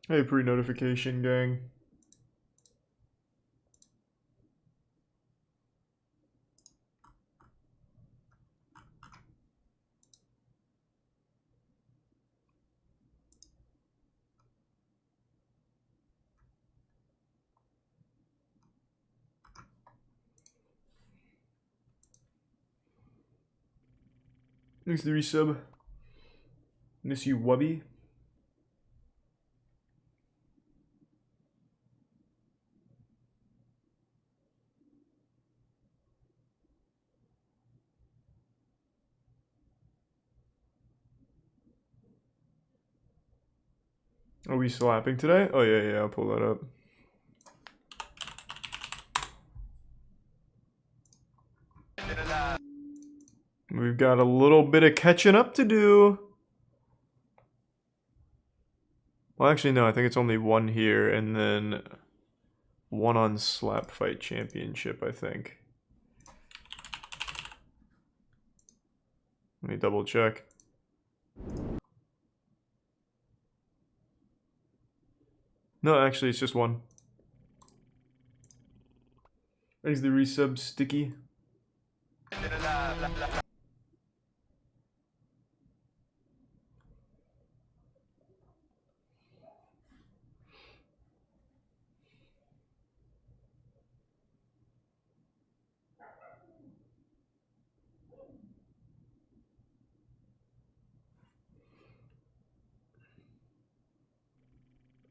Hey, pre-notification gang. Thanks to the resub. Miss you, Wubby. Are we slapping today? Oh yeah, I'll pull that up. We've got a little bit of catching up to do. Well, actually, no, I think it's only one here, and then one on Slap Fight Championship, I think. Let me double check. No, actually, it's just one. Thanks the resub, Sticky.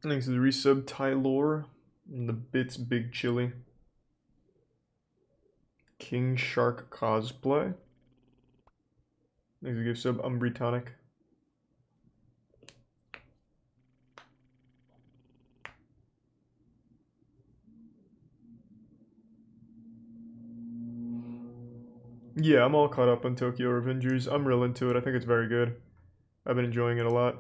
Thanks to the resub, Tylor. And the bits, Big Chili. King Shark Cosplay. Thanks to the gift sub, Umbritonic. Yeah, I'm all caught up on Tokyo Revengers. I'm real into it. I think it's very good. I've been enjoying it a lot.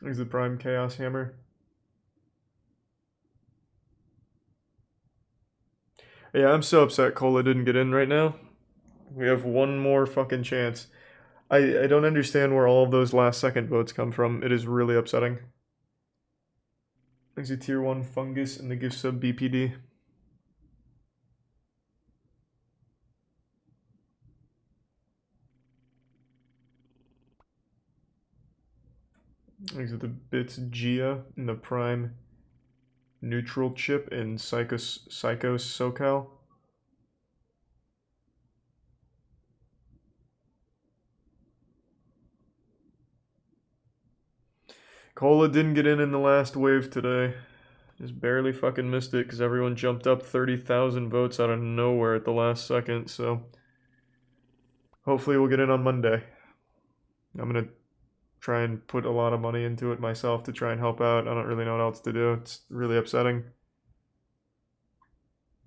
Thanks to the Prime Chaos Hammer. Yeah, I'm so upset Cola didn't get in right now. We have one more fucking chance. I don't understand where all of those last second votes come from. It is really upsetting. Thanks to Tier 1 Fungus and the gift sub BPD. Thanks to the bits Gia and the Prime Neutral Chip and Psycho SoCal. Cola didn't get in the last wave today. Just barely fucking missed it because everyone jumped up 30,000 votes out of nowhere at the last second, so hopefully we'll get in on Monday. I'm gonna try and put a lot of money into it myself to try and help out. I don't really know what else to do. It's really upsetting.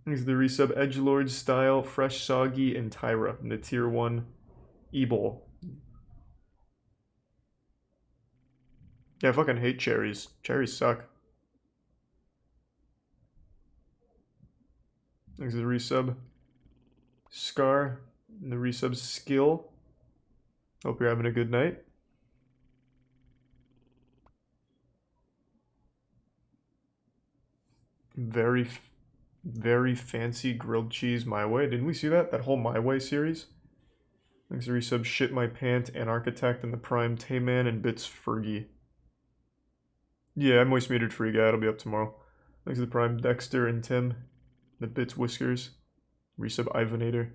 These are the resub Edgelord Style, Fresh Soggy, and Tyra in the Tier 1 E-Bowl. Yeah, I fucking hate cherries. Cherries suck. Thanks to the resub Scar and the resub Skill. Hope you're having a good night. Very fancy grilled cheese My Way. Didn't we see that? That whole My Way series? Thanks to resub Shit My Pant and Architect and the Prime Tayman and Bits Fergie. Yeah, I'm Moist Metered Free Guy. It'll be up tomorrow. Thanks to the Prime Dexter and Tim. The Bits Whiskers. Resub Ivanator.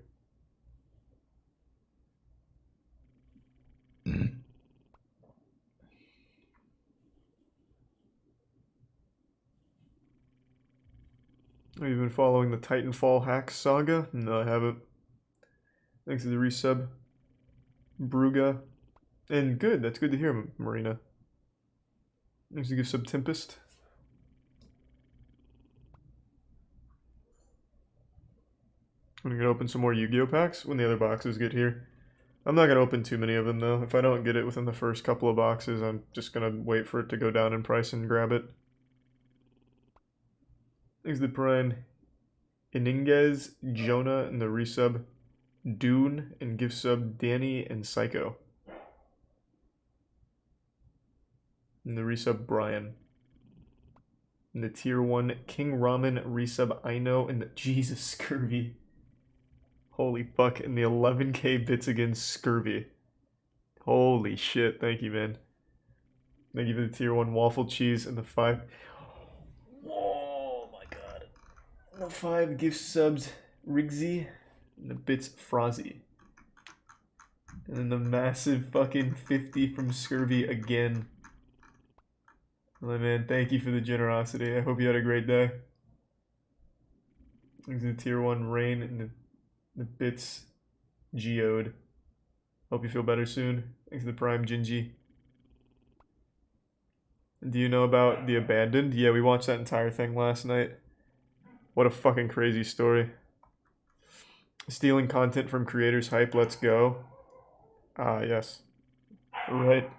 Have you been following the Titanfall hack saga? No, I haven't. Thanks to the resub Bruga. And good, that's good to hear, Marina. Thanks to give sub Tempest. I'm gonna open some more Yu-Gi-Oh packs when the other boxes get here. I'm not gonna open too many of them though. If I don't get it within the first couple of boxes, I'm just gonna wait for it to go down in price and grab it. Thanks to the Prime Iningez, Jonah, and the resub Dune, and gift sub Danny and Psycho. And the resub Brian. And the tier 1 King Ramen resub Aino. And the Jesus Scurvy. Holy fuck. And the 11k bits against Scurvy. Holy shit. Thank you, man. Thank you for the tier 1 waffle cheese and the 5. Oh my god. The 5 gift subs Rigsy. And the bits Frozzy. And then the massive fucking 50 from Scurvy again. Well, man, thank you for the generosity. I hope you had a great day. Thanks to the tier 1 Rain and the bits Geode. Hope you feel better soon. Thanks to the Prime Gingy. Do you know about The Abandoned? Yeah, we watched that entire thing last night. What a fucking crazy story. Stealing content from creators' hype, let's go. Ah, yes. Right.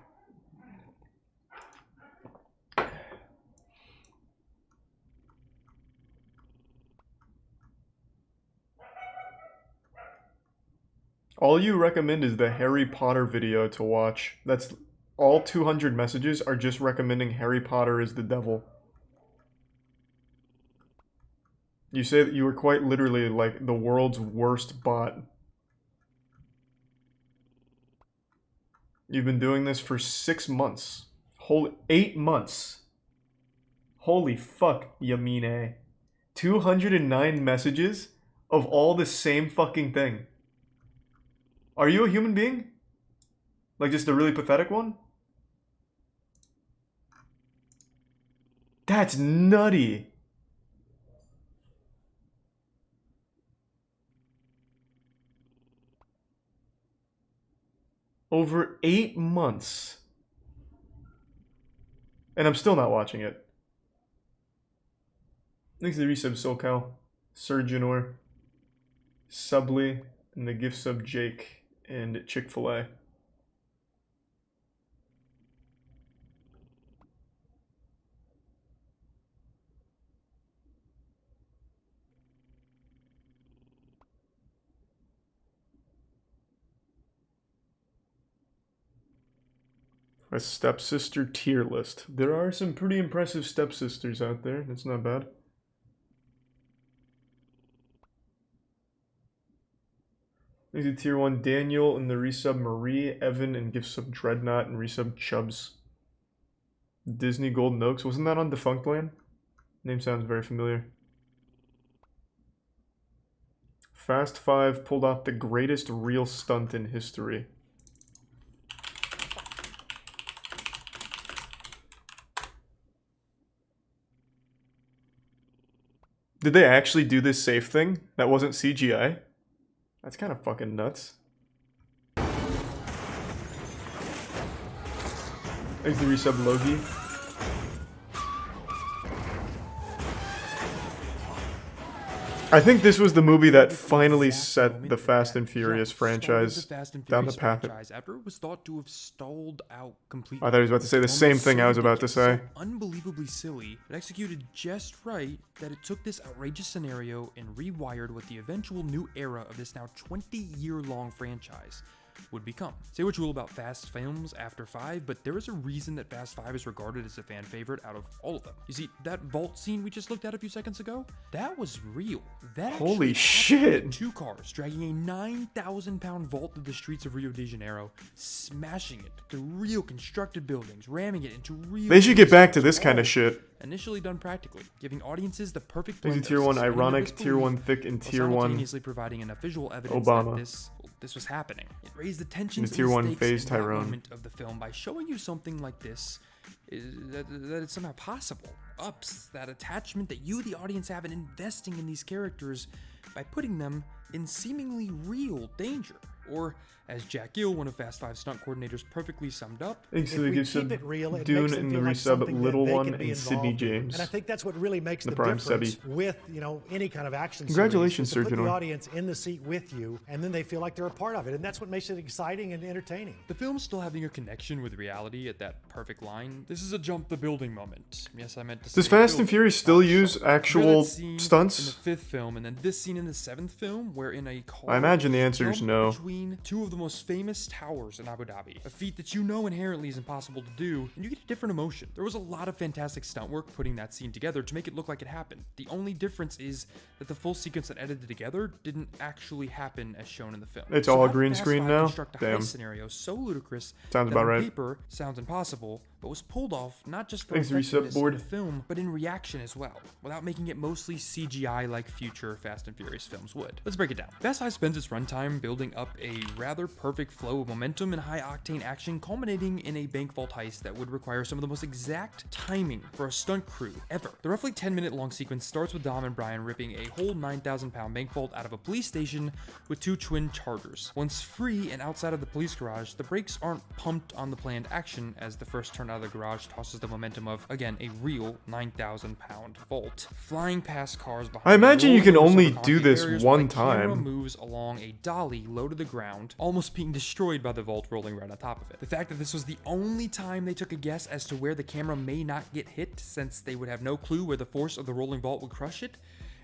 All you recommend is the Harry Potter video to watch. That's all 200 messages are just recommending Harry Potter is the devil. You say that you were quite literally like the world's worst bot. You've been doing this for 6 months. Holy 8 months. Holy fuck, Yamine. 209 messages of all the same fucking thing. Are you a human being? Like just a really pathetic one? That's nutty. Over 8 months. And I'm still not watching it. Thanks to the resub SoCal, Surgeonor, Subly, and the gift sub Jake, and Chick-fil-A. A stepsister tier list. There are some pretty impressive stepsisters out there. That's not bad. There's a tier 1 Daniel and the resub Marie, Evan, and gift sub Dreadnought and resub Chubbs. Disney Golden Oaks. Wasn't that on Defunct Land? Name sounds very familiar. Fast 5 pulled off the greatest real stunt in history. Did they actually do this safe thing? That wasn't CGI? That's kind of fucking nuts. Thanks to resub Logi. I think this was the movie that finally set the Fast and Furious franchise down the path. After it was thought to have stalled out completely. I thought he was about to say the same thing I was about to say. So unbelievably silly, but executed just right that it took this outrageous scenario and rewired what the eventual new era of this now 20-year-long franchise would become. Say what you will about Fast films after 5, but there is a reason that Fast 5 is regarded as a fan favorite out of all of them. You see, that vault scene we just looked at a few seconds ago, that was real. That Holy shit! 2 cars dragging a 9,000-pound vault through the streets of Rio de Janeiro, smashing it through real constructed buildings, ramming it into real... They should get back to this kind of shit. Initially done practically, giving audiences the perfect blend of tier 1 ironic, tier 1 thick, and tier 1 simultaneously providing enough visual evidence Obama. That this was happening. It raised the tensions the tier 1 phase in that Tyrone moment of the film by showing you something like this that it's somehow possible. Ups that attachment that you, the audience, have in investing in these characters by putting them in seemingly real danger. Or, as Jack Gill, one of Fast 5's stunt coordinators, perfectly summed up, thanks to the gift sub Dune and the resub Little One and Sydney James. And I think that's what really makes the Prime difference Sebi. with, any kind of action Congratulations, series, is to put Surgeonor. the audience in the seat with you, and then they feel like they're a part of it, and that's what makes it exciting and entertaining. The film still having a connection with reality at that perfect line. This is a jump the building moment. Yes, I meant to say. Does Fast and Furious still use actual scene stunts? in the 5th film, and then this scene in the 7th film, where in a car I imagine the answer is jump no. between between two of the most famous towers in Abu Dhabi, a feat that you know inherently is impossible to do, and you get a different emotion. There was a lot of fantastic stunt work putting that scene together to make it look like it happened. The only difference is that the full sequence that edited together didn't actually happen as shown in the film. It's So all how did green Fast screen Five now? construct a Damn. heist scenario so ludicrous Sounds that about on right. paper sounds impossible, but was pulled off not just for Thanks, reset effectiveness in board. the film, but in reaction as well, without making it mostly CGI like future Fast and Furious films would. Let's break it down. Fast 5 spends its runtime building up a rather perfect flow of momentum and high-octane action, culminating in a bank vault heist that would require some of the most exact timing for a stunt crew ever. The roughly 10-minute long sequence starts with Dom and Brian ripping a whole 9,000-pound bank vault out of a police station with two twin Chargers. Once free and outside of the police garage, the brakes aren't pumped on the planned action as the first turn out of the garage tosses the momentum of, again, a real 9,000-pound vault, flying past cars behind. I imagine the you can roller only coaster do concrete this barriers one while the camera time. moves along a dolly low to the ground, almost being destroyed by the vault rolling right on top of it. The fact that this was the only time they took a guess as to where the camera may not get hit, since they would have no clue where the force of the rolling vault would crush it,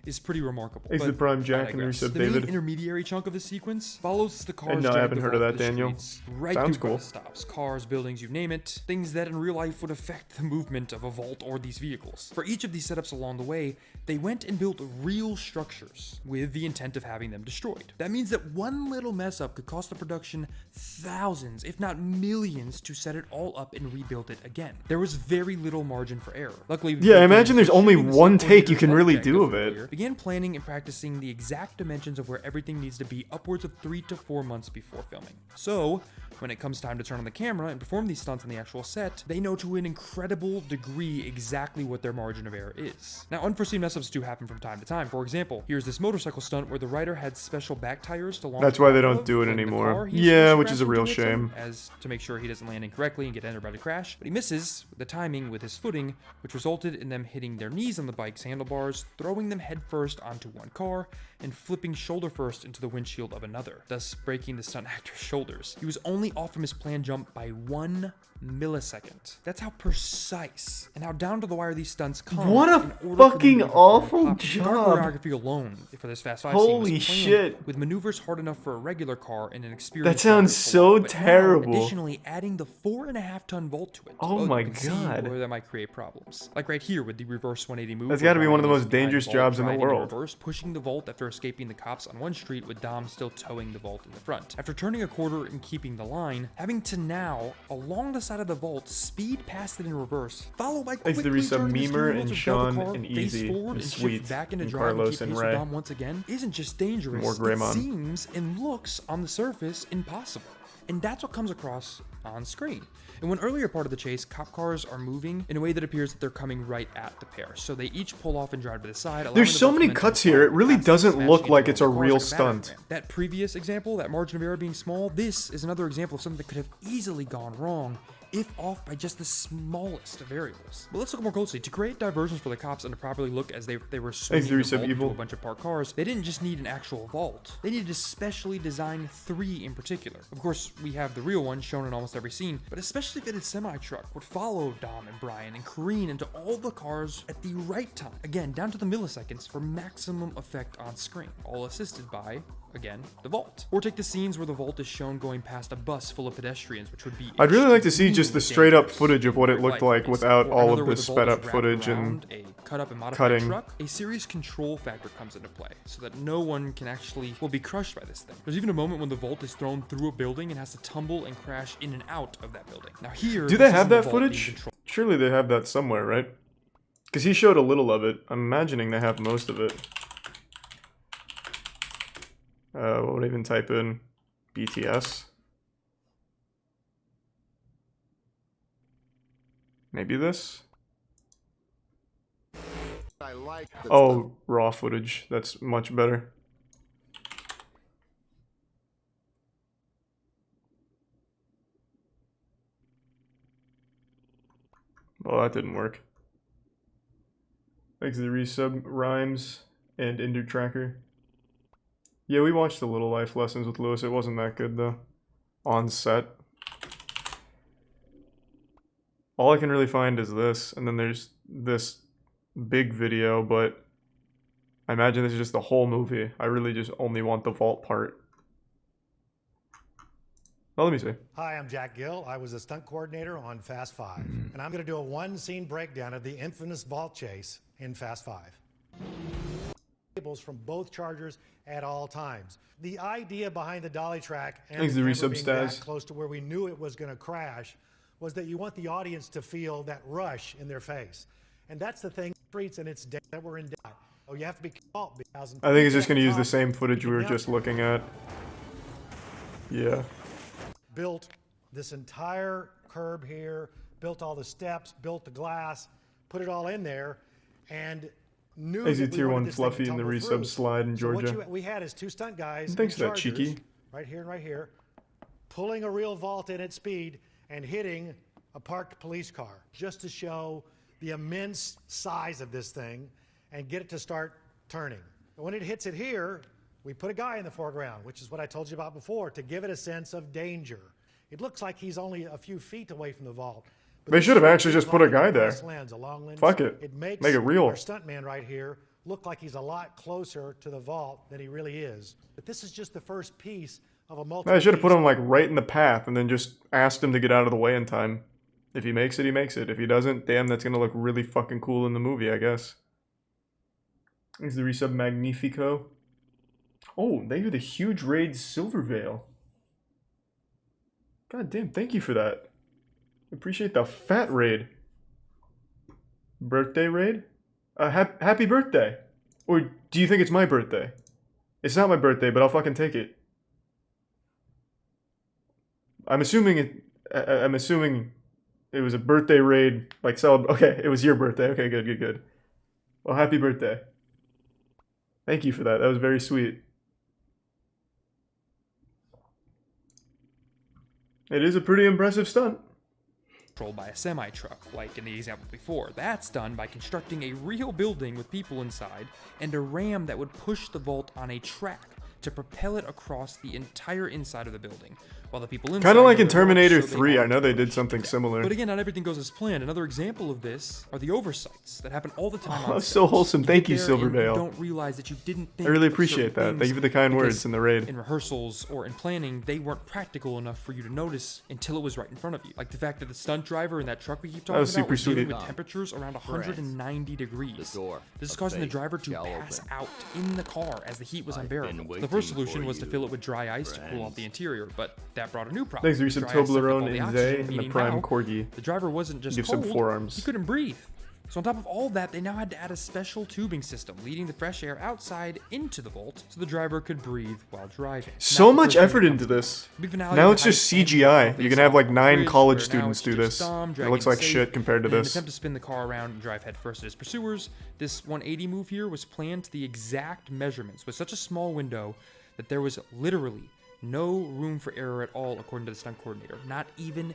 is pretty remarkable. Exit But Prime I Jack and digress. Reset The main David. intermediary chunk of the sequence follows the cars. no, I drag haven't the heard of vault that, through the Daniel. streets, right Sounds through cool. bus stops, cars, buildings, you name it. Things that in real life would affect the movement of a vault or these vehicles. For each of these setups along the way, they went and built real structures with the intent of having them destroyed. That means that one little mess up could cost the production thousands, if not millions, to set it all up and rebuild it again. There was very little margin for error. Luckily, Yeah, I imagine there's only shooting the one sequel take you can leaders really of do Django of it. Frontier began planning and practicing the exact dimensions of where everything needs to be upwards of 3 to 4 months before filming. So, when it comes time to turn on the camera and perform these stunts on the actual set, they know to an incredible degree exactly what their margin of error is. Now, unforeseen mess-ups do happen from time to time. For example, here's this motorcycle stunt where the rider had special back tires to launch. That's why they off don't of do it when the anymore. car he's Yeah, supposed to which is a crash real into hits him, shame. as to make sure he doesn't land incorrectly and get entered by the crash. But he misses the timing with his footing, which resulted in them hitting their knees on the bike's handlebars, throwing them headfirst onto one car, and flipping shoulder first into the windshield of another, thus breaking the stunt actor's shoulders. He was only off from his planned jump by 1 millisecond. That's how precise and how down to the wire these stunts come. What a in order for them to fucking be performed awful properly. The car job. choreography alone for this Fast 5 scene was Holy planned shit. with maneuvers hard enough for a regular car and an experienced That sounds driver to so pull off. But now, terrible. additionally, adding the 4.5-ton vault to it. Oh Well, my you can see God. where that might create problems. Like right here with the reverse 180 move. That's where gotta be one of the Brian most is behind dangerous vault, jobs in the driving world. reverse, pushing the vault after escaping the cops on one street with Dom still towing the vault in the front. After turning a quarter and keeping the line, having to now, along the side of the vault, speed past it in reverse, followed by Thanks to quickly Reset turning the Memer steering wheel and to Sean double car, and face Easy forward and shift Sweet back into and drive Carlos and and keep pace with Ray. Dom once again isn't just dangerous, More it Greymon. seems and looks on the surface impossible. And that's what comes across on screen. In one earlier part of the chase, cop cars are moving in a way that appears that they're coming right at the pair. So they each pull off and drive to the side. allowing There's the so vault many momentum cuts to here, it follow really past doesn't smashing look into like one it's of a the real cars like a battering stunt. ram. That previous example, that margin of error being small, this is another example of something that could have easily gone wrong if off by just the smallest of variables. But let's look more closely. To create diversions for the cops and to properly look as they were swinging the Reset vault into Evil. a bunch of parked cars, they didn't just need an actual vault. They needed to specially design 3 in particular. Of course, we have the real one shown in almost every scene, but a specially fitted semi-truck would follow Dom and Brian and careen into all the cars at the right time. Again, down to the milliseconds for maximum effect on screen. All assisted by, again, the vault. Or take the scenes where the vault is shown going past a bus full of pedestrians, which would be I'd really like to see just the extremely straight up dangerous footage of what in it real looked life, like at least. without Or all another of where the the vault sped is up wrapped footage and around a cut up and modified cutting. truck. A serious control factor comes into play so that no one can actually be crushed by this thing. There's even a moment when the vault is thrown through a building and has to tumble and crash in and out of that building. Now here, Do they this have isn't the that vault being footage? controlled. Surely they have that somewhere, right? Because he showed a little of it. I'm imagining they have most of it. What would I even type in? BTS? Maybe this? I like the Oh, raw footage. That's much better. Well, that didn't work. Thanks to the resub rhymes and Ender Tracker. Yeah, we watched the Little Life lessons with Lewis. It wasn't that good though. On set. All I can really find is this, and then there's this big video, but I imagine this is just the whole movie. I really just only want the vault part. Oh, let me see. Hi, I'm Jack Gill. I was a stunt coordinator on Fast 5. And I'm going to do a one-scene breakdown of the infamous vault chase in Fast 5. Cables from both chargers at all times. The idea behind the dolly track and Thanks the to camera resub being that Staz. close to where we knew it was going to crash was that you want the audience to feel that rush in their face. And that's the thing, streets, and it's that we're in debt. Oh, you have to be careful because I think it's just going to use the same footage we were just looking at. Yeah. Built this entire curb here, built all the steps, built the glass, put it all in there, and knew Easy that we tier wanted 1 this thing to Fluffy in the tumble resub through. slide in So Georgia. what we had is two stunt guys, Thanks in for that, Chargers, Cheeky. right here and right here, pulling a real vault in at speed and hitting a parked police car, just to show the immense size of this thing and get it to start turning. And when it hits it here, we put a guy in the foreground, which is what I told you about before, to give it a sense of danger. It looks like he's only a few feet away from the vault. But They should have actually just put a guy there. lens, a long lens. Fuck it. It makes Make it real. our stuntman right here look like he's a lot closer to the vault than he really is. But this is just the first piece of a multi. I should have put him like right in the path and then just asked him to get out of the way in time. If he makes it, he makes it. If he doesn't, damn, that's gonna look really fucking cool in the movie, I guess. Is the resub Magnifico? Oh, they do the huge raid Silver Veil. God damn, thank you for that. Appreciate the fat raid. Birthday raid? Happy birthday. Or do you think it's my birthday? It's not my birthday, but I'll fucking take it. I'm assuming it was a birthday raid, like okay, it was your birthday. Okay, good. Well, happy birthday. Thank you for that. That was very sweet. It is a pretty impressive stunt. Controlled by a semi-truck, like in the example before. That's done by constructing a real building with people inside and a ram that would push the vault on a track to propel it across the entire inside of the building, while the people inside... Kind of like in were Terminator so they 3, I aren't know they did pushed something to death. similar. But again, not everything goes as planned. Another example of this are the oversights that happen all the time on that's set. so wholesome. Thank you, get there and Silvervale. You don't realize that you didn't I think really of appreciate certain that. Thank you for the kind things words in the raid. in rehearsals or in planning, they weren't practical enough for you to notice until it was right in front of you. Like the fact that the stunt driver in that truck we keep talking was about super was dealing sweet. with temperatures around 190 degrees. door This is of causing the fate driver to shall pass open. out in the car as the heat was I've unbearable. been The first waiting solution for was to you, fill it with dry ice to cool off friends. the interior, but that brought a new problem. Thanks to Dry resub ice sucked up all Toblerone the and oxygen, Zay and the meaning Prime now Corgi. the driver wasn't just Give some cold, forearms. he couldn't breathe. So on top of all that, they now had to add a special tubing system, leading the fresh air outside into the vault so the driver could breathe while driving. So Not the much first thing effort that into comes this. Big finale Now of it's the just heist ended CGI. with You face can have off like the 9 bridge, college where now students it's do just this. Dom It dragging looks like safe. shit compared to In an this. attempt to spin the car around and drive headfirst at his pursuers, this 180 move here was planned to the exact measurements with such a small window that there was literally no room for error at all, according to the stunt coordinator. Not even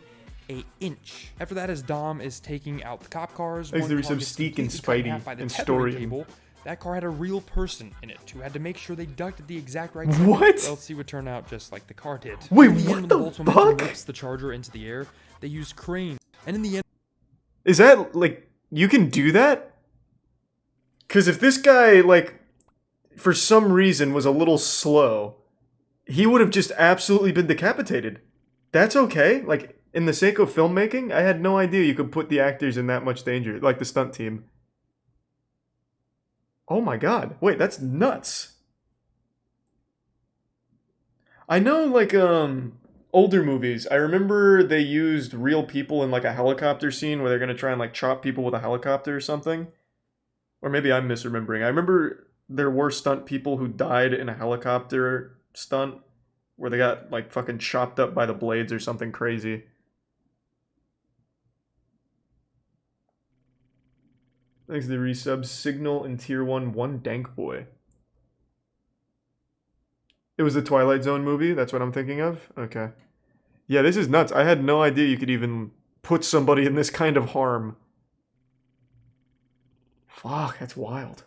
an inch. After that, as Dom is taking out the cop cars, Thanks one to car resub gets Steak and completely cut in Spidey half by the and tethering Storian. cable. That car had a real person in it who had to make sure they ducked at the exact right What? second, else he would turn out just like the car did. Wait, In the end, what when the Volt's momentum fuck? rips the Charger into the air, they used cranes. And in the end, Is that, like, you can do that? Because if this guy, like, for some reason was a little slow, he would have just absolutely been decapitated. That's okay. Like, in the sake of filmmaking, I had no idea you could put the actors in that much danger, like the stunt team. Oh my god. Wait, that's nuts. I know, like, older movies, I remember they used real people in, like, a helicopter scene where they're gonna try and, like, chop people with a helicopter or something. Or maybe I'm misremembering. I remember there were stunt people who died in a helicopter stunt where they got, like, fucking chopped up by the blades or something crazy. Thanks to the resub, Signal in Tier 1 Dank Boy. It was the Twilight Zone movie? That's what I'm thinking of? Okay. Yeah, this is nuts. I had no idea you could even put somebody in this kind of harm. Fuck, that's wild.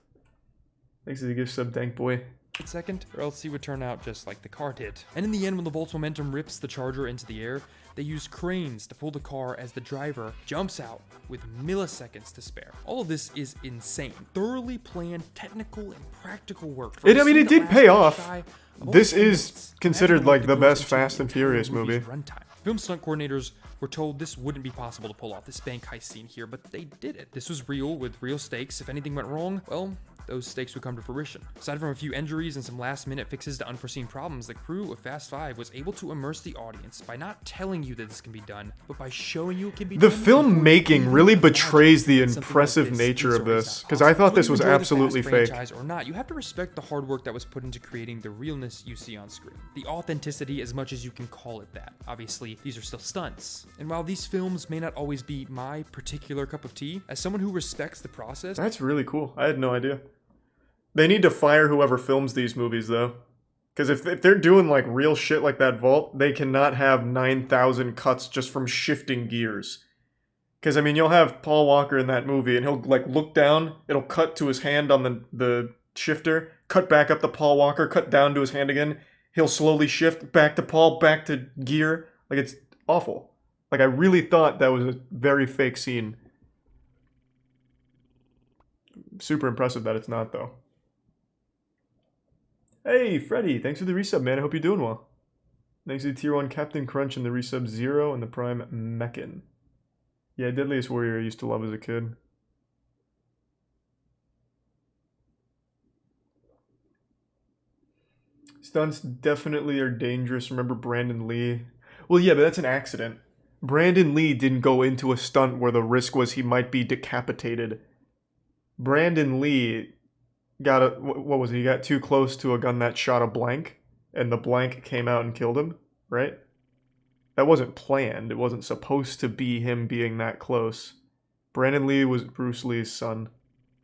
Thanks to the gift sub, Dank Boy. second, or else he would turn out just like the car did. And in the end, when the Volt's momentum rips the Charger into the air, they use cranes to pull the car as the driver jumps out with milliseconds to spare. All of this is insane. Thoroughly planned, technical, and practical work. For a I mean, scene it that did lasts pay just off. shy of only This 10 is minutes. considered Imagine what like the goes best into Fast the and entire Furious movie's movie. runtime. Film stunt coordinators were told this wouldn't be possible to pull off this bank heist scene here, but they did it. This was real, with real stakes. If anything went wrong, well, those stakes would come to fruition. Aside from a few injuries and some last-minute fixes to unforeseen problems, the crew of Fast 5 was able to immerse the audience by not telling you that this can be done, but by showing you it can be The done. before you filmmaking even really imagine betrays the that something like impressive this nature is of or is this, not because I possible. thought this Whether was you enjoy the absolutely Fast fake. franchise or not, you have to respect the hard work that was put into creating the realness you see on screen. The authenticity, as much as you can call it that. Obviously, these are still stunts. And while these films may not always be my particular cup of tea, as someone who respects the process, That's really cool. I had no idea. They need to fire whoever films these movies, though. Because if they're doing like real shit like that vault, they cannot have 9,000 cuts just from shifting gears. Because, I mean, you'll have Paul Walker in that movie, and he'll like look down, it'll cut to his hand on the shifter, cut back up to Paul Walker, cut down to his hand again, he'll slowly shift back to Paul, back to gear. Like, it's awful. Like, I really thought that was a very fake scene. Super impressive that it's not, though. Hey, Freddy, thanks for the resub, man. I hope you're doing well. Thanks to Tier 1 Captain Crunch and the resub 0 and the Prime Meccan. Yeah, Deadliest Warrior I used to love as a kid. Stunts definitely are dangerous. Remember Brandon Lee? Well, yeah, but that's an accident. Brandon Lee didn't go into a stunt where the risk was he might be decapitated. Brandon Lee got a, what was it? He got too close to a gun that shot a blank, and the blank came out and killed him, right? That wasn't planned. It wasn't supposed to be him being that close. Brandon Lee was Bruce Lee's son.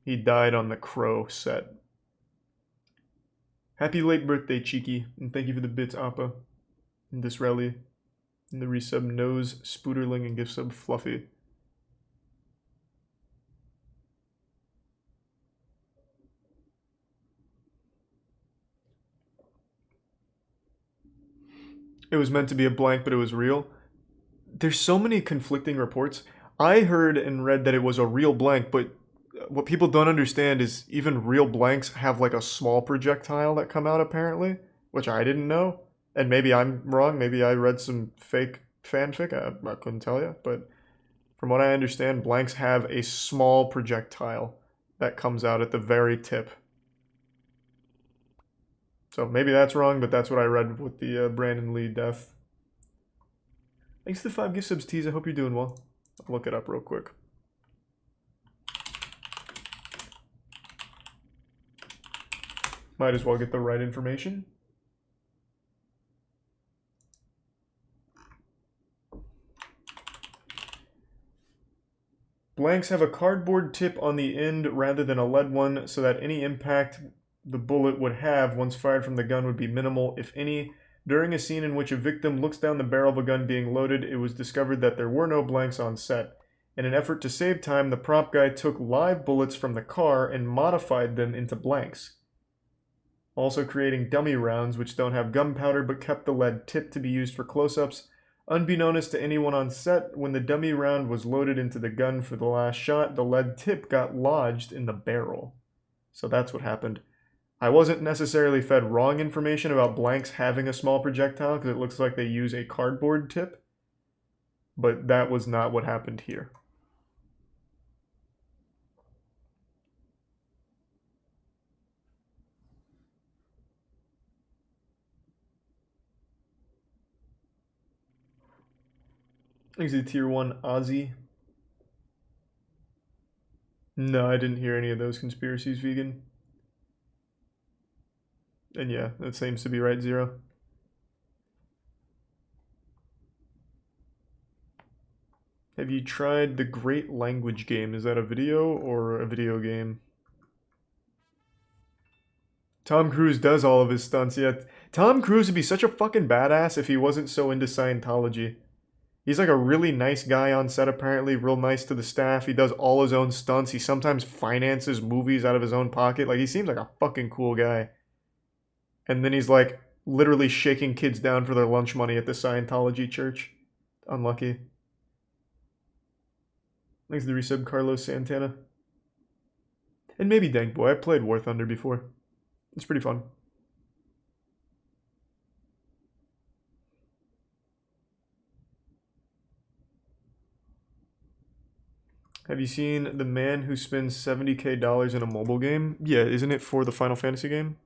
He died on the Crow set. Happy late birthday, Cheeky, and thank you for the bits, Appa. And this rally. And the resub Nose, Spooderling, and gift sub Fluffy. It was meant to be a blank, but it was real. There's so many conflicting reports. I heard and read that it was a real blank, but what people don't understand is even real blanks have like a small projectile that come out apparently, which I didn't know. And maybe I'm wrong. Maybe I read some fake fanfic. I couldn't tell you. But from what I understand, blanks have a small projectile that comes out at the very tip. So maybe that's wrong, but that's what I read with the Brandon Lee death. Thanks to the 5 gift subs, Tease. I hope you're doing well. I'll look it up real quick. Might as well get the right information. Blanks have a cardboard tip on the end rather than a lead one, so that any impact the bullet would have once fired from the gun would be minimal, if any. During a scene in which a victim looks down the barrel of a gun being loaded, it was discovered that there were no blanks on set. In an effort to save time, the prop guy took live bullets from the car and modified them into blanks, also creating dummy rounds which don't have gunpowder but kept the lead tip to be used for close-ups. Unbeknownst to anyone on set, when the dummy round was loaded into the gun for the last shot, the lead tip got lodged in the barrel. So that's what happened. I wasn't necessarily fed wrong information about blanks having a small projectile because it looks like they use a cardboard tip, but that was not what happened here. Thanks to Tier 1 Ozzy. No, I didn't hear any of those conspiracies, vegan. And yeah, that seems to be right, Zero. Have you tried the Great Language Game? Is that a video or a video game? Tom Cruise does all of his stunts, yet Tom Cruise would be such a fucking badass if he wasn't so into Scientology. He's like a really nice guy on set, apparently, real nice to the staff. He does all his own stunts. He sometimes finances movies out of his own pocket. Like, he seems like a fucking cool guy. And then he's like literally shaking kids down for their lunch money at the Scientology church. Unlucky. Thanks to the resub, Carlos Santana. And maybe Dank Boy. I've played War Thunder before. It's pretty fun. Have you seen The Man Who Spends $70K in a mobile game? Yeah, isn't it for the Final Fantasy game?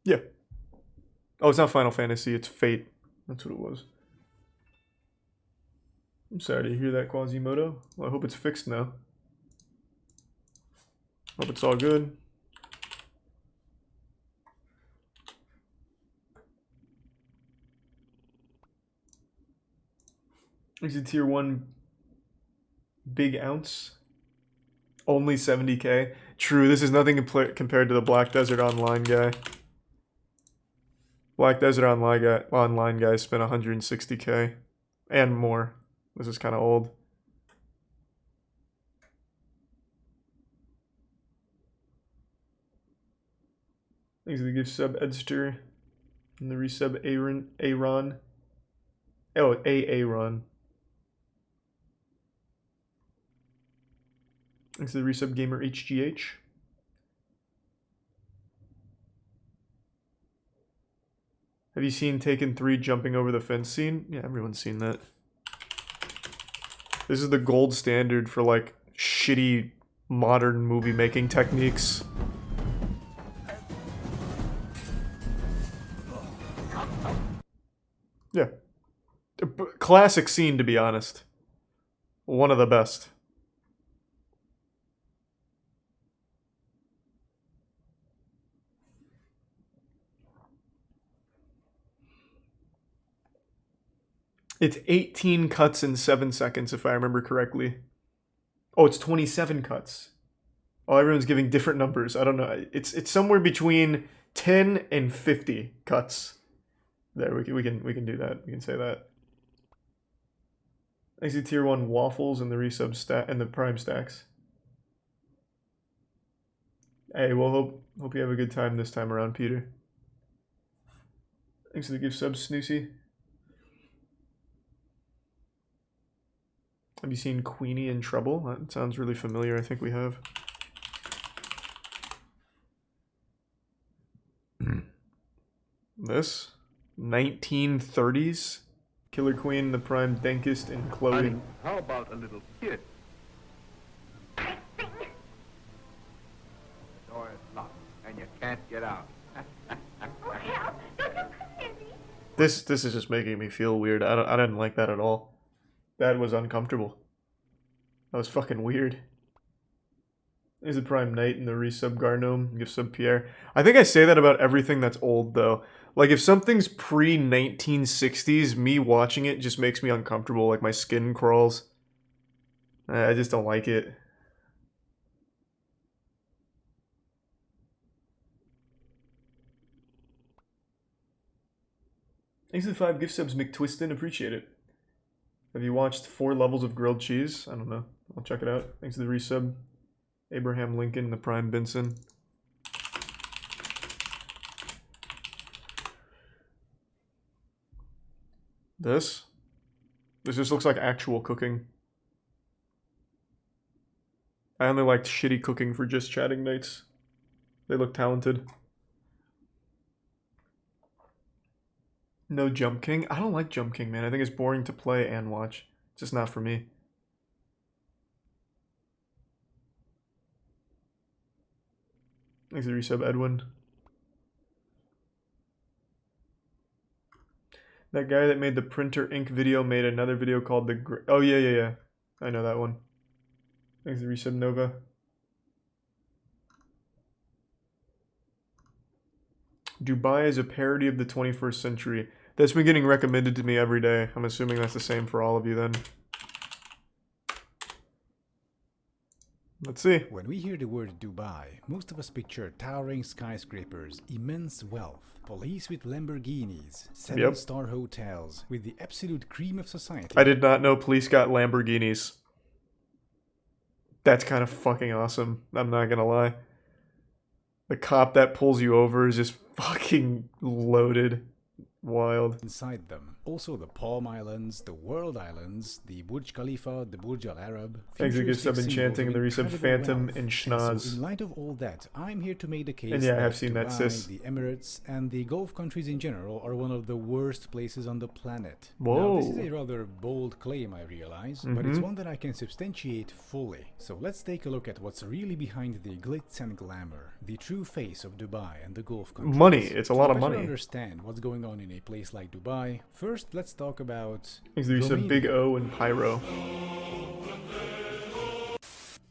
Yeah. Oh, it's not Final Fantasy, it's Fate. That's what it was. I'm sorry to hear that, Quasimodo. Well, I hope it's fixed now. Hope it's all good. Is it tier 1 big ounce? Only 70K? True, this is nothing compared to the Black Desert Online guy. Black Desert Online guy spent 160K. And more. This is kind of old. Thanks for the gift sub, Edster. And the resub, Aaron. Oh, Aaron. Thanks to the resub, Gamer HGH. Have you seen Taken 3 jumping over the fence scene? Yeah, everyone's seen that. This is the gold standard for, like, shitty modern movie making techniques. Yeah. Classic scene, to be honest. One of the best. It's 18 cuts in 7 seconds, if I remember correctly. Oh, it's 27 cuts. Oh, everyone's giving different numbers. I don't know. It's somewhere between 10 and 50 cuts. There, we can do that. We can say that. I see tier 1 waffles and the resub stat and the prime stacks. Hey, well, hope you have a good time this time around, Peter. Thanks for the gift sub, Snoosy. Have you seen Queenie in Trouble? That sounds really familiar. I think we have. This? 1930s? Killer Queen, the prime dentist in clothing. How about a little kiss? The door is locked and you can't get out. This is just making me feel weird. I didn't like that at all. That was uncomfortable. That was fucking weird. Is the prime knight in the resub Garnome, gift sub Pierre. I think I say that about everything that's old though. Like if something's pre-1960s, me watching it just makes me uncomfortable. Like my skin crawls. I just don't like it. Thanks for the 5 gift subs, McTwistin. Appreciate it. Have you watched 4 levels of grilled cheese? I don't know. I'll check it out. Thanks to the resub. Abraham Lincoln, the prime Benson. This just looks like actual cooking. I only liked shitty cooking for Just Chatting nights. They look talented. No Jump King? I don't like Jump King, man. I think it's boring to play and watch. It's just not for me. Thanks for the resub, Edwin. That guy that made the printer ink video made another video called the... Oh, yeah. I know that one. Thanks for the resub, Nova. Dubai is a parody of the 21st century. That's been getting recommended to me every day. I'm assuming that's the same for all of you then. Let's see. When we hear the word Dubai, most of us picture towering skyscrapers, immense wealth, police with Lamborghinis, 7-star hotels, with the absolute cream of society. I did not know police got Lamborghinis. That's kind of fucking awesome. I'm not gonna lie. The cop that pulls you over is just fucking loaded. Wild. Inside them. Also the Palm Islands, the World Islands, the Burj Khalifa, the Burj Al Arab. Thanks for futuristic sub-enchanting and the resub symbols of Phantom incredible and wealth. And so Schnoz. in light of all that, I'm here to make the case And yeah, I have that seen that, Dubai, sis. the Emirates, and the Gulf countries in general are one of the worst places on the planet. Whoa. Now, this is a rather bold claim, I realize, but it's one that I can substantiate fully. So let's take a look at what's really behind the glitz and glamour, the true face of Dubai and the Gulf countries. Money. It's a lot of To money. better understand what's going on in a place like Dubai, first let's talk about Thanks for the resub Big O and Pyro.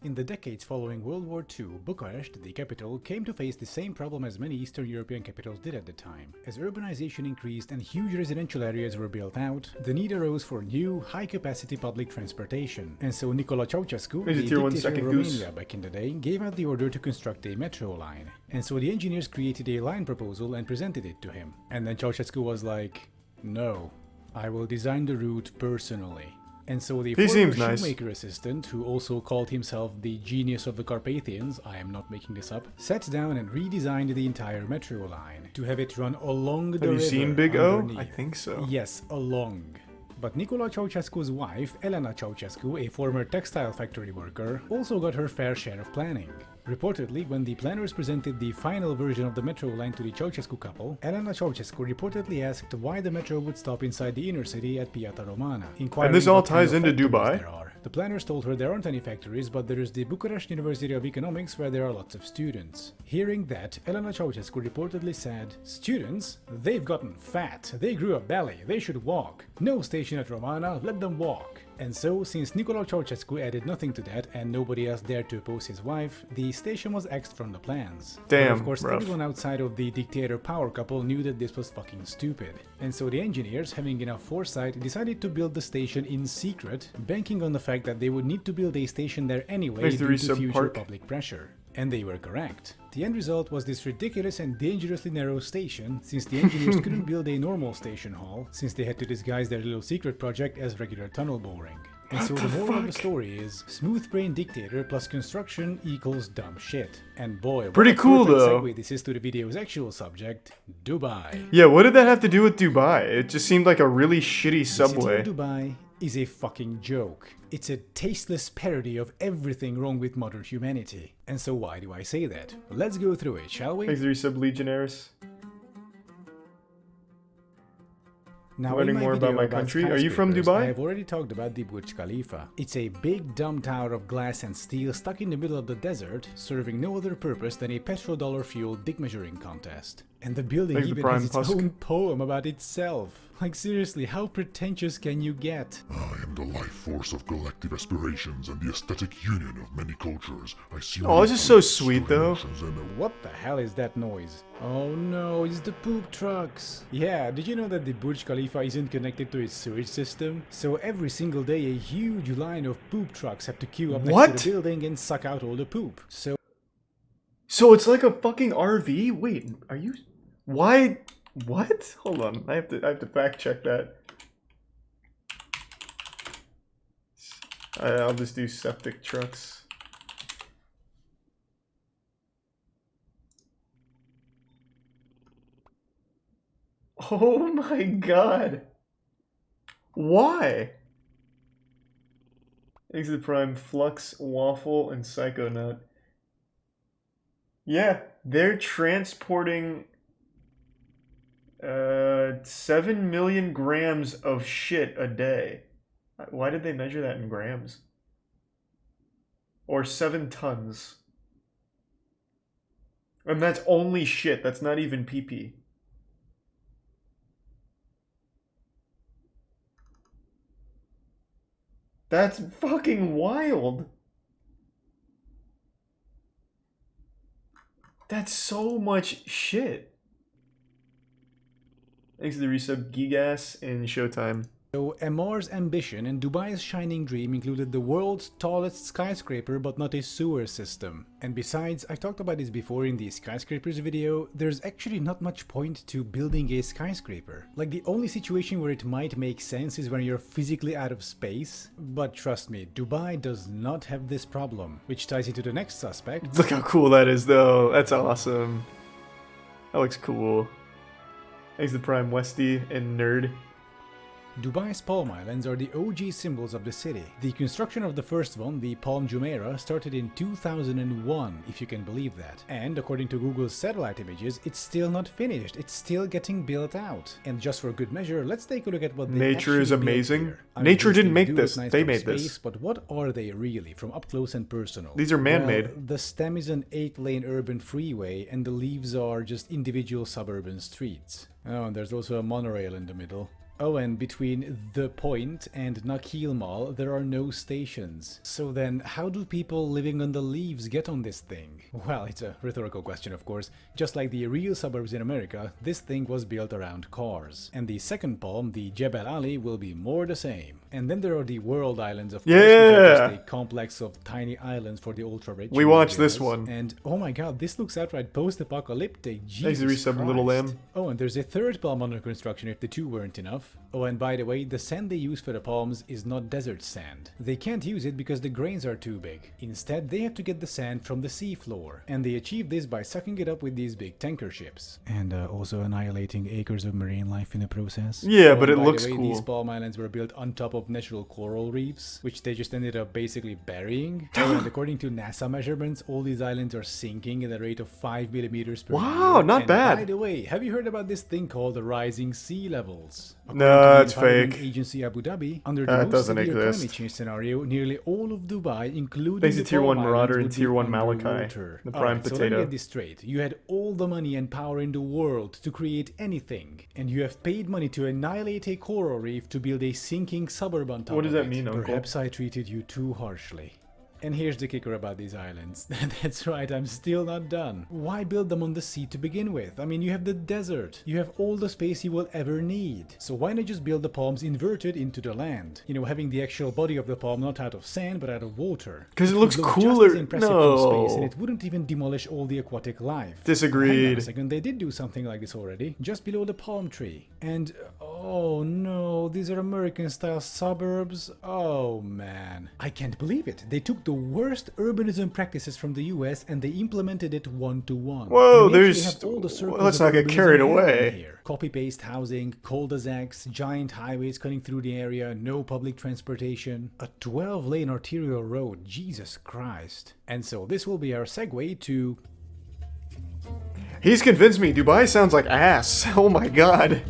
In the decades following World War II, Bucharest, the capital, came to face the same problem as many Eastern European capitals did at the time. As urbanization increased and huge residential areas were built out, the need arose for new, high-capacity public transportation. And so Nicolae Ceausescu, the Here's a tier 1 dictator second of goose. Romania back in the day, gave out the order to construct a metro line. And so the engineers created a line proposal and presented it to him. And then Ceausescu was like, "No, I will design the route personally." And so the He former seems nice. shoemaker assistant, who also called himself the genius of the Carpathians, I am not making this up, sat down and redesigned the entire metro line to have it run along the river. Have you seen Big O? underneath. I think so. Yes, along. But Nicolae Ceausescu's wife, Elena Ceausescu, a former textile factory worker, also got her fair share of planning. Reportedly, when the planners presented the final version of the metro line to the Ceausescu couple, Elena Ceausescu reportedly asked why the metro would stop inside the inner city at Piața Romana, inquiring And this all what kind ties of into factories Dubai? there are. The planners told her there aren't any factories, but there is the Bucharest University of Economics where there are lots of students. Hearing that, Elena Ceausescu reportedly said, "Students? They've gotten fat. They grew a belly. They should walk. No station at Romana, let them walk." And so, since Nicolae Ceausescu added nothing to that and nobody else dared to oppose his wife, the station was axed from the plans. Damn, But of course, rough. everyone outside of the dictator power couple knew that this was fucking stupid. And so the engineers, having enough foresight, decided to build the station in secret, banking on the fact that they would need to build a station there anyway Thanks to due to Resub future Park. public pressure. And they were correct. The end result was this ridiculous and dangerously narrow station, since the engineers couldn't build a normal station hall, since they had to disguise their little secret project as regular tunnel boring. And so the moral of the story is, smooth brain dictator plus construction equals dumb shit. And boy, what Pretty a cool, perfect though. segue this is to the video's actual subject, Dubai. Yeah, what did that have to do with Dubai? It just seemed like a really shitty The city subway. of Dubai is a fucking joke. It's a tasteless parody of everything wrong with modern humanity. And so why do I say that? Let's go through it, shall we? Thanks to Resub Legionaris. Now, Learning in more about video my country. Are you from skyscrapers, Dubai? I have already talked about the Burj Khalifa. It's a big dumb tower of glass and steel stuck in the middle of the desert, serving no other purpose than a petrodollar-fueled dick measuring contest. And the building Thanks to even Prime has its Pusk. own poem about itself. Like seriously, how pretentious can you get? I am the life force of collective aspirations and the aesthetic union of many cultures. I see. Oh, this is so sweet, though. What the hell is that noise? Oh no, it's the poop trucks. Yeah, did you know that the Burj Khalifa isn't connected to its sewage system? So every single day a huge line of poop trucks have to queue up next What? to the building and suck out all the poop. So it's like a fucking RV? Wait, are you... Why? What? Hold on, I have to fact check that. I'll just do septic trucks. Oh my god. Why? Exit Prime, Flux, Waffle, and Psychonaut. Yeah, they're transporting 7 million grams of shit a day. Why did they measure that in grams? Or 7 tons. And that's only shit, that's not even pee-pee. That's fucking wild. That's so much shit. Thanks to the resub Gigas and Showtime. So Amar's ambition and Dubai's shining dream included the world's tallest skyscraper but not a sewer system. And besides, I talked about this before in the skyscrapers video, there's actually not much point to building a skyscraper. Like the only situation where it might make sense is when you're physically out of space. But trust me, Dubai does not have this problem, which ties into the next suspect. Look how cool that is though, that's awesome. That looks cool. Thanks to Prime Westy and Nerd. Dubai's Palm Islands are the OG symbols of the city. The construction of the first one, the Palm Jumeirah, started in 2001, if you can believe that. And according to Google's satellite images, it's still not finished. It's still getting built out. And just for good measure, let's take a look at what they Nature is actually built amazing. here. I mean, Nature these didn't things make do this. look nice They from made space, this. But what are they really, from up close and personal? These are man-made. Well, the stem is an 8-lane urban freeway, and the leaves are just individual suburban streets. Oh, and there's also a monorail in the middle. Oh, and between The Point and Nakheel Mall, there are no stations. So then, how do people living on the leaves get on this thing? Well, it's a rhetorical question, of course. Just like the real suburbs in America, this thing was built around cars. And the second palm, the Jebel Ali, will be more the same. And then there are the World Islands, of course, which are just a complex of tiny islands for the ultra-rich. We watched this one. And oh my god, this looks outright post-apocalyptic. Thanks to Jesus Resub Little Christ. Lamb. Oh, and there's a third palm under construction if the two weren't enough. Oh, and by the way, the sand they use for the palms is not desert sand. They can't use it because the grains are too big. Instead, they have to get the sand from the seafloor. And they achieve this by sucking it up with these big tanker ships. And also annihilating acres of marine life in the process. Yeah, Oh, but and it by looks the way, cool. These palm islands were built on top of natural coral reefs, which they just ended up basically burying. Oh, and according to NASA measurements, all these islands are sinking at a rate of 5 millimeters per year. Wow, not And bad. by the way, have you heard about this thing called the rising sea levels? No, it's Environment fake. Agency Abu Dhabi, under the That most doesn't severe exist. climate change scenario, nearly all of Dubai, including Thanks to the Tier Palm 1 Islands, Marauder and would be Tier 1 Malachi, underwater. the prime Alright, so let me potato. get this straight. You had all the money and power in the world to create anything, and you have paid money to annihilate a coral reef to build a sinking suburb on top What does of that it. mean, Uncle? Perhaps I treated you too harshly. And here's the kicker about these islands. That's right, I'm still not done. Why build them on the sea to begin with? I mean, you have the desert. You have all the space you will ever need. So why not just build the palms inverted into the land? You know, having the actual body of the palm not out of sand, but out of water. 'Cause it would looks look cooler- Just as impressive from space, no. and it wouldn't even demolish all the aquatic life. Hang on Disagreed. a second, they did do something like this already, just below the palm tree. And, oh no, these are American-style suburbs? Oh man. I can't believe it. They took the worst urbanism practices from the US and they implemented it one-to-one. Whoa, And they actually there's- have all the circles let's of not get urbanism carried happening away. here. Copy-paste housing, cul-de-sacs, giant highways cutting through the area, no public transportation, a 12-lane arterial road, Jesus Christ. And so this will be our segue to... He's convinced me. Dubai sounds like ass. Oh my god.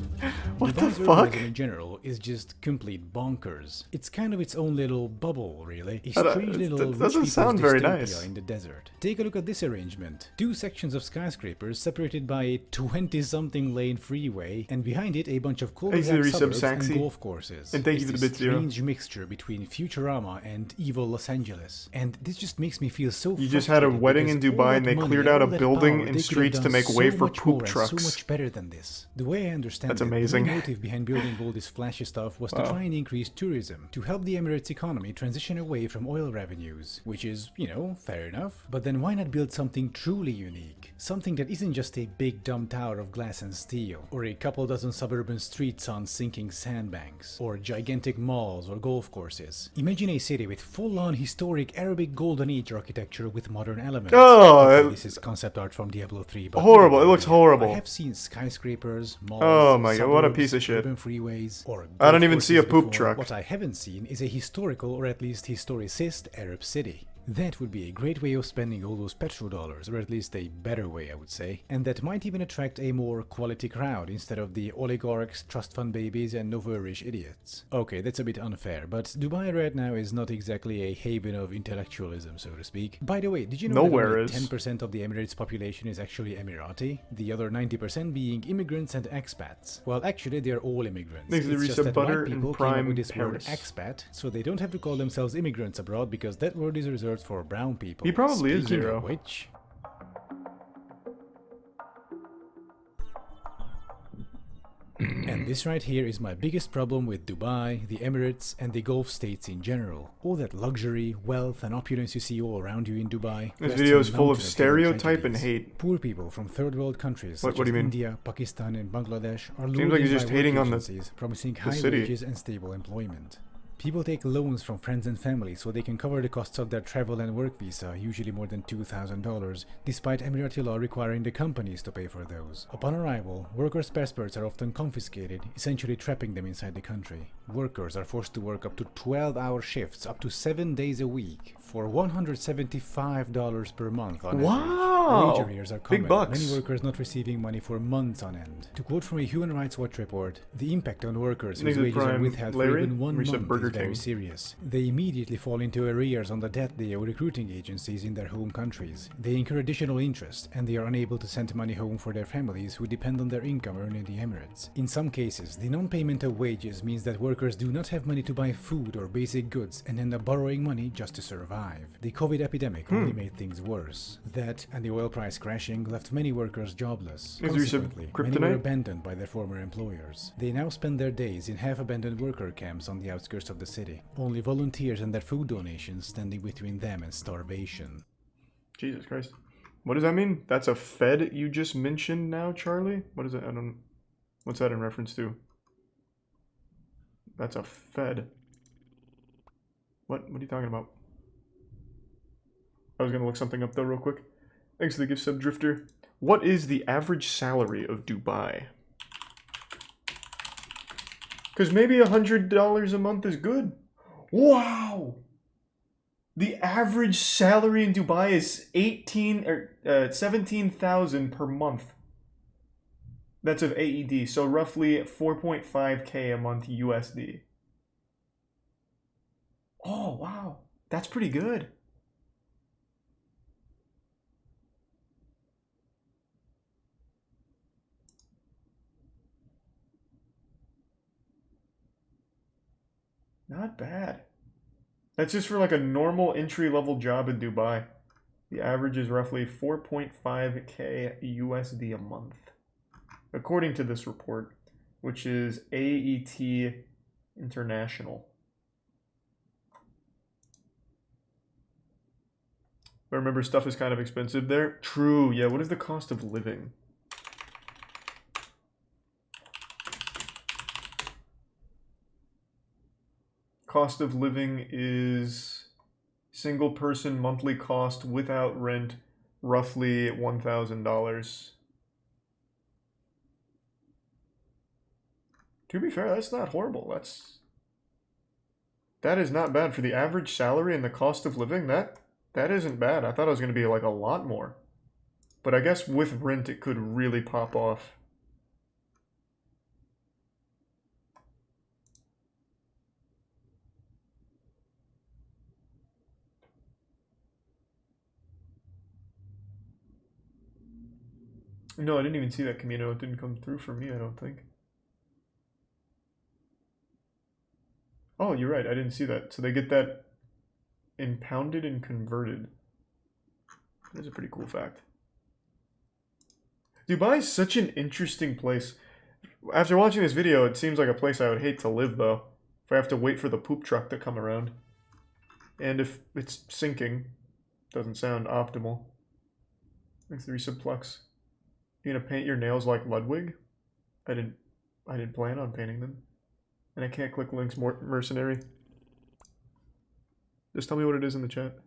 What the Dubai's fuck? urbanism in general is just complete bonkers. It's kind of its own little bubble, really. A don't- strange little that rich doesn't people's sound very dystopia nice. in the desert. Take a look at this arrangement. Two sections of skyscrapers separated by a 20-something lane freeway, and behind it a bunch of Thanks to cul-de-sac the suburbs and resub, Saxy. golf courses. And thank you It's for the this bit zero. strange mixture between Futurama and evil Los Angeles. And this just makes me feel so You just had a frustrated wedding in because all Dubai and that they money cleared and out a all that building power, and they could have streets to done make so way for much poop more and trucks. So much better than this. The way I understand That's it, amazing. the main motive behind building all this flashy stuff was to Wow. try and increase tourism, to help the Emirates economy transition away from oil revenues, which is, you know, fair enough. But then why not build something truly unique? Something that isn't just a big dumb tower of glass and steel, or a couple dozen suburban streets on sinking sandbanks, or gigantic malls or golf courses. Imagine a city with full-on historic Arabic Golden Age architecture with modern elements. Oh, Okay, that- this is concept art from Diablo 3, but Horrible, it looks horrible. I have seen skyscrapers, malls, Oh my god, what a suburbs, piece of shit. urban freeways, or I don't golf even see a courses poop before. truck. What I haven't seen is a historical or at least historicist Arab city. That would be a great way of spending all those petrodollars, or at least a better way, I would say. And that might even attract a more quality crowd instead of the oligarchs, trust fund babies, and nouveau-riche idiots. Okay, that's a bit unfair, but Dubai right now is not exactly a haven of intellectualism, so to speak. By the way, did you know Nowhere that only is. 10% of the Emirates population is actually Emirati? The other 90% being immigrants and expats. Well, actually, they're all immigrants. Thanks to the It's just resub that butter white and people came up prime with this word Paris. expat, so they don't have to call themselves immigrants abroad because that word is reserved for brown people. He probably is Speaking zero. of which, and this right here is my biggest problem with Dubai, the Emirates, and the Gulf states in general. All that luxury, wealth, and opulence you see all around you in Dubai. This rests video on is a full of mountain human stereotype and tragedies. hate. Poor people from third world countries What such do as you mean? India, Pakistan, and Bangladesh are Seems lured like in he's just by hating work on the- agencies promising high city. wages and stable employment. People take loans from friends and family so they can cover the costs of their travel and work visa, usually more than $2,000, despite Emirati law requiring the companies to pay for those. Upon arrival, workers' passports are often confiscated, essentially trapping them inside the country. Workers are forced to work up to 12-hour shifts, up to 7 days a week, for $175 per month on Wow! average. Wage arrears are common, Big bucks. many workers not receiving money for months on end. To quote from a Human Rights Watch report, the impact on workers whose Nigga wages are Prime withheld for Larry? even 1 Reset month Burger is very King. serious. They immediately fall into arrears on the debt they owe recruiting agencies in their home countries. They incur additional interest, and they are unable to send money home for their families who depend on their income earned in the Emirates. In some cases, the non-payment of wages means that workers do not have money to buy food or basic goods and end up borrowing money just to survive. The COVID epidemic only made things worse. That and the oil price crashing left many workers jobless. Is there some Consequently, many were kryptonite? abandoned by their former employers. They now spend their days in half-abandoned worker camps on the outskirts of the city. Only volunteers and their food donations standing between them and starvation. Jesus Christ. What does that mean? That's a Fed you just mentioned now, Charlie? What is it? I don't... What's that in reference to? That's a Fed. What are you talking about? I was gonna look something up though real quick. Thanks for the gift sub, Drifter. What is the average salary of Dubai? Because maybe $100 a month is good. Wow! The average salary in Dubai is 17,000 per month. That's of AED, so roughly 4.5k a month USD. Oh, wow. That's pretty good. Not bad. That's just for like a normal entry-level job in Dubai. The average is roughly 4.5k USD a month, according to this report, which is AET International. But remember, stuff is kind of expensive there. True, yeah. What is the cost of living? Cost of living is single person monthly cost without rent, roughly $1,000. To be fair, that's not horrible. That is not bad for the average salary and the cost of living. That isn't bad. I thought it was going to be like a lot more. But I guess with rent it could really pop off. No, I didn't even see that, Camino. It didn't come through for me, I don't think. Oh, you're right. I didn't see that. So they get that impounded and converted. That's a pretty cool fact. Dubai is such an interesting place. After watching this video, it seems like a place I would hate to live, though. If I have to wait for the poop truck to come around. And if it's sinking. Doesn't sound optimal. Thanks, 3 subplex. You gonna paint your nails like Ludwig? I didn't plan on painting them. And I can't click links mercenary. Just tell me what it is in the chat.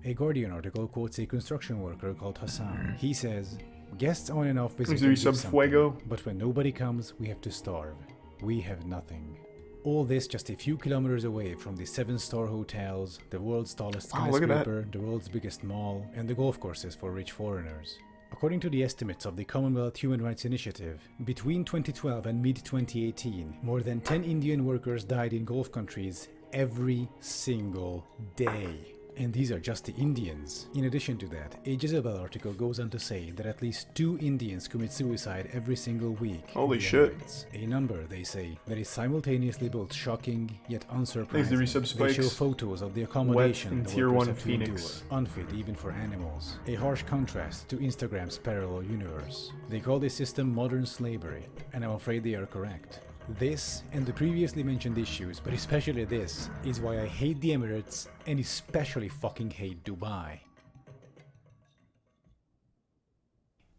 A Guardian article quotes a construction worker called Hassan. He says, "Guests on and off visit Three and give sub fuego. something, but when nobody comes, we have to starve. We have nothing." All this just a few kilometers away from the 7-star hotels, the world's tallest Wow, look at that. skyscraper, the world's biggest mall, and the golf courses for rich foreigners. According to the estimates of the Commonwealth Human Rights Initiative, between 2012 and mid-2018, more than 10 Indian workers died in Gulf countries every single day. And these are just the Indians. In addition to that, a Jezebel article goes on to say that at least 2 Indians commit suicide every single week. in Holy the shit. Emirates. A number, they say, that is simultaneously both shocking yet Thanks to unsurprising. resub They show spikes. photos of the accommodation and the tier workers 1 have to Phoenix. endure, unfit even for animals. A harsh contrast to Instagram's parallel universe. They call this system modern slavery, and I'm afraid they are correct. This and the previously mentioned issues, but especially this, is why I hate the Emirates and especially fucking hate Dubai.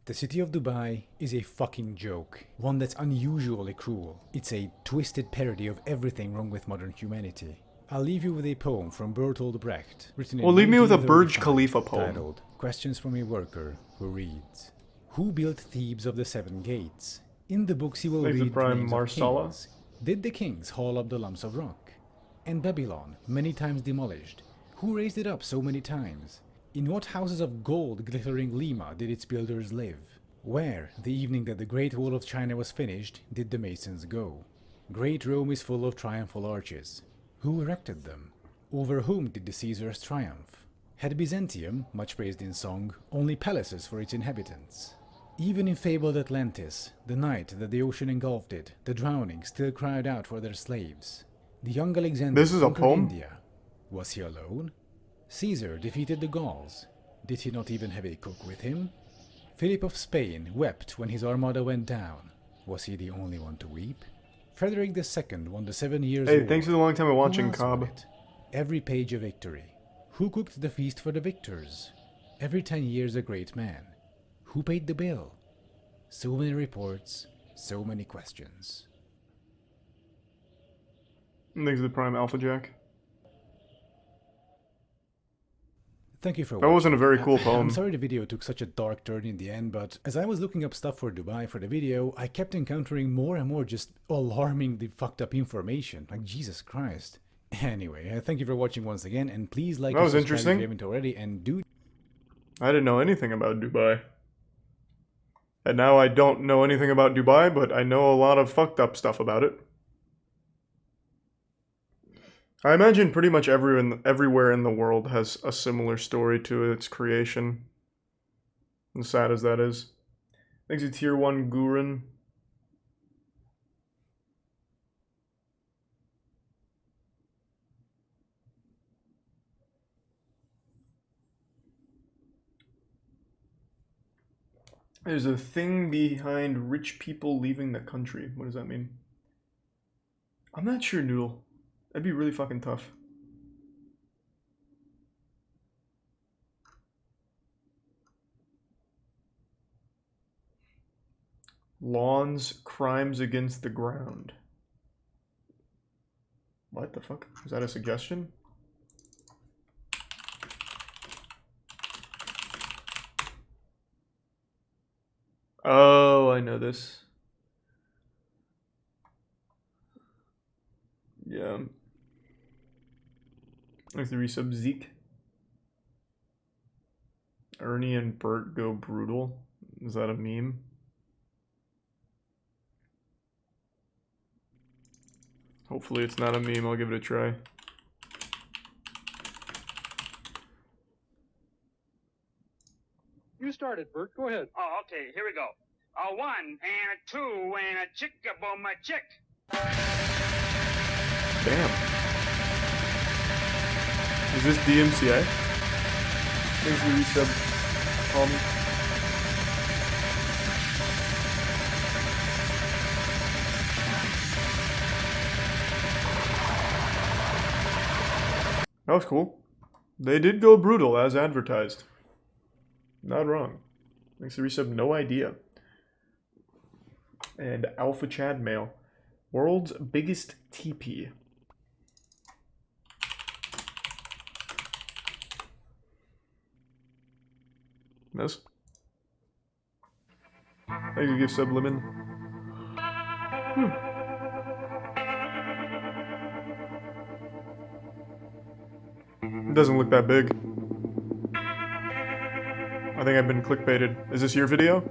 The city of Dubai is a fucking joke, one that's unusually cruel. It's a twisted parody of everything wrong with modern humanity. I'll leave you with a poem from Bertolt Brecht, written in Well, leave me with a Burj 1935, Khalifa poem. titled Questions from a Worker, who reads, Who built Thebes of the Seven Gates? In the books you will Thanks to read Prime names of Marsala. kings. Did the kings haul up the lumps of rock? And Babylon, many times demolished, who raised it up so many times? In what houses of gold glittering Lima did its builders live? Where, the evening that the Great Wall of China was finished, did the masons go? Great Rome is full of triumphal arches. Who erected them? Over whom did the Caesars triumph? Had Byzantium, much praised in song, only palaces for its inhabitants? Even in fabled Atlantis, the night that the ocean engulfed it, the drowning still cried out for their slaves. The young Alexander This is a conquered poem? India. Was he alone? Caesar defeated the Gauls. Did he not even have a cook with him? Philip of Spain wept when his armada went down. Was he the only one to weep? Frederick II won the 7 Years' Hey, War. thanks for the long time of Who watching, else won Cobb. it? Every page a victory. Who cooked the feast for the victors? Every 10 years a great man. Who paid the bill? So many reports, so many questions. Thanks to the Prime Alpha Jack. Thank you for That watching. wasn't a very cool I'm poem. sorry the video took such a dark turn in the end, but as I was looking up stuff for Dubai for the video, I kept encountering more and more just alarmingly fucked up information. Like, Jesus Christ. Anyway, thank you for watching once again, and please like That and was subscribe if interesting. you haven't already, and do I didn't know anything about Dubai. And now I don't know anything about Dubai, but I know a lot of fucked up stuff about it. I imagine pretty much everywhere in the world has a similar story to its creation. As sad as that is. Thanks to Tier 1 Gurun. There's a thing behind rich people leaving the country. What does that mean? I'm not sure, Noodle. That'd be really fucking tough. Lawns, crimes against the ground. What the fuck? Is that a suggestion? Oh, I know this. Yeah. There's the resub Zeke. Ernie and Bert go brutal. Is that a meme? Hopefully it's not a meme. I'll give it a try. You started, Bert. Go ahead. Oh, okay. Here we go. A 1 and a 2 and a chick-a-boom a chick. Damn. Is this DMCA? Thanks for the resub, Tommy. That was cool. They did go brutal as advertised. Not wrong. Thanks for the resub, no idea. And Alpha Chad Mail. World's biggest TP. This. Thank you, gift sub lemon. It doesn't look that big. I think I've been clickbaited. Is this your video?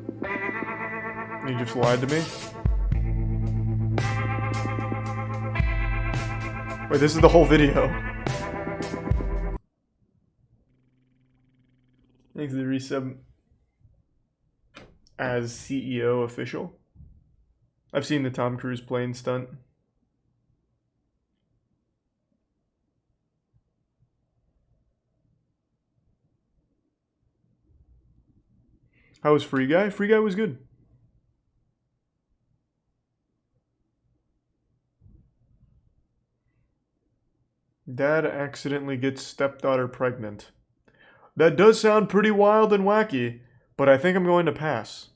You just lied to me? Wait, this is the whole video. Thanks to the resub as CEO official. I've seen the Tom Cruise plane stunt. How was Free Guy? Free Guy was good. Dad accidentally gets stepdaughter pregnant. That does sound pretty wild and wacky, But I think I'm going to pass.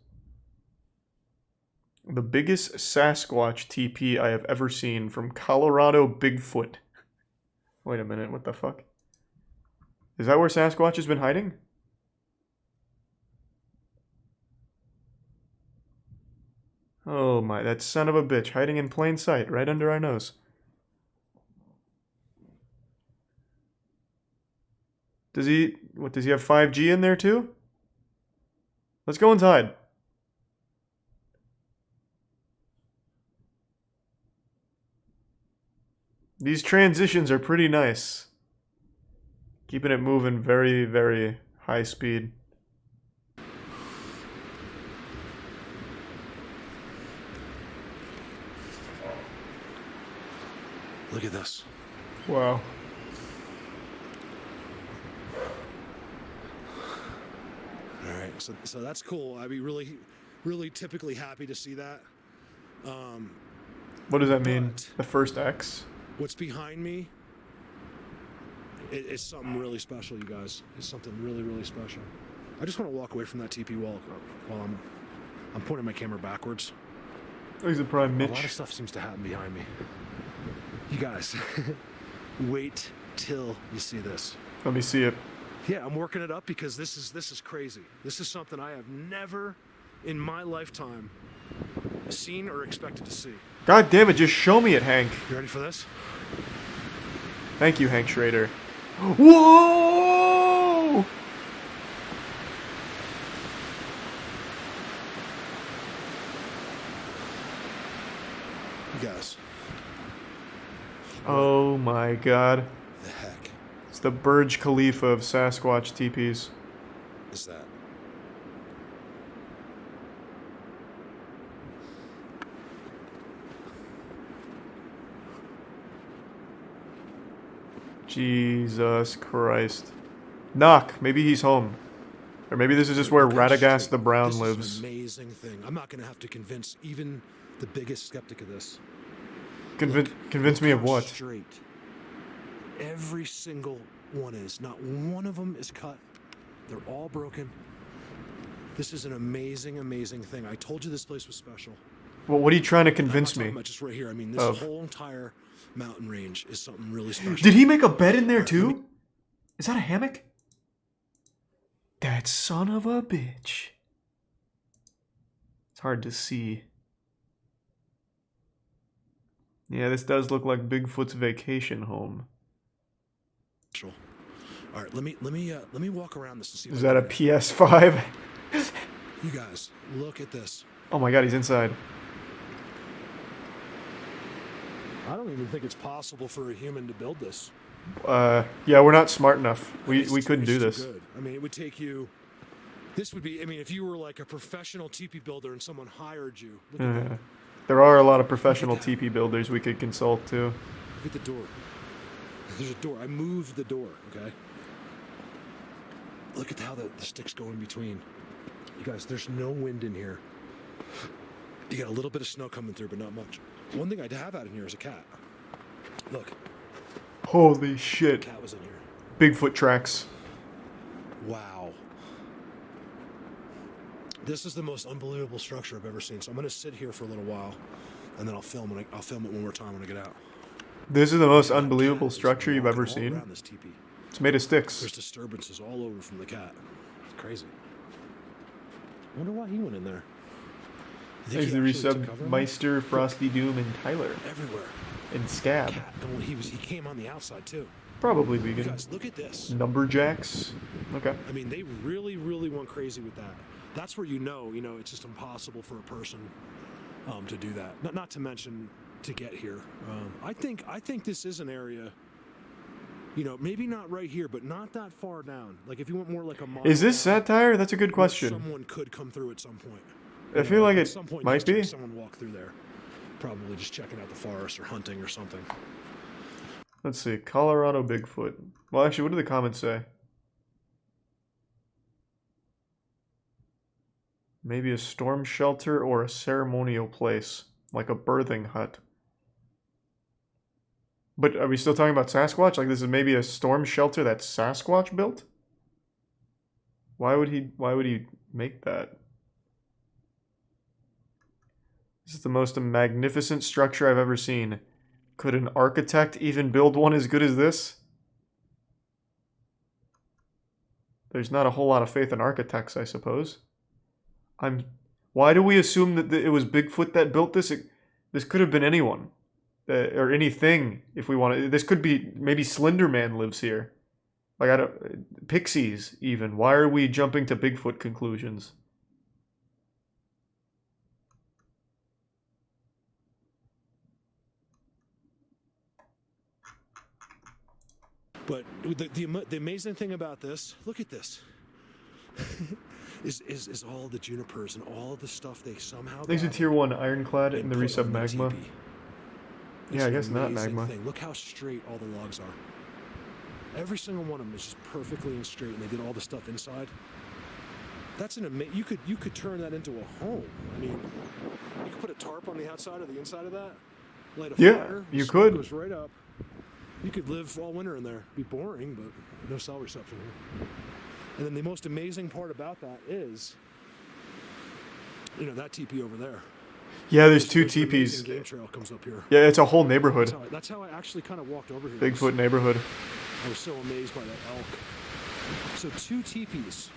The biggest Sasquatch TP I have ever seen from Colorado Bigfoot. Wait a minute, what the fuck? Is that where Sasquatch has been hiding? Oh my, that son of a bitch, hiding in plain sight, right under our nose. Does he have 5G in there too? Let's go inside. These transitions are pretty nice. Keeping it moving very, very high speed. Look at this. Wow. All right, so that's cool. I'd be really typically happy to see that. What does that mean? But The first X? what's behind me? It's something really special, you guys. It's something really special. I just want to walk away from that TP wall while I'm pointing my camera backwards. He's a prime A lot of Mitch. stuff seems to happen behind me. You guys, wait till you see this. Let me see it. Yeah, I'm working it up because this is crazy. This is something I have never in my lifetime seen or expected to see. God damn it, just show me it, Hank. You ready for this? Thank you, Hank Schrader. Whoa! You guys, Oh my god. the heck It's the Burj Khalifa of Sasquatch TPs. is that? Jesus Christ. Knock. Maybe he's home. Or maybe this is just where Radagast the Brown This lives. is an amazing thing. I'm not going to have to convince even the biggest skeptic of this. Convince me of Look how what? Straight. Every single one is. Not one of them is cut. They're all broken. This is an amazing thing. I told you this place was special. Well, what are you trying to I'm not convince talking me? about just right here. I mean, this Of. whole entire mountain range is something really special. Did he make a bed in there Alright, let me- too? Is that a hammock? That son of a bitch. It's hard to see. Yeah, this does look like Bigfoot's vacation home. Special. All right, let me walk around this and see. if Is I that a can- PS5? You guys, look at this. Oh my god, he's inside. I don't even think it's possible for a human to build this. Yeah, we're not smart enough. We It's couldn't do too this. good. I mean, it would take you. This would be. I mean, if you were like a professional TP builder and someone hired you. Look at that. There are a lot of professional TP builders we could consult too. Look at the door. There's a door. I moved the door. Okay. Look at how the sticks go in between. You guys, there's no wind in here. You got a little bit of snow coming through, but not much. One thing I have out in here is a cat. Look, Holy shit. cat was in here. Bigfoot tracks. Wow. This is the most unbelievable structure I've ever seen. So I'm going to sit here for a little while, and then I'll film it one more time when I get out. This is the most That unbelievable cat is structure you've walking ever all seen. around this teepee. It's made of sticks. There's disturbances all over from the cat. It's crazy. I wonder why he went in there. You think he Auxiliary actually took Sub cover in Meister, Frosty Doom, and Tyler. there? Everywhere. And Scab. Cat. And when he came on the outside too. Probably You vegan. guys, look at this. Numberjacks. Okay. I mean, they really went crazy with that. That's where you know, it's just impossible for a person to do that. Not to mention to get here. I think this is an area. Maybe not right here, but not that far down. Like if you went more like a mile Is this down, satire? That's a good where question. Someone could come through at some point. I feel like at it some point in might history, be. Someone walked through there, probably just checking out the forest or hunting or something. Let's see. Colorado Bigfoot. Well, actually, what do the comments say? Maybe a storm shelter or a ceremonial place, like a birthing hut. But are we still talking about Sasquatch? Like this is maybe a storm shelter that Sasquatch built? Why would he make that? This is the most magnificent structure I've ever seen. Could an architect even build one as good as this? There's not a whole lot of faith in architects, I suppose. Why do we assume that it was Bigfoot that built this? This could have been anyone. Or anything, if we want to. This could be, maybe Slender Man lives here. Like, Pixies, even. Why are we jumping to Bigfoot conclusions? But the amazing thing about this, look at this, is all the junipers and all the stuff they somehow. There's a tier 1 ironclad in the resub magma. Yeah, I guess not magma. Look how straight all the logs are. Every single one of them is just perfectly and straight, and they did all the stuff inside. That's an amazing. You could turn that into a home. I mean, you could put a tarp on the outside or the inside of that. Light a fire. You smoke could. Goes right up. You could live all winter in there. Be boring, but no cell reception here. And then the most amazing part about that is, that teepee over there. Yeah, there's 2 teepees. Game trail comes up here. Yeah, it's a whole neighborhood. That's how I actually kind of walked over here. Bigfoot neighborhood. I was so amazed by that elk. So 2 teepees.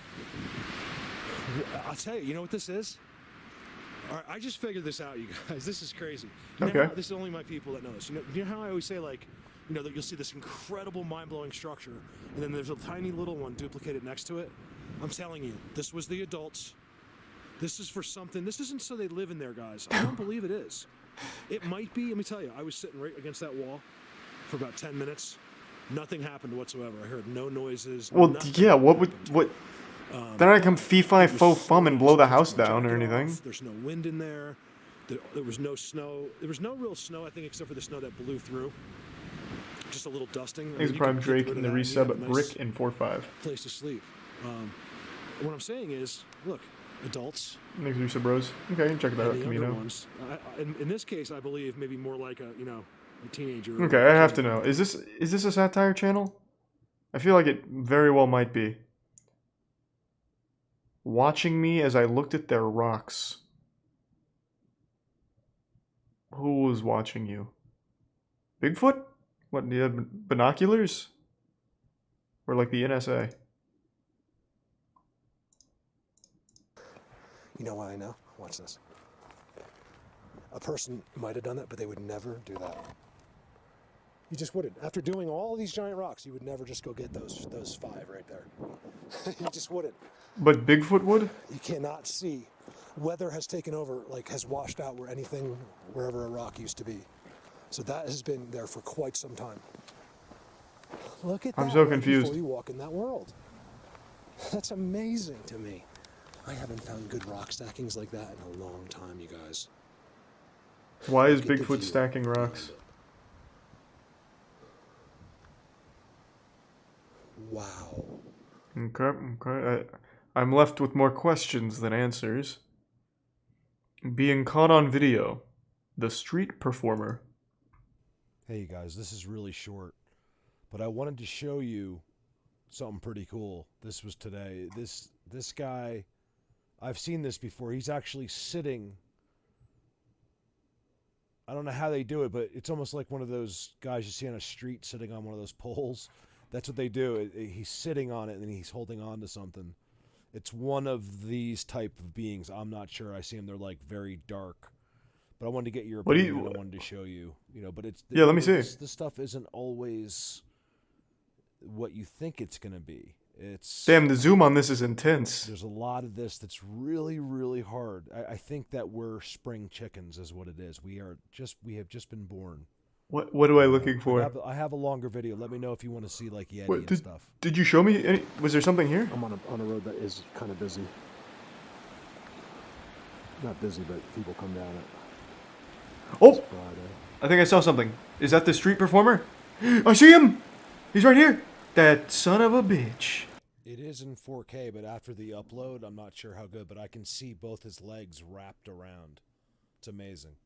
I'll tell you, you know what this is? All right, I just figured this out, you guys. This is crazy. Okay. This is only my people that know this. You know how I always say, like, that you'll see this incredible, mind-blowing structure, and then there's a tiny little one duplicated next to it? I'm telling you, this was the adults. This is for something. This isn't so they live in there, guys. I don't believe it is. It might be. Let me tell you, I was sitting right against that wall for about 10 minutes. Nothing happened whatsoever. I heard no noises. Well, yeah, what? They're not come fee-fi fo-fum and blow the house down or anything. There's no wind in there. There was no snow. There was no real snow, I think, except for the snow that blew through. Just a little dusting. Thanks, Prime Drake, in the resub at Brick in 4-5. Place to sleep. What I'm saying is, look, adults. Thanks, resub bros. Okay, check that out, Camino. Ones, in this case, I believe maybe more like a teenager. Okay, I have to know. Is this a satire channel? I feel like it very well might be. Watching me as I looked at their rocks. Who was watching you? Bigfoot? What, do you have binoculars? Or like the NSA? You know why I know? Watch this. A person might have done that, but they would never do that. You just wouldn't. After doing all these giant rocks, you would never just go get those 5 right there. You just wouldn't. But Bigfoot would? You cannot see. Weather has taken over, has washed out wherever a rock used to be. So that has been there for quite some time. Look at that. I'm so confused. Before you walk in that world. That's amazing to me. I haven't found good rock stackings like that in a long time, you guys. Why is Bigfoot stacking rocks? Wow. Okay. I'm left with more questions than answers. Being caught on video. The street performer. Hey you guys, this is really short, but I wanted to show you something pretty cool. This was today. This guy, I've seen this before. He's actually sitting. I don't know how they do it, but it's almost like one of those guys you see on a street sitting on one of those poles. That's what they do. He's sitting on it and then he's holding on to something. It's one of these type of beings. I'm not sure. I see them. They're like very dark. But I wanted to get your opinion. I wanted to show you. But it's yeah. Let me see. This stuff isn't always what you think it's gonna be. It's damn. The zoom on this is intense. There's a lot of this that's really, really hard. I think that we're spring chickens, is what it is. We have just been born. What am I looking for? I have a longer video. Let me know if you want to see like Yeti and stuff. Did you show me any? Was there something here? I'm on a road that is kind of busy. Not busy, but people come down it. Oh! I think I saw something. Is that the street performer? I see him! He's right here! That son of a bitch. It is in 4K, but after the upload, I'm not sure how good, but I can see both his legs wrapped around. It's amazing.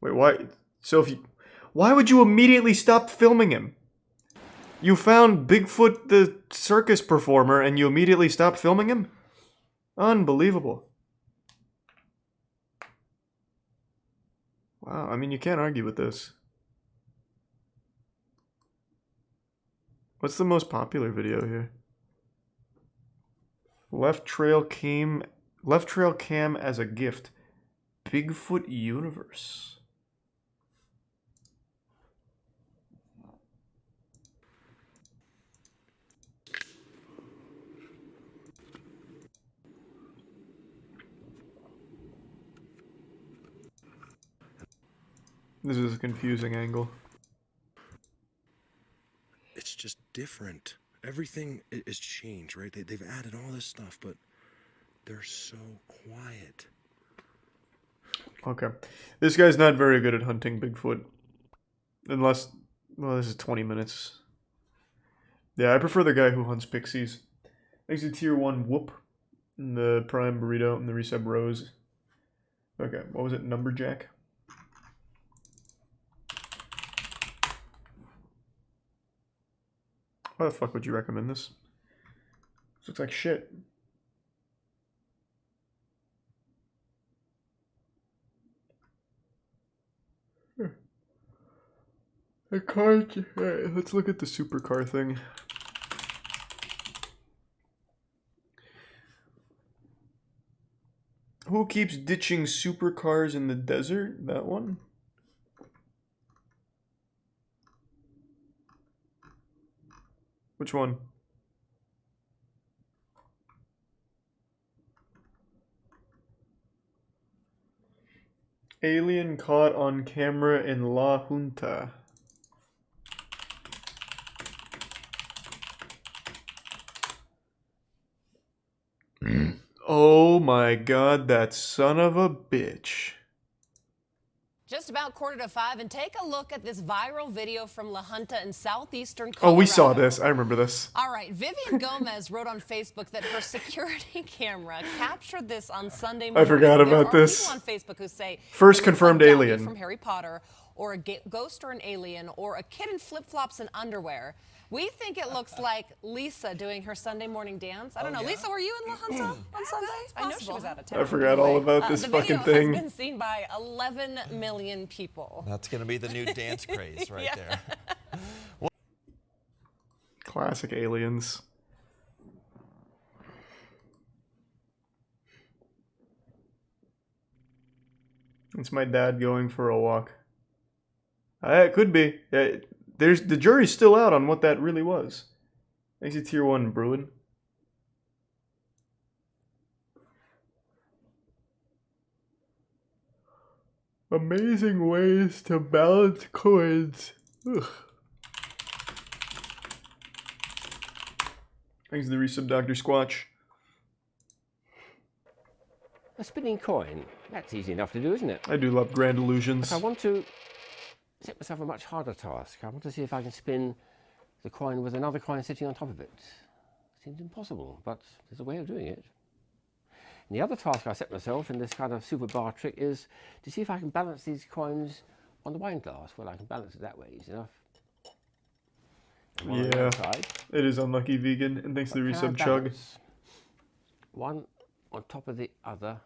Wait, why? So why would you immediately stop filming him? You found Bigfoot the circus performer and you immediately stopped filming him? Unbelievable. Wow, I mean, you can't argue with this. What's the most popular video here? Left trail cam as a gift. Bigfoot universe. This is a confusing angle. It's just different. Everything is changed, right? They've added all this stuff, but they're so quiet. Okay. This guy's not very good at hunting Bigfoot. Unless, well, this is 20 minutes. Yeah, I prefer the guy who hunts pixies. Thanks to tier 1 Whoop, and the Prime Burrito, and the Resub Rose. Okay, what was it? Numberjack? Why the fuck would you recommend this? This looks like shit. I can't. Alright, let's look at the supercar thing. Who keeps ditching supercars in the desert? That one? Which one? Alien caught on camera in La Junta. Oh my god, that son of a bitch. Just about 4:45, and take a look at this viral video from La Junta in southeastern Oh, Colorado. we saw this. I remember this. All right, Vivian Gomez wrote on Facebook that her security camera captured this on Sunday morning. I forgot about there are this. people on Facebook who say First it looks confirmed like Dobby alien. from Harry Potter, or a ghost or an alien, or a kid in flip-flops and underwear. We think it looks like Lisa doing her Sunday morning dance. I don't know. yeah? Lisa, were you in La Junta on Sunday? I know she was out of town. I forgot all about this the fucking video thing. has been seen by 11 million people. That's going to be the new dance craze right Yeah. there. Classic aliens. It's my dad going for a walk. It could be. There's the jury's still out on what that really was. Thanks to tier 1 Bruin. Amazing ways to balance coins. Ugh. Thanks to the resub Dr. Squatch. A spinning coin. That's easy enough to do, isn't it? I do love grand illusions. But I want to set myself a much harder task. I want to see if I can spin the coin with another coin sitting on top of it. Seems impossible, but there's a way of doing it. And the other task I set myself in this kind of super bar trick is to see if I can balance these coins on the wine glass. Well, I can balance it that way, easy enough. And one on the Yeah, other side. it is unlucky vegan, and thanks to the But can I resub Chug. balance one on top of the other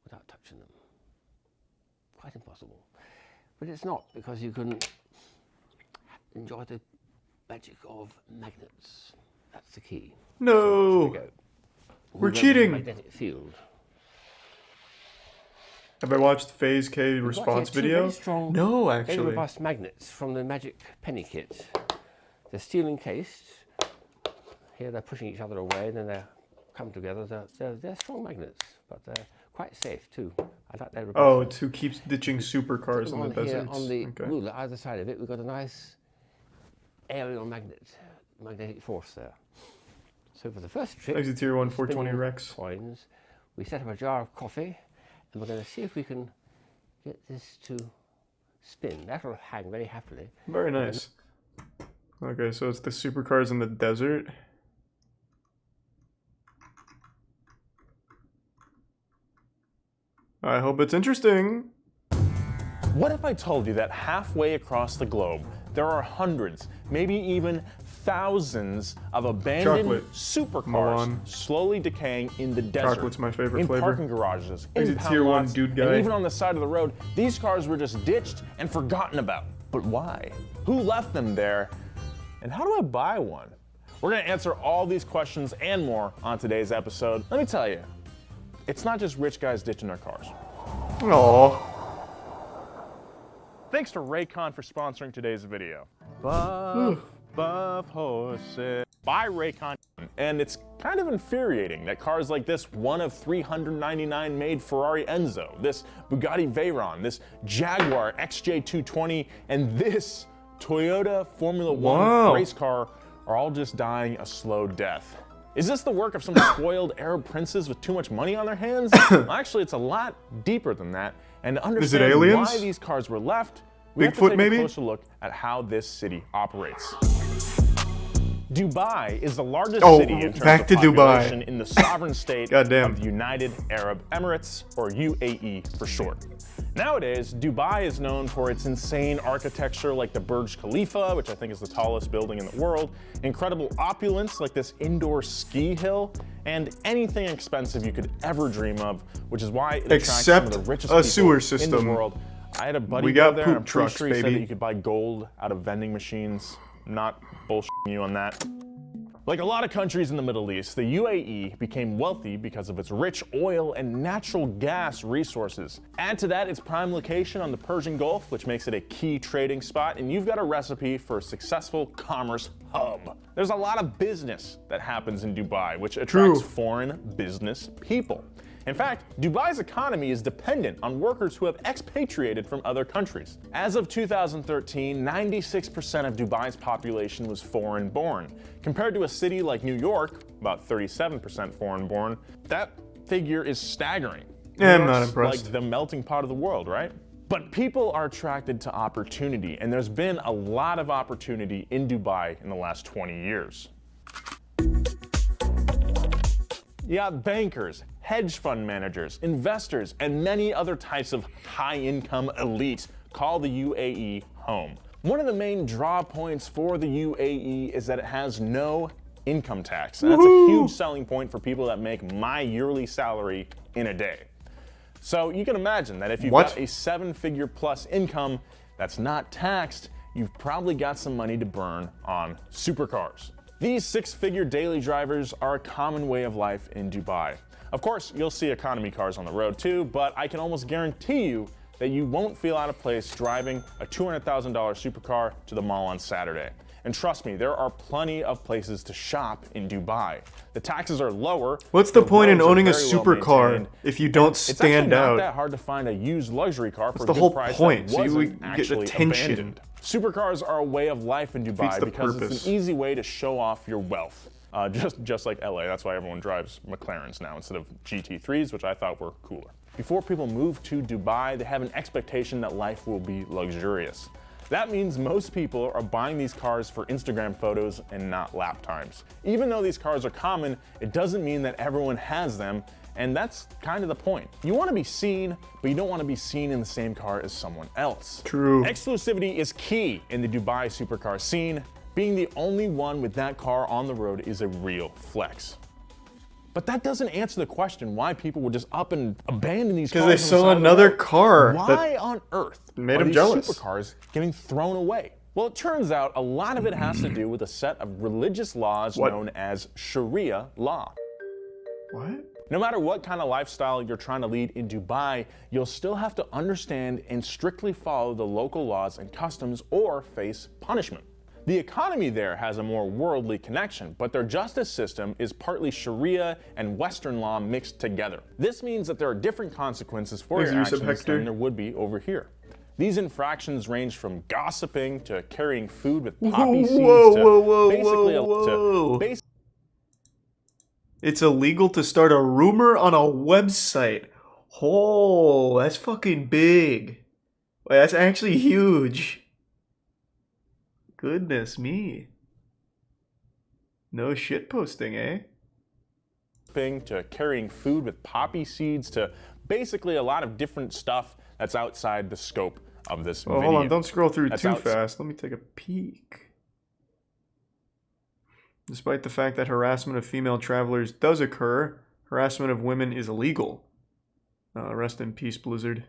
without touching them? Quite impossible. But it's not, because you can enjoy the magic of magnets. That's the key. No! Here we go. We're We cheating! Magnetic field. Have I watched Phase K We've got response here two video? very strong, No, very actually. robust magnets from the Magic Penny Kit. They're steel encased. Here they're pushing each other away, and then they come together. They're strong magnets, but they're quite safe too. I like their Oh, robustness. it's who keeps ditching supercars in the On here, deserts. on the Okay. ruler, either side of it, we've got a nice aerial magnetic force there. So for the first trick, Thanks to tier 1 420 spinning Rex. coins, we set up a jar of coffee, and we're going to see if we can get this to spin. That'll hang very happily. Very nice. Okay, so it's the supercars in the desert. I hope it's interesting. What if I told you that halfway across the globe, there are hundreds, maybe even thousands of abandoned Chocolate. supercars Milan. slowly decaying in the desert. Chocolate's my favorite in flavor. parking garages, He's in a pound tier 1 lots, dude and guy. even on the side of the road. These cars were just ditched and forgotten about. But why? Who left them there? And how do I buy one? We're gonna answer all these questions and more on today's episode. Let me tell you, it's not just rich guys ditching their cars. Aww. Thanks to Raycon for sponsoring today's video. Buff horses. Buy Raycon. And it's kind of infuriating that cars like this one of 399 made Ferrari Enzo, this Bugatti Veyron, this Jaguar XJ220, and this Toyota Formula One race car are all just dying a slow death. Is this the work of some spoiled Arab princes with too much money on their hands? Well, actually, it's a lot deeper than that. And to understand aliens? why these cars were left, we have to Bigfoot, take maybe? a closer look at how this city operates. Dubai is the largest city in terms back of to Dubai. population in the sovereign state Goddamn. of the United Arab Emirates, or UAE for short. Nowadays, Dubai is known for its insane architecture like the Burj Khalifa, which I think is the tallest building in the world, incredible opulence like this indoor ski hill, and anything expensive you could ever dream of, which is why it attracts some of the richest people sewer in system. the world. I had a buddy We go got there, poop and I'm pretty trucks, sure he said baby. that you could buy gold out of vending machines. Not bullshitting you on that. Like a lot of countries in the Middle East, the UAE became wealthy because of its rich oil and natural gas resources. Add to that its prime location on the Persian Gulf, which makes it a key trading spot, and you've got a recipe for a successful commerce hub. There's a lot of business that happens in Dubai, which attracts foreign business people. In fact, Dubai's economy is dependent on workers who have expatriated from other countries. As of 2013, 96% of Dubai's population was foreign-born. Compared to a city like New York, about 37% foreign-born, that figure is staggering. Yeah, I'm New not York's impressed. like the melting pot of the world, right? But people are attracted to opportunity, and there's been a lot of opportunity in Dubai in the last 20 years. You got bankers, hedge fund managers, investors, and many other types of high-income elite call the UAE home. One of the main draw points for the UAE is that it has no income tax. And that's a huge selling point for people that make my yearly salary in a day. So you can imagine that if you've got a 7-figure plus income that's not taxed, you've probably got some money to burn on supercars. These 6-figure daily drivers are a common way of life in Dubai. Of course, you'll see economy cars on the road too, but I can almost guarantee you that you won't feel out of place driving a $200,000 supercar to the mall on Saturday. And trust me, there are plenty of places to shop in Dubai. The taxes are lower. What's the point in roads are owning a very well supercar maintained, if you don't It's actually stand not out? that hard to find a used luxury car for That's a the good whole price point, that so you wasn't get actually attention. abandoned. Supercars are a way of life in Dubai the because purpose. it's an easy way to show off your wealth. Just like LA, that's why everyone drives McLarens now instead of GT3s, which I thought were cooler. Before people move to Dubai, they have an expectation that life will be luxurious. That means most people are buying these cars for Instagram photos and not lap times. Even though these cars are common, it doesn't mean that everyone has them, and that's kind of the point. You want to be seen, but you don't want to be seen in the same car as someone else. True. Exclusivity is key in the Dubai supercar scene. Being the only one with that car on the road is a real flex. But that doesn't answer the question why people would just up and abandon these cars. Because they on the saw side of the another road. car Why that on earth made are them these jealous. supercars getting thrown away? Well, it turns out a lot of it has to do with a set of religious laws known as Sharia law. What? No matter what kind of lifestyle you're trying to lead in Dubai, you'll still have to understand and strictly follow the local laws and customs or face punishment. The economy there has a more worldly connection, but their justice system is partly Sharia and Western law mixed together. This means that there are different consequences for Thanks, your Yusuf actions Hector. than there would be over here. These infractions range from gossiping to carrying food with poppy seeds to basically It's illegal to start a rumor on a website. Oh, that's fucking big. Wait, that's actually huge. Goodness me. No shit posting, eh? to carrying food with poppy seeds to basically a lot of different stuff that's outside the scope of this video. Hold on, don't scroll through That's too outs- fast. Let me take a peek. Despite the fact that harassment of female travelers does occur, harassment of women is illegal. Rest in peace, Blizzard.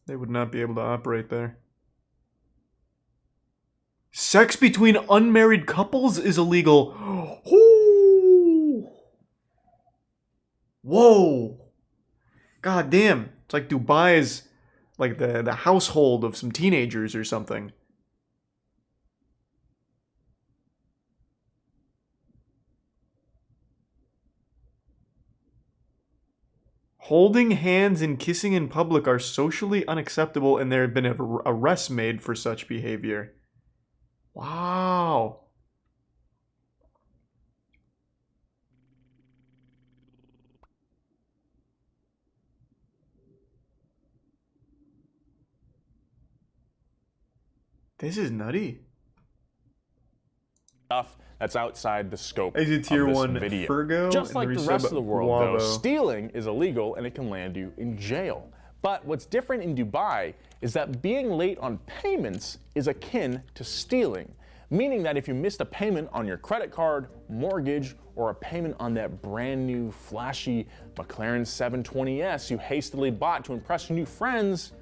They would not be able to operate there. Sex between unmarried couples is illegal. Ooh. Whoa. God damn. It's like Dubai is like the household of some teenagers or something. Holding hands and kissing in public are socially unacceptable, and there have been arrests made for such behavior. Wow. This is nutty. Stuff that's outside the scope Exit tier of this 1 video. Fergo. Just like the rest of the world, though, Guavo. stealing is illegal and it can land you in jail. But what's different in Dubai is that being late on payments is akin to stealing, meaning that if you missed a payment on your credit card, mortgage, or a payment on that brand new flashy McLaren 720S you hastily bought to impress your new friends,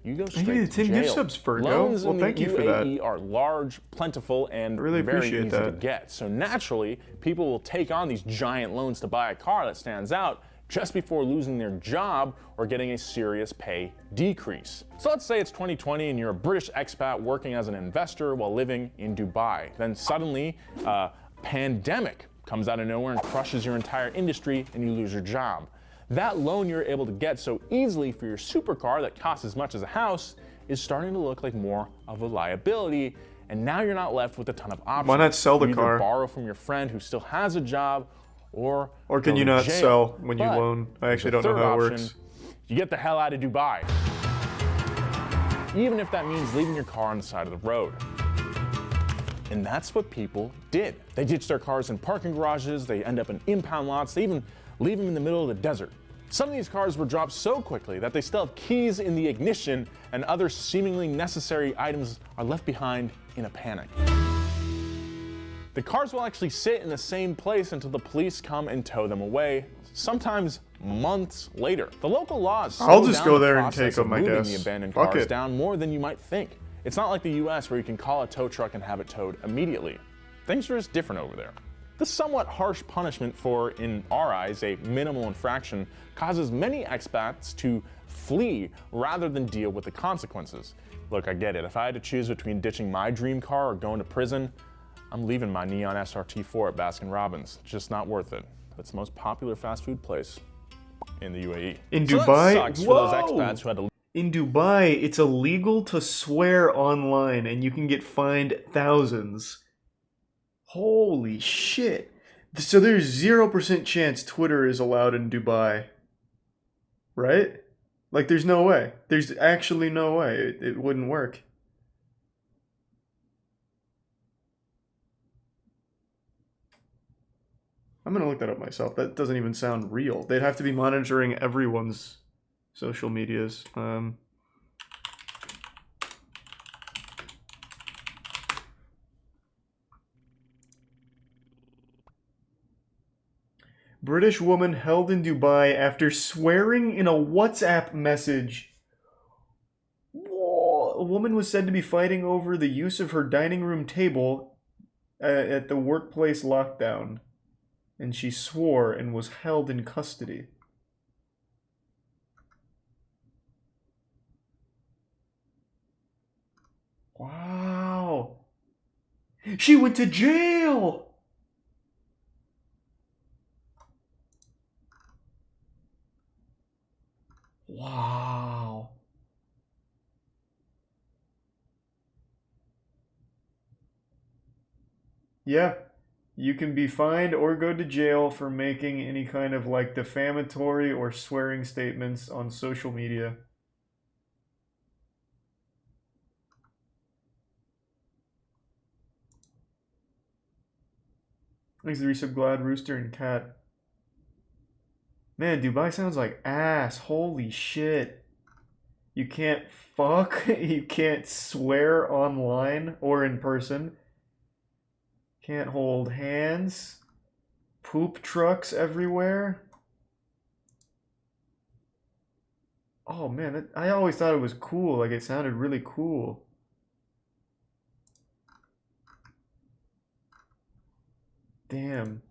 you go straight to 10 jail. gift subs, Fergo. Loans Well, in thank the you for that. UAE are large, plentiful, and Really very appreciate easy to that. get. So naturally, people will take on these giant loans to buy a car that stands out just before losing their job or getting a serious pay decrease. So let's say it's 2020 and you're a British expat working as an investor while living in Dubai. Then suddenly, a pandemic comes out of nowhere and crushes your entire industry and you lose your job. That loan you're able to get so easily for your supercar that costs as much as a house is starting to look like more of a liability, and now you're not left with a ton of options. Why not sell the You either car? borrow from your friend who still has a job, or Or can go you to not jail. sell when you But loan? I actually the don't know third how it option, works. You get the hell out of Dubai, even if that means leaving your car on the side of the road. And that's what people did. They ditched their cars in parking garages, they end up in impound lots, they even leave them in the middle of the desert. Some of these cars were dropped so quickly that they still have keys in the ignition, and other seemingly necessary items are left behind in a panic. The cars will actually sit in the same place until the police come and tow them away, sometimes months later. The local laws I'll slow just down go the there and process take 'em, of I moving guess. the abandoned Fuck cars it. down more than you might think. It's not like the US where you can call a tow truck and have it towed immediately. Things are just different over there. This somewhat harsh punishment for, in our eyes, a minimal infraction causes many expats to flee rather than deal with the consequences. Look, I get it. If I had to choose between ditching my dream car or going to prison, I'm leaving my neon SRT4 at Baskin-Robbins. It's just not worth it. It's the most popular fast food place in the UAE. In So that Dubai, sucks for those expats who had to in Dubai, it's illegal to swear online, and you can get fined thousands. Holy shit! So there's 0% chance Twitter is allowed in Dubai, right? Like, there's no way. There's actually no way it wouldn't work. I'm gonna look that up myself. That doesn't even sound real. They'd have to be monitoring everyone's social medias. British woman held in Dubai after swearing in a WhatsApp message. Whoa. A woman was said to be fighting over the use of her dining room table at the workplace lockdown, and she swore and was held in custody. Wow. She went to jail. Wow. Yeah. You can be fined or go to jail for making any kind of like defamatory or swearing statements on social media. Thanks to the resub Glad, Rooster, and Cat. Man, Dubai sounds like ass. Holy shit. You can't fuck. You can't swear online or in person. Can't hold hands. Poop trucks everywhere. Oh man, I always thought it was cool. Like, it sounded really cool. Damn.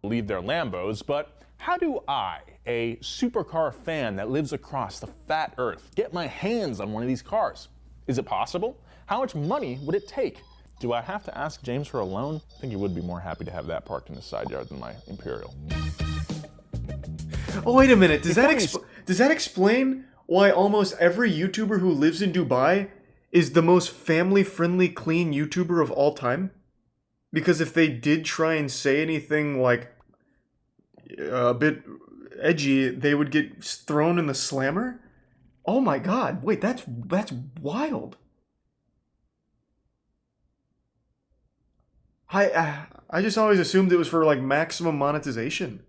Leave their Lambos, but how do I, a supercar fan that lives across the fat earth, get my hands on one of these cars? Is it possible? How much money would it take? Do I have to ask James for a loan? I think he would be more happy to have that parked in his side yard than my Imperial. Oh, wait a minute. Does that explain why almost every YouTuber who lives in Dubai is the most family-friendly, clean YouTuber of all time? Because if they did try and say anything, like, a bit edgy, they would get thrown in the slammer? Oh my god. Wait, that's wild. I just always assumed it was for, like, maximum monetization.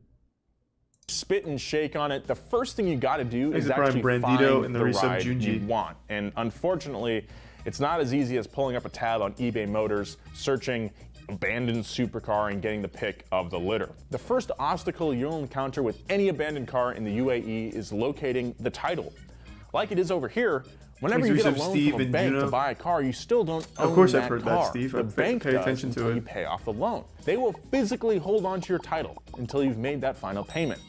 Spit and shake on it. The first thing you got to do is the Prime actually Brandito find and the the resub ride Junji. you want. And unfortunately, it's not as easy as pulling up a tab on eBay Motors, searching abandoned supercar, and getting the pick of the litter. The first obstacle you'll encounter with any abandoned car in the UAE is locating the title. Like it is over here, whenever you get a loan from a bank to buy a car, you still don't own Of course that I've heard car. that, Steve. The bank pay does attention to until it. you pay off the loan. They will physically hold on to your title until you've made that final payment.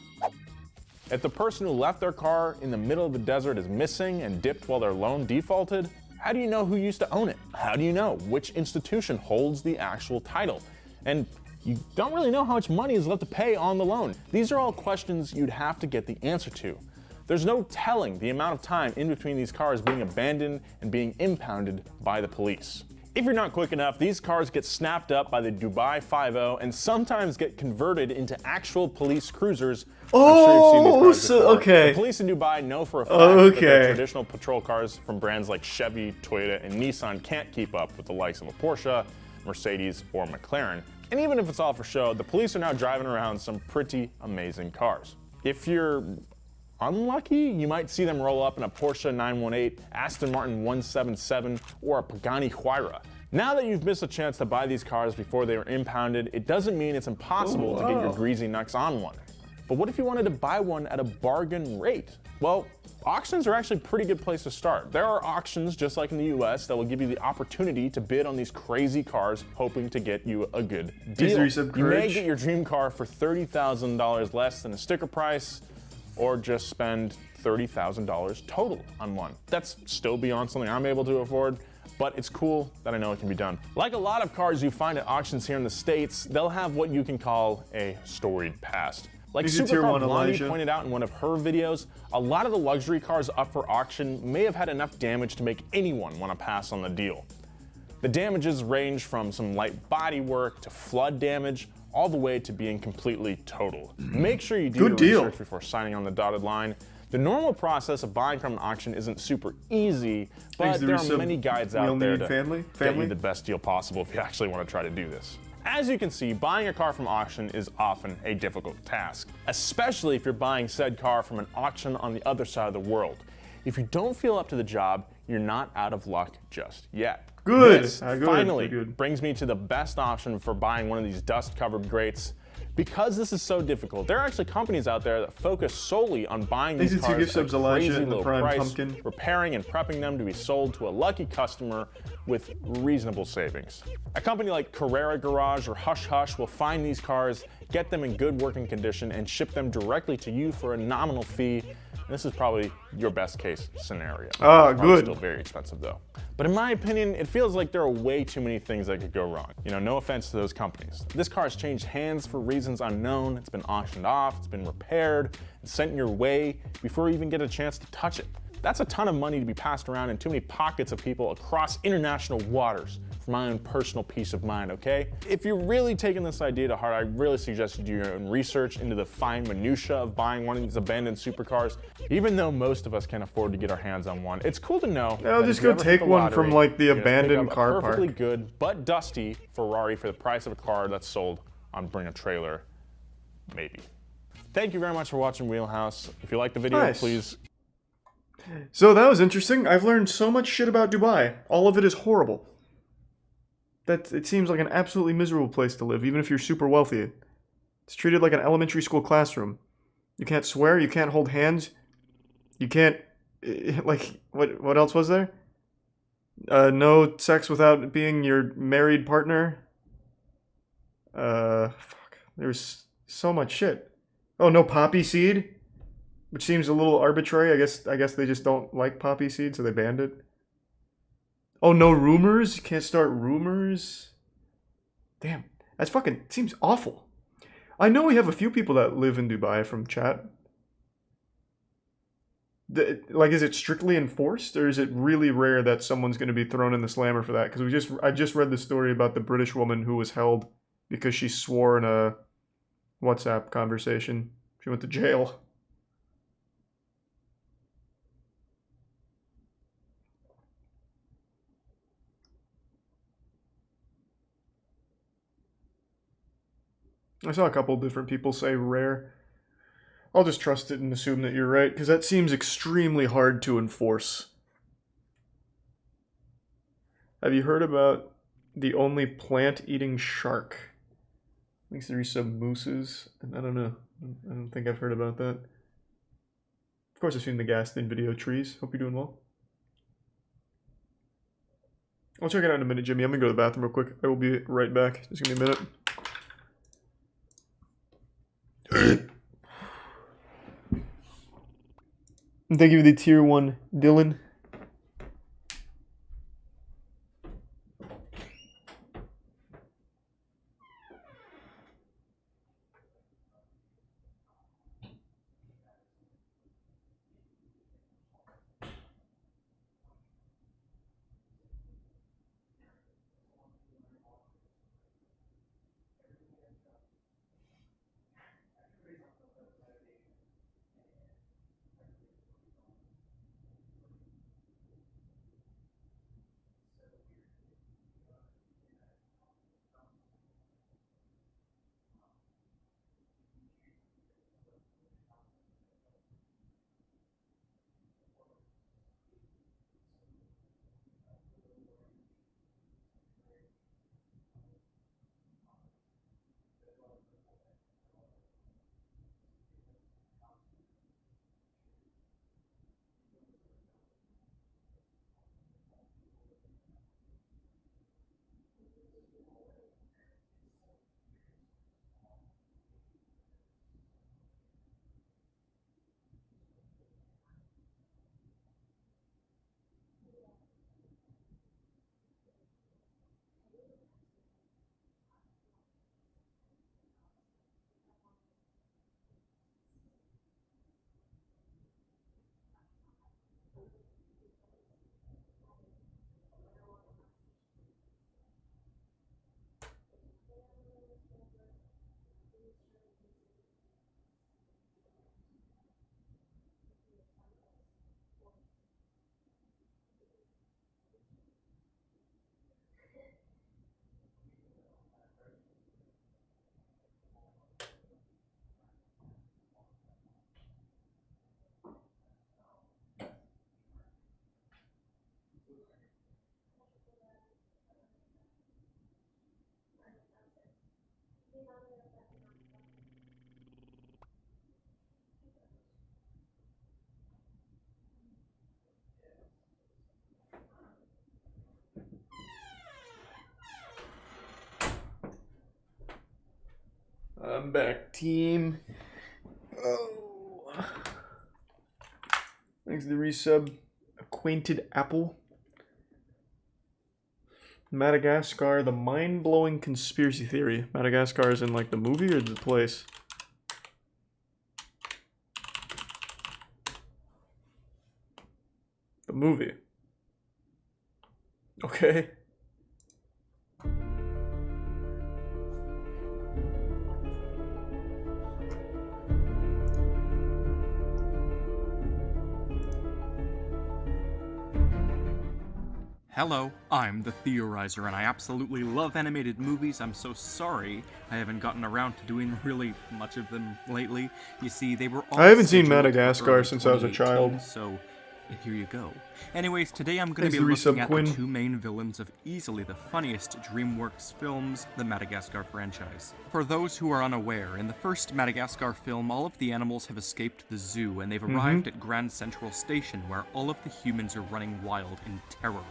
If the person who left their car in the middle of the desert is missing and dipped while their loan defaulted, how do you know who used to own it? How do you know which institution holds the actual title? And you don't really know how much money is left to pay on the loan. These are all questions you'd have to get the answer to. There's no telling the amount of time in between these cars being abandoned and being impounded by the police. If you're not quick enough, these cars get snapped up by the Dubai 5-0 and sometimes get converted into actual police cruisers. I'm sure you've seen these cars before. Okay. The police in Dubai know for a fact that their traditional patrol cars from brands like Chevy, Toyota, and Nissan can't keep up with the likes of a Porsche, Mercedes, or McLaren. And even if it's all for show, the police are now driving around some pretty amazing cars. If you're unlucky, you might see them roll up in a Porsche 918, Aston Martin 177, or a Pagani Huayra. Now that you've missed a chance to buy these cars before they were impounded, it doesn't mean it's impossible to get your greasy knucks on one. But what if you wanted to buy one at a bargain rate? Well, auctions are actually a pretty good place to start. There are auctions, just like in the US, that will give you the opportunity to bid on these crazy cars, hoping to get you a good deal. You may get your dream car for $30,000 less than the sticker price, or just spend $30,000 total on one. That's still beyond something I'm able to afford, but it's cool that I know it can be done. Like a lot of cars you find at auctions here in the States, they'll have what you can call a storied past. Like Supercar Blondie pointed out in one of her videos, a lot of the luxury cars up for auction may have had enough damage to make anyone want to pass on the deal. The damages range from some light body work to flood damage, all the way to being completely total. Make sure you do your research before signing on the dotted line. The normal process of buying from an auction isn't super easy, but there are many guides out there to get you the best deal possible if you actually want to try to do this. As you can see, buying a car from auction is often a difficult task, especially if you're buying said car from an auction on the other side of the world. If you don't feel up to the job, you're not out of luck just yet. This finally brings me to the best option for buying one of these dust-covered greats. Because this is so difficult, there are actually companies out there that focus solely on buying these cars at a crazy low price, repairing and prepping them to be sold to a lucky customer with reasonable savings. A company like Carrera Garage or Hush Hush will find these cars, get them in good working condition, and ship them directly to you for a nominal fee. This is probably your best case scenario. Good. Still very expensive though. But in my opinion, it feels like there are way too many things that could go wrong. You know, no offense to those companies. This car has changed hands for reasons unknown. It's been auctioned off, it's been repaired, and sent your way before you even get a chance to touch it. That's a ton of money to be passed around in too many pockets of people across international waters for my own personal peace of mind, okay? If you're really taking this idea to heart, I really suggest you do your own research into the fine minutia of buying one of these abandoned supercars. Even though most of us can't afford to get our hands on one, it's cool to know I'll just go take one from like the abandoned car park. Perfectly good but dusty Ferrari for the price of a car that's sold on Bring a Trailer, maybe. Thank you very much for watching Wheelhouse. If you liked the video, please. So that was interesting. I've learned so much shit about Dubai. All of it is horrible. it seems like an absolutely miserable place to live, even if you're super wealthy. It's treated like an elementary school classroom. You can't swear, you can't hold hands, you can't, like, what else was there? No sex without being your married partner. Fuck. There's so much shit. Oh, no poppy seed, which seems a little arbitrary. I guess they just don't like poppy seed, so they banned it. Oh, no rumors? You can't start rumors? Damn, that's fucking, seems awful. I know we have a few people that live in Dubai from chat. Like, is it strictly enforced, or is it really rare that someone's going to be thrown in the slammer for that? Because I just read the story about the British woman who was held because she swore in a WhatsApp conversation. She went to jail. I saw a couple different people say rare. I'll just trust it and assume that you're right, because that seems extremely hard to enforce. Have you heard about the only plant-eating shark? Thanks to some mooses. I don't know. I don't think I've heard about that. Of course, I've seen the Gaston video trees. Hope you're doing well. I'll check it out in a minute, Jimmy. I'm gonna go to the bathroom real quick. I will be right back. Just give me a minute. And thank you for the tier 1, Dylan. I'm back, team. Oh. Thanks to the resub. Acquainted Apple. Madagascar, the mind-blowing conspiracy theory. Madagascar is in like the movie or the place? The movie. Okay. Hello, I'm the Theorizer, and I absolutely love animated movies. I'm so sorry I haven't gotten around to doing really much of them lately. You see, they were all I haven't seen scheduled for Madagascar early since I was a 2018, child. So here you go. Anyways, today I'm going Thanks to be to looking Resub at Quinn. the two main villains of easily the funniest DreamWorks films, the Madagascar franchise. For those who are unaware, in the first Madagascar film, all of the animals have escaped the zoo and they've arrived at Grand Central Station, where all of the humans are running wild in terror.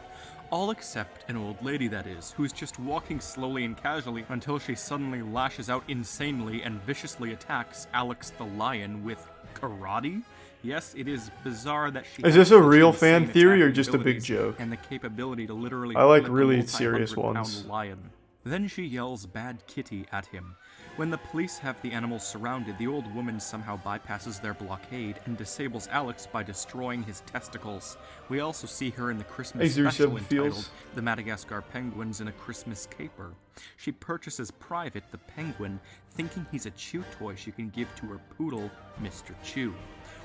All except an old lady, that is, who's just walking slowly and casually until she suddenly lashes out insanely and viciously attacks Alex the lion with karate? Yes, it is bizarre that she Is has this a such real fan insane theory or attacking just a big abilities joke? and the capability to literally I like flip a really serious multi-hundred-pound ones. lion. Then she yells "Bad Kitty" at him. When the police have the animals surrounded, the old woman somehow bypasses their blockade and disables Alex by destroying his testicles. We also see her in the Christmas special entitled "The Madagascar Penguins in a Christmas Caper." She purchases Private, the penguin, thinking he's a chew toy she can give to her poodle, Mr. Chew.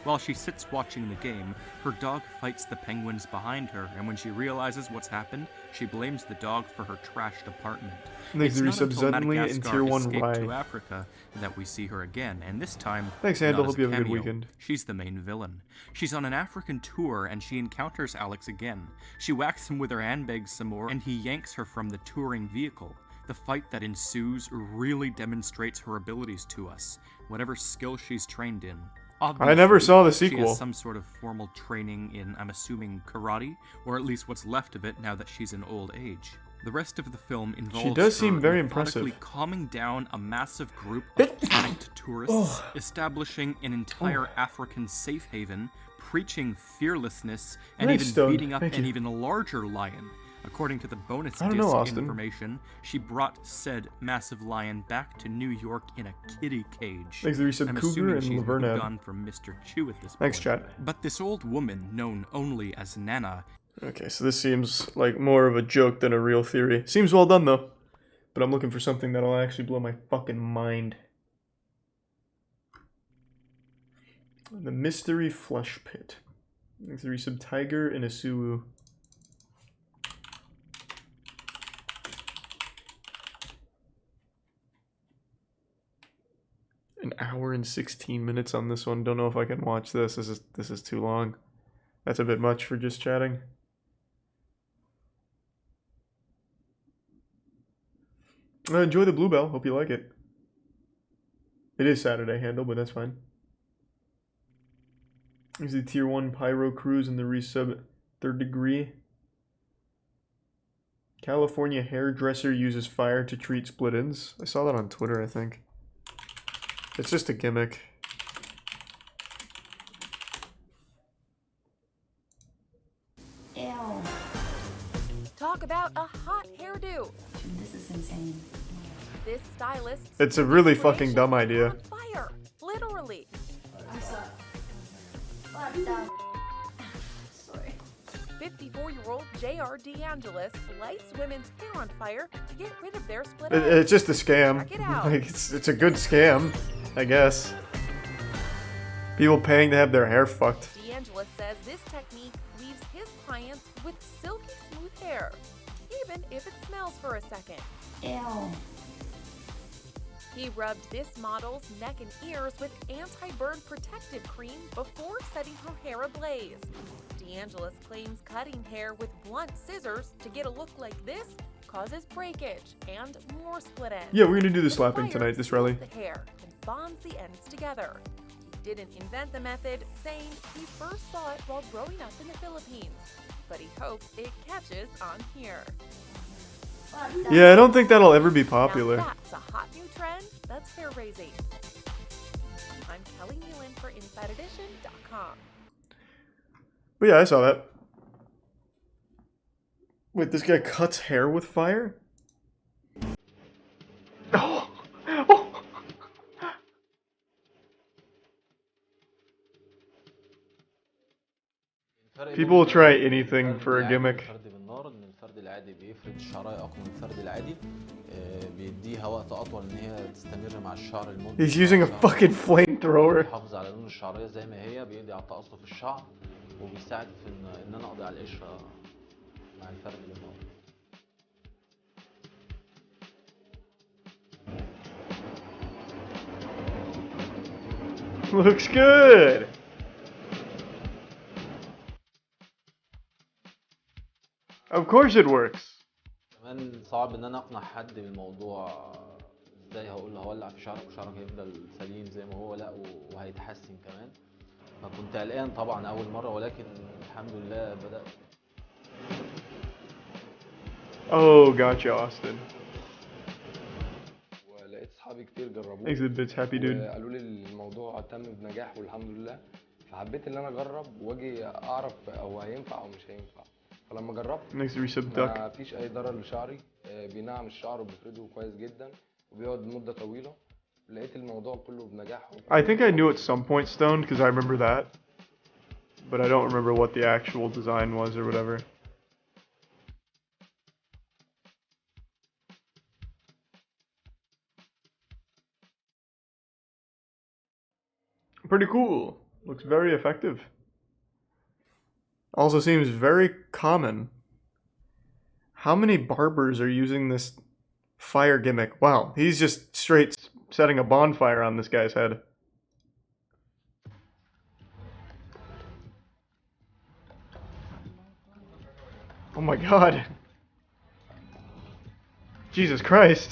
While she sits watching the game, her dog fights the penguins behind her, and when she realizes what's happened, she blames the dog for her trashed apartment. Thanks It's to not resub until suddenly in Madagascar Tier 1 escaped Rye. to Africa that we see her again, and this time, Thanks, not Handel. as Hope you have a good cameo. weekend. She's the main villain. She's on an African tour, and she encounters Alex again. She whacks him with her handbags some more, and he yanks her from the touring vehicle. The fight that ensues really demonstrates her abilities to us, whatever skill she's trained in. I never saw the She sequel. has some sort of formal training in, I'm assuming, karate, or at least what's left of it now that she's in old age. The rest of the film involves does seem her very methodically impressive. calming down a massive group of panicked tourists, establishing an entire African safe haven, preaching fearlessness, and Nice, even Stone. beating up Thank an you. even larger lion. According to the bonus I don't know, disc Austin. information, she brought said massive lion back to New York in a kitty cage. Thanks to resub I'm Cougar assuming and she's moved Lavernad. on from Mr. Chew at this Thanks, point. chat. But this old woman, known only as Nana, Okay, so this seems like more of a joke than a real theory. Seems well done, though. But I'm looking for something that'll actually blow my fucking mind. The Mystery Flesh Pit. Thanks to resub Tiger and Isuwu. An hour and 16 minutes on this one. Don't know if I can watch this. This is too long. That's a bit much for just chatting. Enjoy the Bluebell. Hope you like it. It is Saturday, Handle, but that's fine. There's the Tier 1 Pyro Cruise and the resub Third Degree. California hairdresser uses fire to treat split ends. I saw that on Twitter, I think. It's just a gimmick. Ew. Talk about a hot hairdo. This is insane. This stylist. It's a really fucking dumb idea. On fire, literally. Sorry. 54-year-old J.R. DeAngelis lights women's hair on fire to get rid of their split It's just a scam. Check it out. Like it's a good scam, I guess. People paying to have their hair fucked. DeAngelis says this technique leaves his clients with silky smooth hair, even if it smells for a second. Ew. He rubbed this model's neck and ears with anti-burn protective cream before setting her hair ablaze. DeAngelis claims cutting hair with blunt scissors to get a look like this causes breakage and more split ends. Yeah, we're gonna do the slapping fire tonight, this seals rally. the hair and bonds the ends together. He didn't invent the method, saying he first saw it while growing up in the Philippines, but he hopes it catches on here. Yeah, I don't think that'll ever be popular. Now that's a hot new trend that's hair raising. I'm Kelly Nealon for InsideEdition.com. But yeah, I saw that. Wait, this guy cuts hair with fire? Oh. Oh. People will try anything for a gimmick. الفرد العادي بيفرد الشعرايه اقوى من الفرد العادي بيديها وقت اطول ان هي تستمر مع الشعر لمده He's using a fucking flamethrower. بيحافظ على لون الشعريه زي ما هي بيقضي على التقصف في الشعر وبيساعد في ان انا اقضي على القشره مع الفرد اللي هو Looks good. Of course it works. كمان صعب ان انا اقنع حد بالموضوع. ازاي هقول له هولع في شعرك وشعرك هيفضل سليم زي ما هو، لا وهيتحسن كمان. فكنت قلقان طبعا اول مره، ولكن الحمد لله بدات. Oh, gotcha, Austin. ولقيت اصحابي كتير جربوه Exhibit's happy dude. وقالوا لي الموضوع تم بنجاح والحمد لله. فحبيت ان انا اجرب واجي اعرف هو هينفع او مش هينفع. فلما جربت Next resub ما duck. فيش اي ضرر لشعري، بينعم الشعر وبيفرده كويس جدا وبيقعد مده طويله. لقيت الموضوع كله بنجاح. I think I knew at some point Stoned because I remember that. But I don't remember what the actual design was or whatever. Pretty cool. Looks very effective. Also seems very common. How many barbers are using this fire gimmick? Wow, he's just straight setting a bonfire on this guy's head. Oh my god. Jesus Christ.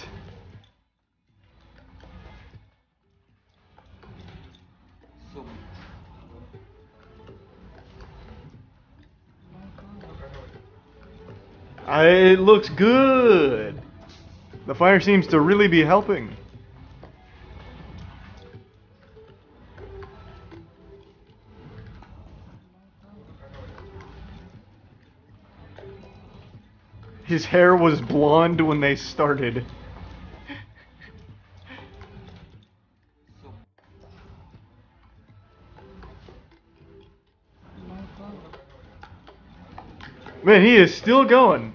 It looks good. The fire seems to really be helping. His hair was blonde when they started. Man, he is still going.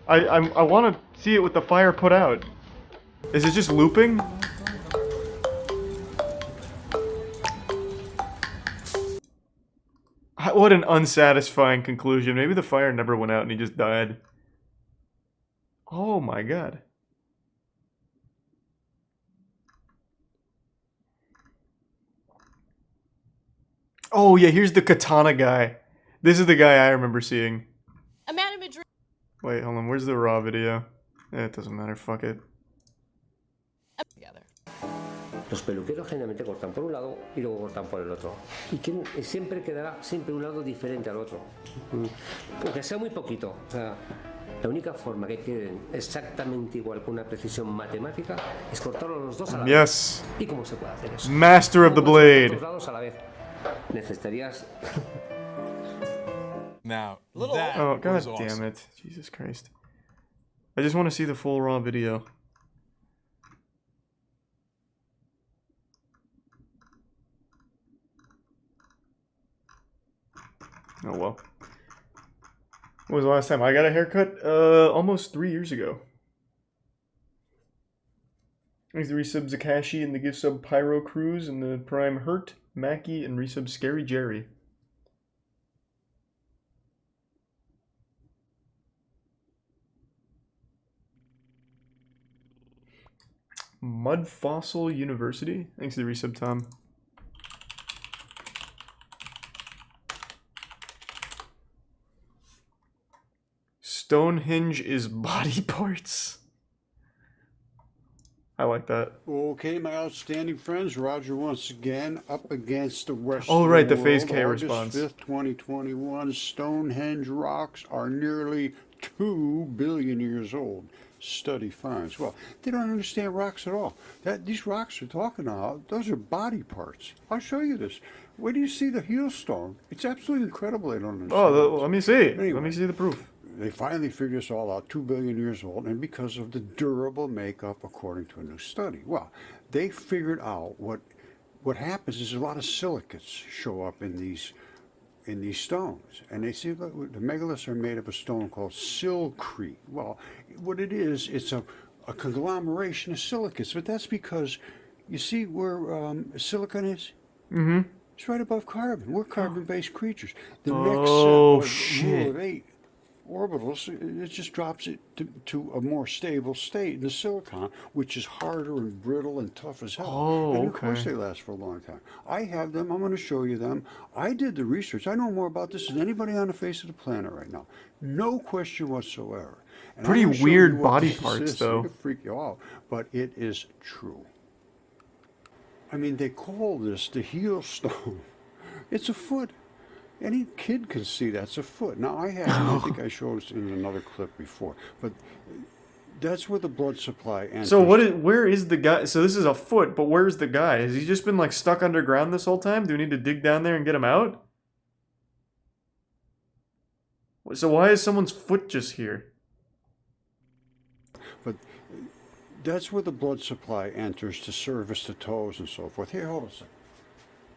I want to see it with the fire put out. Is it just looping? What an unsatisfying conclusion. Maybe the fire never went out and he just died. Oh my god. Oh yeah, here's the katana guy. This is the guy I remember seeing. A man in Madrid. Wait, hold on. Where's the raw video? It doesn't matter. Fuck it. Los peluqueros generalmente cortan por un lado y luego cortan por el otro. Y siempre quedará siempre un lado diferente al otro. Aunque sea muy poquito. O sea, la única forma que queden exactamente igual con una precisión matemática es cortarlos los dos a la vez. Yes. ¿Y cómo se puede hacer eso? Master of the blade. Los lados a la vez. Necesitarías. Now, oh god damn it. Jesus Christ. I just want to see the full raw video. Oh well. When was the last time I got a haircut? Almost 3 years ago. Thanks to resub Zakashi and the gift sub Pyro Cruise and the Prime Hurt, Mackie, and resub Scary Jerry. Mud Fossil University. Thanks to the resub Tom. Stonehenge is body parts. I like that. Okay, my outstanding friends, Roger once again up against the rest Oh, of right, the the Phase world. K August response. 5th, 2021, Stonehenge rocks are nearly 2 billion years old. Study finds. Well, they don't understand rocks at all. These rocks are talking about, those are body parts. I'll show you this. Where do you see the heel stone? It's absolutely incredible they don't understand. Oh, let me see. Anyway, Let me see the proof. They finally figured this all out, 2 billion years old, and because of the durable makeup, according to a new study. Well, they figured out what happens is a lot of silicates show up in these stones, and they see the megaliths are made of a stone called silcrete. Well, what it is, it's a conglomeration of silicates, but that's because you see where silicon is. Mm-hmm. It's right above carbon. We're carbon-based creatures. The Oh, next shit. rule of 8. orbitals, it just drops it to a more stable state in the silicon, which is harder and brittle and tough as hell. Oh, and of course okay. they last for a long time. I have them. I'm going to show you them. I did the research. I know more about this than anybody on the face of the planet right now. No question whatsoever. And Pretty I'm gonna show weird you what body this parts, is. though. It'll freak you out, but it is true. I mean, they call this the heel stone. It's a foot. Any kid can see that's a foot. Now, I think I showed it in another clip before, but that's where the blood supply enters. So where is the guy? So this is a foot, but where's the guy? Has he just been like stuck underground this whole time? Do we need to dig down there and get him out? So why is someone's foot just here? But that's where the blood supply enters to service the toes and so forth. Here, hold on a second.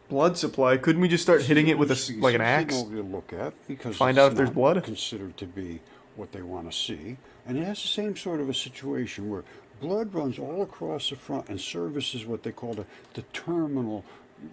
Blood supply? Couldn't we just start hitting it with like an axe? To look at because Find it's out if there's not blood? Considered to be what they want to see, and it has the same sort of a situation where blood runs all across the front and services what they call the terminal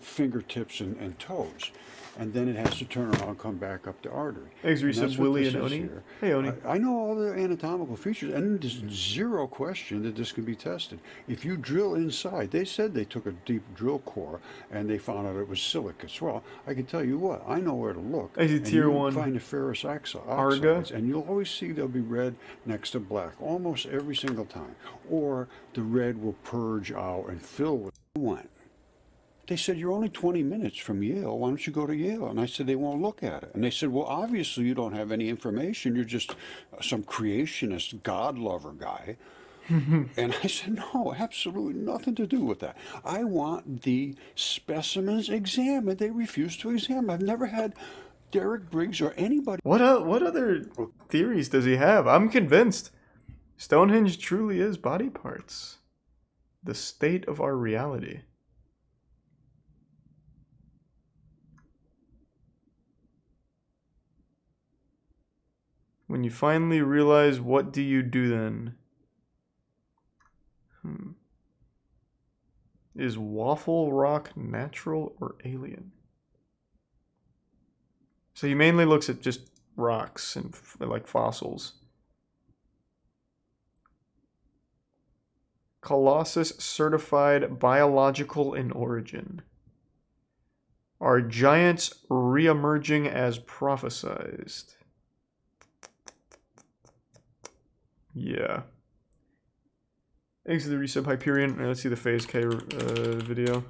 fingertips and toes. And then it has to turn around and come back up the artery. Thanks, And Reese. that's what Willie this and is Oni. here. Hey, Oni. I know all the anatomical features, and there's zero question that this can be tested. If you drill inside, they said they took a deep drill core and they found out it was silicates. Well, I can tell you what, I know where to look. I see And tier you 1 find the ferrous Arga. oxides, and you'll always see they'll be red next to black, almost every single time. Or the red will purge out and fill with one. They said, you're only 20 minutes from Yale. Why don't you go to Yale? And I said, they won't look at it. And they said, well, obviously you don't have any information. You're just some creationist, God lover guy. And I said, no, absolutely nothing to do with that. I want the specimens examined. They refuse to examine. I've never had Derek Briggs or anybody. What other theories does he have? I'm convinced. Stonehenge truly is body parts. The state of our reality. When you finally realize, what do you do then? Is waffle rock natural or alien? So he mainly looks at just rocks and like fossils. Colossus certified biological in origin. Are giants re-emerging as prophesized? Yeah. Thanks to the resub Hyperion. Let's see the Phase K video.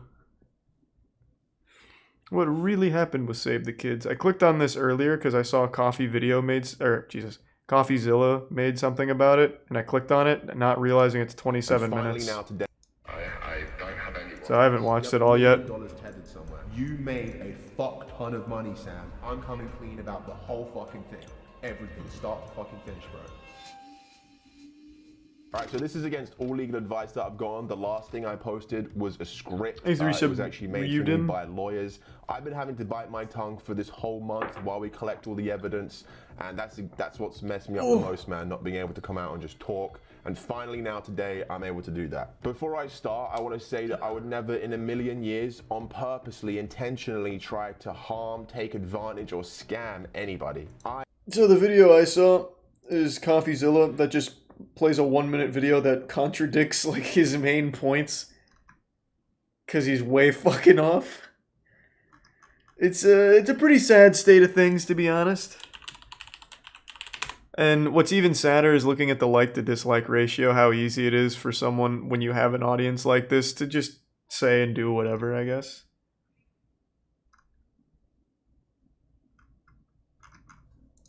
What really happened was Save the Kids. I clicked on this earlier because I saw a Coffee video CoffeeZilla made something about it, and I clicked on it, not realizing it's 27 minutes. Now today, I don't have anyone. So I haven't watched it all yet. You made a fuck ton of money, Sam. I'm coming clean about the whole fucking thing. Everything, start to fucking finish, bro. Alright, so this is against all legal advice that I've gone. The last thing I posted was a script. It was actually made for me by lawyers. I've been having to bite my tongue for this whole month while we collect all the evidence, and that's what's messed me up the most, man, not being able to come out and just talk. And finally now today, I'm able to do that. Before I start, I want to say that I would never in a million years on purposely, intentionally try to harm, take advantage, or scam anybody. So the video I saw is CoffeeZilla that just plays a 1-minute video that contradicts like his main points because he's way fucking off. It's a pretty sad state of things, to be honest. And what's even sadder is looking at the like to dislike ratio, how easy it is for someone when you have an audience like this to just say and do whatever, I guess.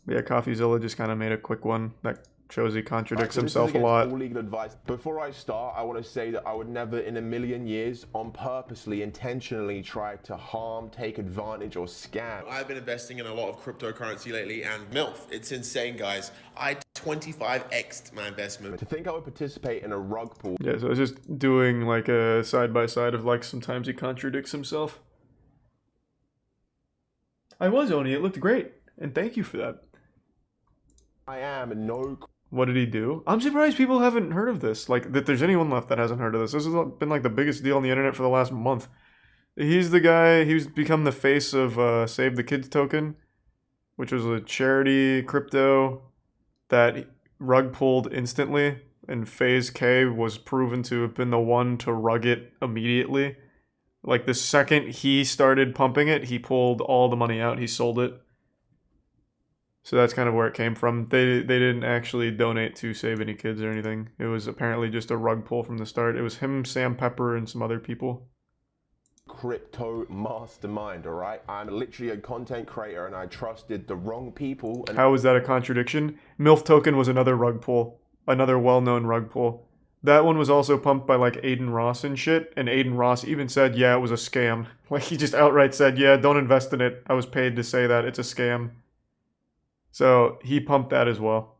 But yeah, CoffeeZilla just kind of made a quick one that shows he contradicts himself a lot. All legal advice. Before I start, I want to say that I would never in a million years on purposely, intentionally try to harm, take advantage, or scam. I've been investing in a lot of cryptocurrency lately, and MILF, it's insane, guys. I 25x'd my investment. To think I would participate in a rug pull. Yeah, so I was just doing like a side-by-side of like sometimes he contradicts himself. I was, Oni, it looked great, and thank you for that. I am no... What did he do? I'm surprised people haven't heard of this. Like, that there's anyone left that hasn't heard of this. This has been like the biggest deal on the internet for the last month. He's the guy, he's become the face of Save the Kids token, which was a charity crypto that rug pulled instantly, and Phase K was proven to have been the one to rug it immediately. Like, the second he started pumping it, he pulled all the money out, he sold it. So that's kind of where it came from. They didn't actually donate to Save Any Kids or anything. It was apparently just a rug pull from the start. It was him, Sam Pepper, and some other people. Crypto mastermind, alright? I'm literally a content creator and I trusted the wrong people. And How is that a contradiction? MILF Token was another rug pull. Another well-known rug pull. That one was also pumped by like Aiden Ross and shit, and Aiden Ross even said, yeah, it was a scam. Like, he just outright said, yeah, don't invest in it. I was paid to say that. It's a scam. So, he pumped that as well.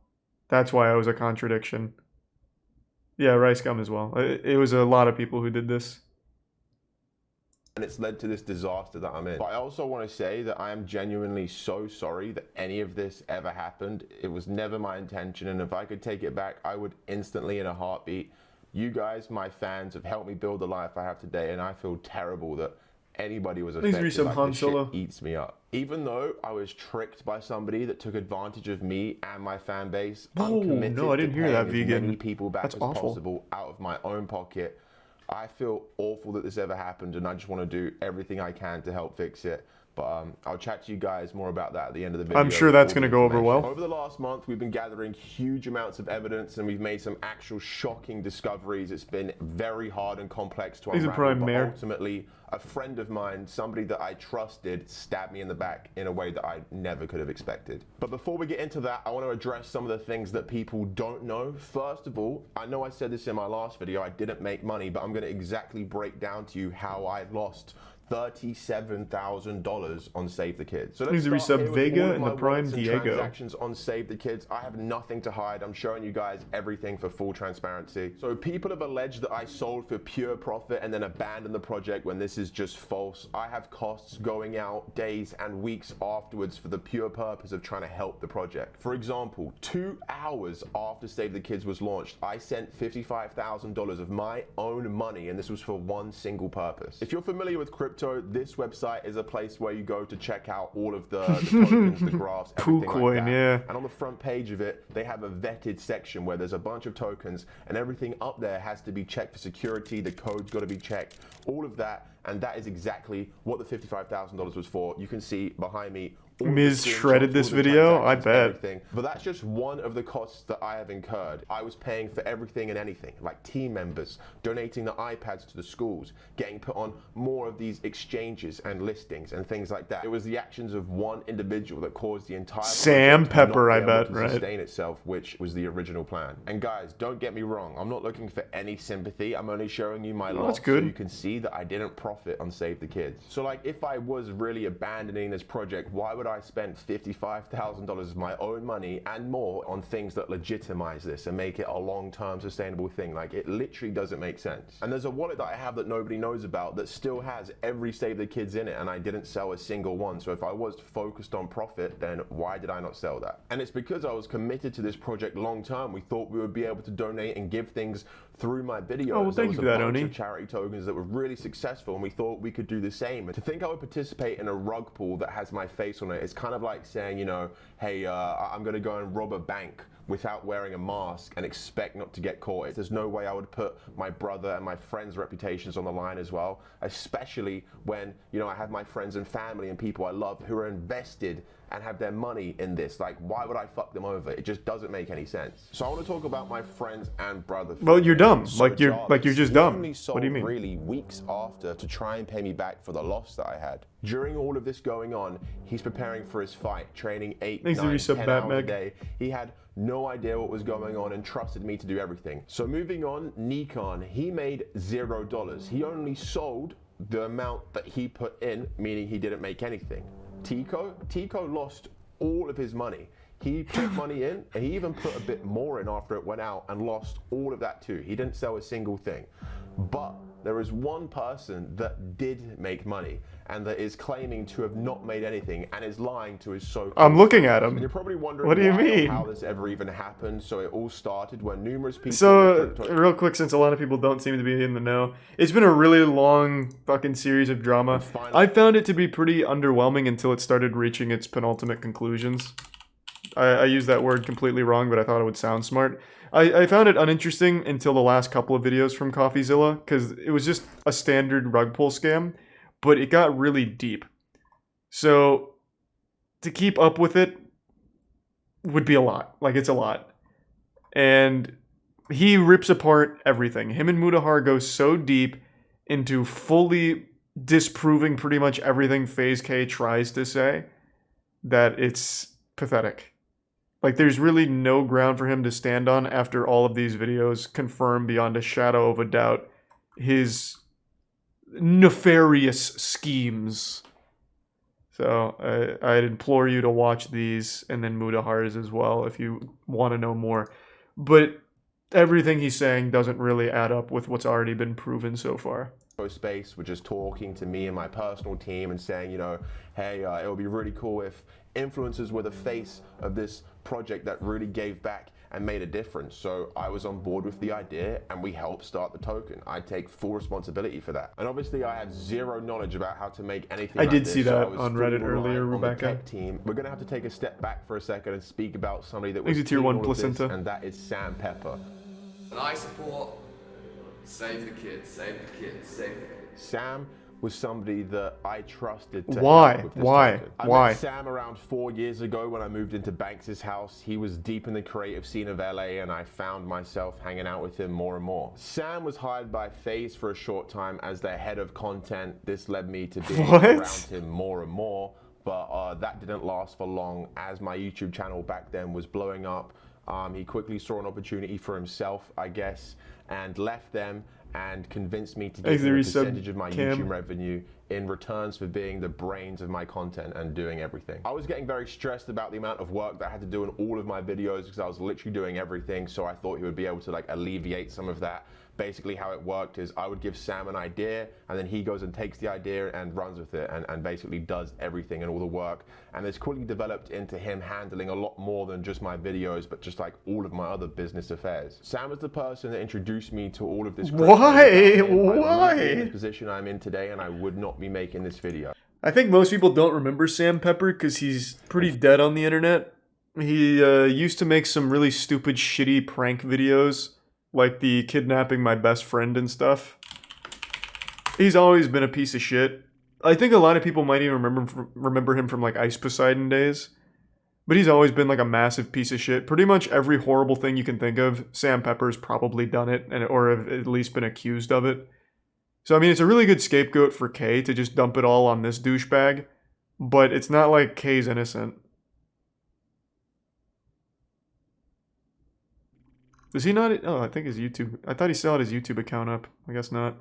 That's why it was a contradiction. Yeah, Rice Gum as well. It was a lot of people who did this. And it's led to this disaster that I'm in. But I also want to say that I am genuinely so sorry that any of this ever happened. It was never my intention, and if I could take it back, I would instantly in a heartbeat. You guys, my fans, have helped me build the life I have today, and I feel terrible that anybody was affected. Please read some like, Han this shit Solo. eats me up. Even though I was tricked by somebody that took advantage of me and my fan base, I'm committed no, I didn't to hear paying that, as vegan. many people back That's as awful. possible out of my own pocket. I feel awful that this ever happened, and I just want to do everything I can to help fix it. But I'll chat to you guys more about that at the end of the video. I'm sure that's All the going to go over information. well. Over the last month, we've been gathering huge amounts of evidence, and we've made some actual shocking discoveries. It's been very hard and complex to He's a unravel, prime but mayor. ultimately, a friend of mine, somebody that I trusted, stabbed me in the back in a way that I never could have expected. But before we get into that, I want to address some of the things that people don't know. First of all, I know I said this in my last video, I didn't make money, but I'm going to exactly break down to you how I lost $37,000 on Save the Kids. So Please let's start resub here with Vega all of and my the Prime wallets and Diego. transactions on Save the Kids. I have nothing to hide. I'm showing you guys everything for full transparency. So people have alleged that I sold for pure profit and then abandoned the project when this is just false. I have costs going out days and weeks afterwards for the pure purpose of trying to help the project. For example, 2 hours after Save the Kids was launched, I sent $55,000 of my own money, and this was for one single purpose. If you're familiar with crypto, this website is a place where you go to check out all of the tokens, the graphs, everything Poocoin, like that. yeah. And on the front page of it, they have a vetted section where there's a bunch of tokens, and everything up there has to be checked for security. The code's got to be checked, all of that, and that is exactly what the $55,000 was for. You can see behind me. Miz shredded this video? I bet. Everything. But that's just one of the costs that I have incurred. I was paying for everything and anything, like team members, donating the iPads to the schools, getting put on more of these exchanges and listings and things like that. It was the actions of one individual that caused the entire Sam project to not Pepper, be I able bet, to right? sustain itself, which was the original plan. And guys, don't get me wrong. I'm not looking for any sympathy. I'm only showing you my Oh, loss that's good. so you can see that I didn't profit on Save the Kids. So like, if I was really abandoning this project, why would I spend $55,000 of my own money and more on things that legitimize this and make it a long-term sustainable thing? Like, it literally doesn't make sense. And there's a wallet that I have that nobody knows about that still has every Save the Kids in it, and I didn't sell a single one. So if I was focused on profit, then why did I not sell that? And it's because I was committed to this project long-term. We thought we would be able to donate and give things through my videos. Oh, well, thank you for that, There was a bunch Oni. of charity tokens that were really successful, and we thought we could do the same. And to think I would participate in a rug pull that has my face on it is kind of like saying, you know, hey, I'm going to go and rob a bank without wearing a mask and expect not to get caught. There's no way I would put my brother and my friends' reputations on the line as well, especially when, you know, I have my friends and family and people I love who are invested and have their money in this. Like, why would I fuck them over? It just doesn't make any sense. So I want to talk about my friends and brother. Well, you're dumb. So Like you're just he dumb. only What do you mean? sold really weeks after to try and pay me back for the loss that I had. During all of this going on, he's preparing for his fight, training 8, Thanks to 9, resub 10 hours a Batmeg. day. He had no idea what was going on and trusted me to do everything. So moving on, Nikon, he made $0. He only sold the amount that he put in, meaning he didn't make anything. Tico lost all of his money. He put money in, and he even put a bit more in after it went out and lost all of that too. He didn't sell a single thing. But there is one person that did make money and that is claiming to have not made anything and is lying to his so-called I'm looking at him. And you're probably wondering What do you why or mean? how this ever even happened. So it all started when numerous people... So, real quick, since a lot of people don't seem to be in the know, it's been a really long fucking series of drama. I found it to be pretty underwhelming until it started reaching its penultimate conclusions. I used that word completely wrong, but I thought it would sound smart. I found it uninteresting until the last couple of videos from CoffeeZilla, because it was just a standard rug pull scam, but it got really deep. So, to keep up with it would be a lot. Like, it's a lot. And he rips apart everything. Him and Mutahar go so deep into fully disproving pretty much everything FaZe K tries to say that it's pathetic. Like, there's really no ground for him to stand on after all of these videos confirm beyond a shadow of a doubt his nefarious schemes. So, I'd implore you to watch these, and then Mutahar's as well, if you want to know more. But everything he's saying doesn't really add up with what's already been proven so far. Space were just talking to me and my personal team and saying, you know, hey, it would be really cool if influencers were the face of this project that really gave back and made a difference. So I was on board with the idea and we helped start the token. I take full responsibility for that. And obviously I had zero knowledge about how to make anything I like did this, see so that I was on fully Reddit reliant earlier, on the Rebecca. tech team. We're gonna have to take a step back for a second and speak about somebody that Thank was you, Tier key 1 in all of this, Placenta. and that is Sam Pepper. And I support save the kids, save the kids, save the kids. Sam was somebody that I trusted to Why? help with this Why? token. I Why? met Sam around 4 years ago when I moved into Banks' house. He was deep in the creative scene of LA and I found myself hanging out with him more and more. Sam was hired by FaZe for a short time as their head of content. This led me to being around him more and more, but that didn't last for long as my YouTube channel back then was blowing up. He quickly saw an opportunity for himself, I guess, and left them and convinced me to give him a percentage of my YouTube revenue in returns for being the brains of my content and doing everything. I was getting very stressed about the amount of work that I had to do in all of my videos because I was literally doing everything, so I thought he would be able to like alleviate some of that. Basically how it worked is I would give Sam an idea and then he goes and takes the idea and runs with it and basically does everything and all the work. And it's quickly developed into him handling a lot more than just my videos, but just like all of my other business affairs. Sam is the person that introduced me to all of this. Why? I wouldn't Why? be in the position I'm in today and I would not be making this video. I think most people don't remember Sam Pepper because he's pretty dead on the internet. He used to make some really stupid, shitty prank videos, like the kidnapping my best friend and stuff. He's always been a piece of shit. I think a lot of people might even remember him from like Ice Poseidon days. But he's always been like a massive piece of shit. Pretty much every horrible thing you can think of, Sam Pepper's probably done it, or have at least been accused of it. So I mean, it's a really good scapegoat for K to just dump it all on this douchebag. But it's not like K's innocent. Does he not? Oh, I think his YouTube. I thought he still had his YouTube account up. I guess not.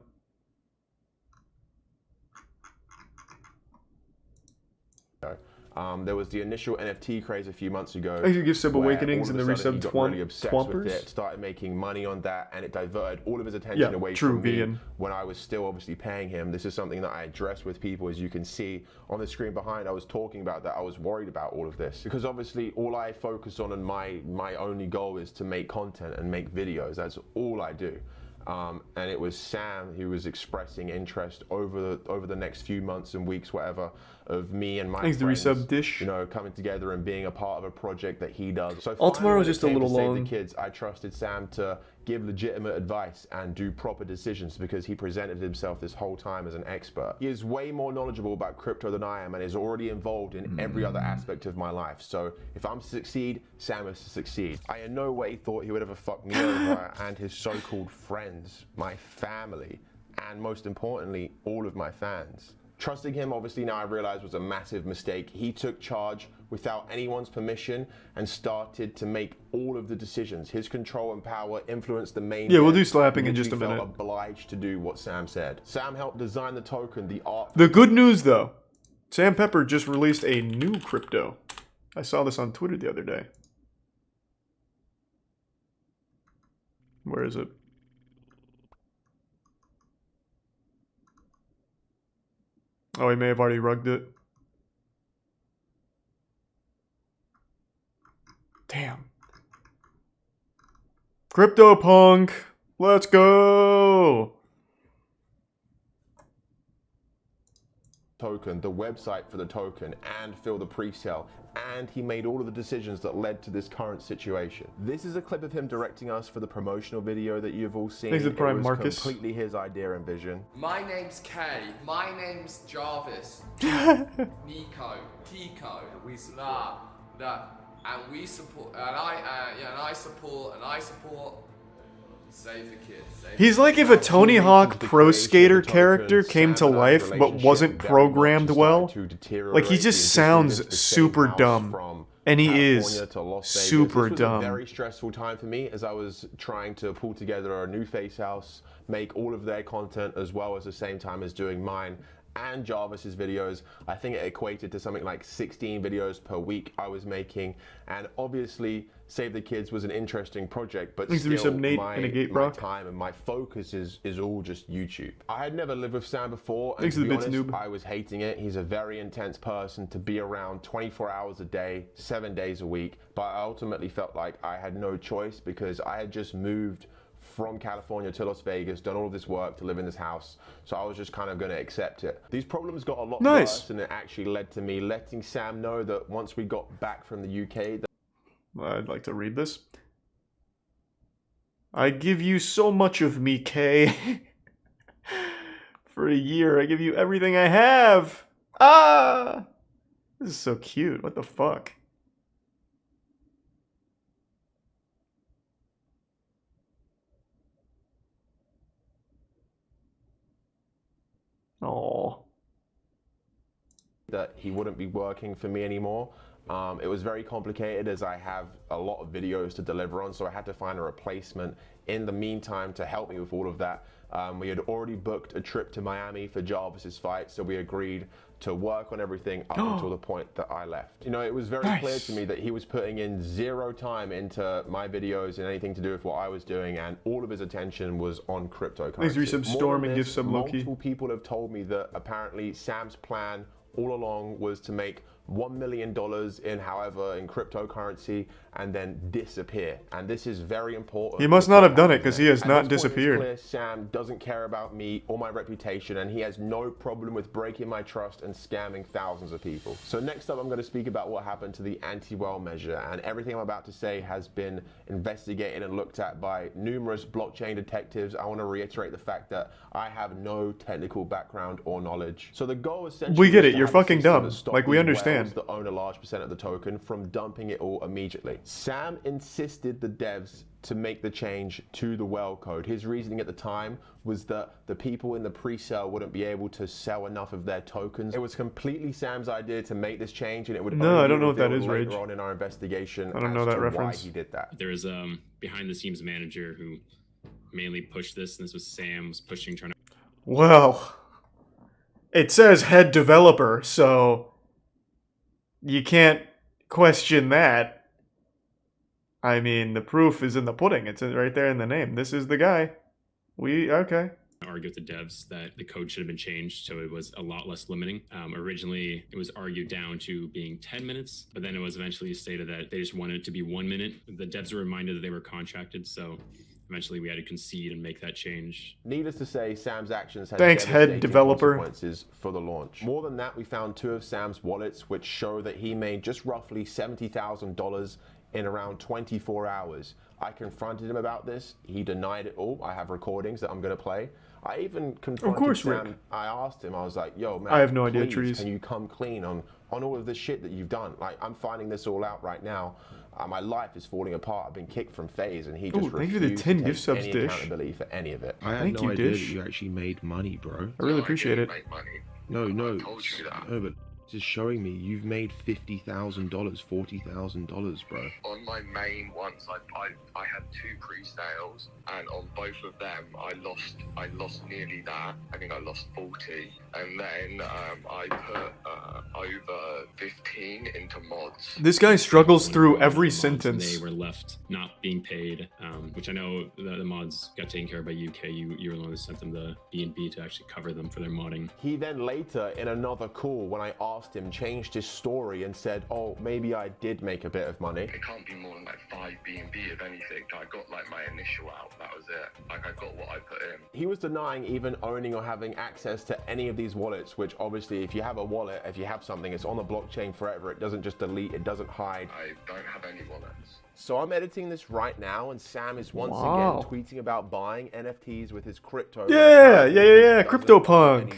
There was the initial NFT craze a few months ago. I could give Sub where Awakenings all and of the a sudden resub he got really obsessed with Twampers. it, started making money on that, and it diverted all of his attention away true from me vegan. when I was still obviously paying him. This is something that I addressed with people, as you can see on the screen behind. I was talking about that. I was worried about all of this because obviously all I focus on and my only goal is to make content and make videos. That's all I do. And it was Sam who was expressing interest over the next few months and weeks, whatever, of me and my Thanks to friends, resub Dish. you know, coming together and being a part of a project that he does. So All tomorrow finally, was just when a it came little to Save long. the Kids, I trusted Sam to give legitimate advice and do proper decisions because he presented himself this whole time as an expert. He is way more knowledgeable about crypto than I am and is already involved in every other aspect of my life. So if I'm to succeed, Sam is to succeed. I in no way thought he would ever fuck me over and his so-called friends, my family, and most importantly, all of my fans. Trusting him, obviously, now I realize was a massive mistake. He took charge without anyone's permission and started to make all of the decisions. His control and power influenced the main. Yeah, we'll do slapping in just a felt minute. Obliged to do what Sam said. Sam helped design the token, the art. The good news, though, Sam Pepper just released a new crypto. I saw this on Twitter the other day. Where is it? Oh, he may have already rugged it. Damn. CryptoPunk! Let's go! Token, the website for the token, and fill the pre-sale, and he made all of the decisions that led to this current situation. This is a clip of him directing us for the promotional video that you've all seen. Thanks to Prime it was Marcus. completely his idea and vision. My name's Kay. My name's Jarvis. Nico. Tico. Nah. And we support. And I support. Save the kids. He's like if a Tony Hawk Pro Skater character came to life but wasn't programmed well. Like he just sounds super dumb. And he is super This was dumb. a very stressful time for me as I was trying to pull together a new face house, make all of their content as well as the same time as doing mine and Jarvis's videos. I think it equated to something like 16 videos per week I was making, and obviously Save the Kids was an interesting project, but still my time and my focus is all just YouTube. I had never lived with Sam before, and to be honest, I was hating it. He's a very intense person to be around 24 hours a day, 7 days a week, but I ultimately felt like I had no choice because I had just moved from California to Las Vegas, done all of this work to live in this house, so I was just kind of going to accept it. These problems got a lot worse, and it actually led to me letting Sam know that once we got back from the UK... I'd like to read this. I give you so much of me, Kay. For a year, I give you everything I have. Ah! This is so cute. What the fuck? Oh. That he wouldn't be working for me anymore. It was very complicated as I have a lot of videos to deliver on, so I had to find a replacement in the meantime to help me with all of that. We had already booked a trip to Miami for Jarvis's fight, so we agreed to work on everything up until the point that I left. You know, it was very clear to me that he was putting in zero time into my videos and anything to do with what I was doing, and all of his attention was on cryptocurrency. Thanks for some Storm and give some Loki. Multiple people have told me that apparently Sam's plan all along was to make $1 million in cryptocurrency and then disappear. And this is very important. He must not have done it because he has not disappeared. It's clear Sam doesn't care about me or my reputation, and he has no problem with breaking my trust and scamming thousands of people. So next up, I'm going to speak about what happened to the anti-well measure, and everything I'm about to say has been investigated and looked at by numerous blockchain detectives. I want to reiterate the fact that I have no technical background or knowledge. So the goal essentially, we get it. You're fucking dumb. Like, we understand. That own a large percent of the token from dumping it all immediately. Sam insisted the devs to make the change to the well code. His reasoning at the time was that the people in the pre-sale wouldn't be able to sell enough of their tokens. It was completely Sam's idea to make this change, and it would only I don't know what that is, later Rage. on in our investigation I don't know that reference. Why he did that. There was behind the scenes manager who mainly pushed this, and this was Sam was pushing, trying to... Well, it says head developer, so you can't question that. I mean, the proof is in the pudding. It's right there in the name. This is the guy. Okay. Argue with the devs that the code should have been changed so it was a lot less limiting. Originally, it was argued down to being 10 minutes, but then it was eventually stated that they just wanted it to be 1 minute. The devs were reminded that they were contracted, so eventually we had to concede and make that change. Needless to say, Sam's actions had head devastating developer consequences for the launch. More than that, we found 2 of Sam's wallets which show that he made just roughly $70,000 in around 24 hours. I confronted him about this. He denied it all. I have recordings that I'm going to play. I even confronted Sam. Rick. I asked him, I was like, yo, man, I have no idea, please, Trees. can you come clean on all of this shit that you've done? Like, I'm finding this all out right now. My life is falling apart. I've been kicked from FaZe, and he just thank you for the refused 10 to gift take subs, any Dish. accountability for any of it. I had Thank no you, idea Dish. that you actually made money, bro. I really appreciate it. No, but just showing me you've made $50,000, $40,000, bro. On my main ones, I had 2 pre-sales, and on both of them, I lost nearly that. I think I lost 40, and then I put over 15 into mods. This guy struggles through every sentence. They were left not being paid, which I know the mods got taken care of by UK. You were the one who sent them the B&B to actually cover them for their modding. He then later, in another call, when I asked him, changed his story and said, oh, maybe I did make a bit of money. It can't be more than like 5 B&B if anything. I got like my initial out, that was it. Like I got what I put in. He was denying even owning or having access to any of these wallets, which obviously if you have a wallet, if you have something, it's on the blockchain forever. It doesn't just delete, it doesn't hide. I don't have any wallets. So I'm editing this right now, and Sam is once Wow. again tweeting about buying NFTs with his crypto. Yeah. CryptoPunk.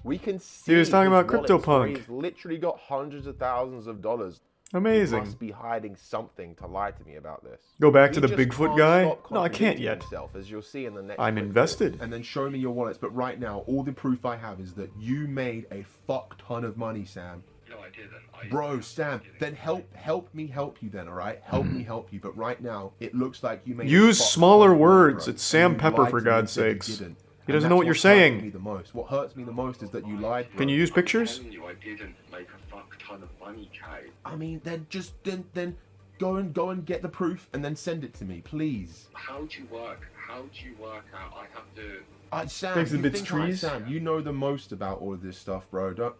We can He see was talking his about wallets where CryptoPunk. He's literally got hundreds of thousands of dollars. Amazing. He must be hiding something to lie to me about this. Go back to He the just Bigfoot can't guy? stop No, I can't contradicting yet. himself, as you'll see in the next I'm clip. invested. And then show me your wallets. But right now, all the proof I have is that you made a fuck ton of money, Sam. No, I didn't. Bro, Sam, then help me help you then, all right? Help me help you. But right now, it looks like you made Use a fuck smaller ton of money, words. bro. It's Sam And you Pepper, lied for to me and God's said you sakes. didn't. He And doesn't know that's what you're hurts saying. me the most. What hurts me the most is that you lied. Can you use pictures? I'm telling you, I didn't make a fuck ton of money, Kay. I mean, then just then go and get the proof and then send it to me, please. How do you work? How do you work out? I have to. Sam, Thanks to you Bits think I- Trees. Sam, you know the most about all of this stuff, bro. Don't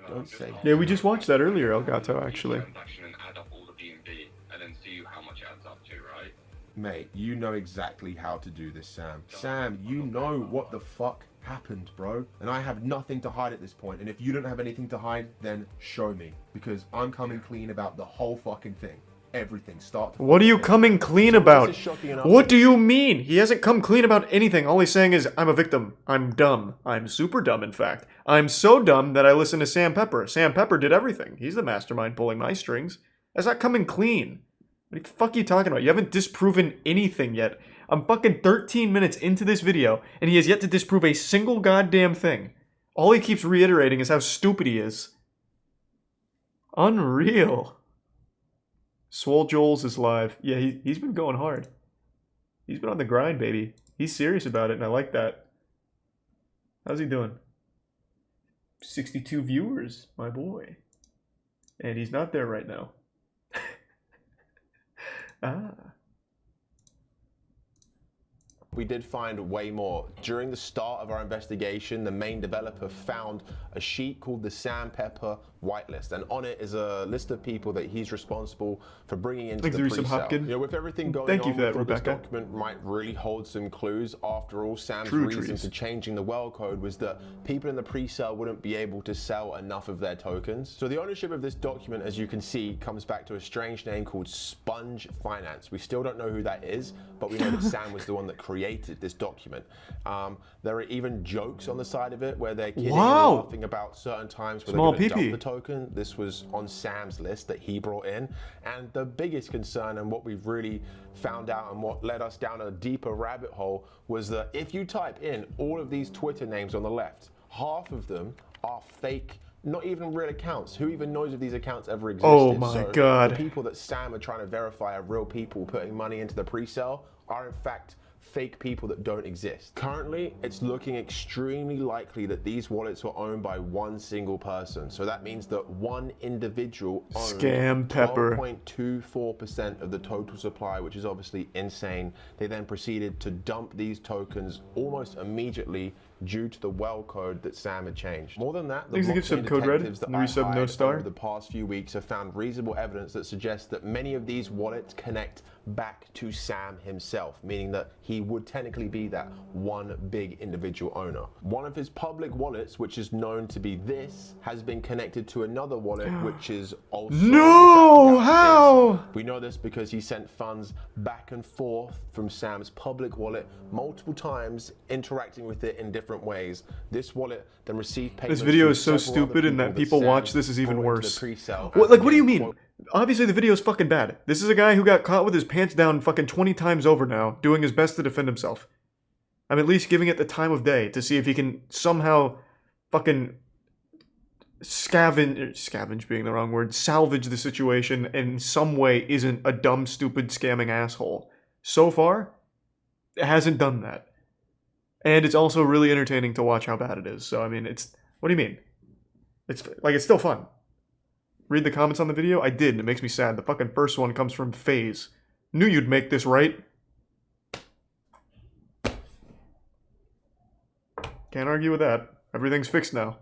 don't say. Yeah, we just watched that earlier, Elgato, actually. Transaction and add up all the B&B and then see how much it adds up to, right? Mate, you know exactly how to do this, Sam. Sam, you know what the fuck happened, bro. And I have nothing to hide at this point. And if you don't have anything to hide, then show me. Because I'm coming clean about the whole fucking thing. Everything. Start to What are you finish. coming clean So about? this is shocking enough. What do you mean? He hasn't come clean about anything. All he's saying is, I'm a victim. I'm dumb. I'm super dumb, in fact. I'm so dumb that I listen to Sam Pepper. Sam Pepper did everything. He's the mastermind pulling my strings. That's not coming clean. What the fuck are you talking about? You haven't disproven anything yet. I'm fucking 13 minutes into this video, and he has yet to disprove a single goddamn thing. All he keeps reiterating is how stupid he is. Unreal. Swole Joel's is live. Yeah, he's been going hard. He's been on the grind, baby. He's serious about it, and I like that. How's he doing? 62 viewers, my boy. And he's not there right now. Ah. We did find way more. During the start of our investigation, the main developer found a sheet called the Sam Pepper whitelist, and on it is a list of people that he's responsible for bringing into Thanks, the Resub pre-sale. Hopkin. You know, with everything going Thank you on, for that, we thought this Rebecca. document might really hold some clues. After all, Sam's True reason trees. for changing the well code was that people in the pre-sale wouldn't be able to sell enough of their tokens. So the ownership of this document, as you can see, comes back to a strange name called Sponge Finance. We still don't know who that is, but we know that Sam was the one that created this document. There are even jokes on the side of it where they're kidding Wow. and laughing about certain times where Small they're going to pee-pee. dump the token. This was on Sam's list that he brought in. And the biggest concern, and what we've really found out and what led us down a deeper rabbit hole, was that if you type in all of these Twitter names on the left, half of them are fake, not even real accounts. Who even knows if these accounts ever existed? Oh my So God. The people that Sam are trying to verify are real people putting money into the pre-sale are in fact fake people that don't exist. Currently, it's looking extremely likely that these wallets were owned by one single person. So that means that one individual owned Scam Pepper. 12.24% of the total supply, which is obviously insane. They then proceeded to dump these tokens almost immediately due to the well code that Sam had changed. More than that, the Thanks to give blockchain some code red detectives that and the I resub no hired star. over the past few weeks have found reasonable evidence that suggests that many of these wallets connect back to Sam himself, meaning that he would technically be that one big individual owner. One of his public wallets, which is known to be this, has been connected to another wallet, which is also No! How? we know this because he sent funds back and forth from Sam's public wallet multiple times, interacting with it in different ways. This wallet then received payments. This video from is so several other stupid, and that people Sam watch this is even brought into the worse. pre-sale. What, like, what do you mean? Obviously, the video is fucking bad. This is a guy who got caught with his pants down fucking 20 times over now, doing his best to defend himself. I'm at least giving it the time of day to see if he can somehow fucking scavenge being the wrong word, salvage the situation in some way isn't a dumb, stupid, scamming asshole. So far, it hasn't done that. And it's also really entertaining to watch how bad it is. So, I mean, it's... What do you mean? It's still fun. Read the comments on the video? I did, and it makes me sad. The fucking first one comes from FaZe. Knew you'd make this, right? Can't argue with that. Everything's fixed now.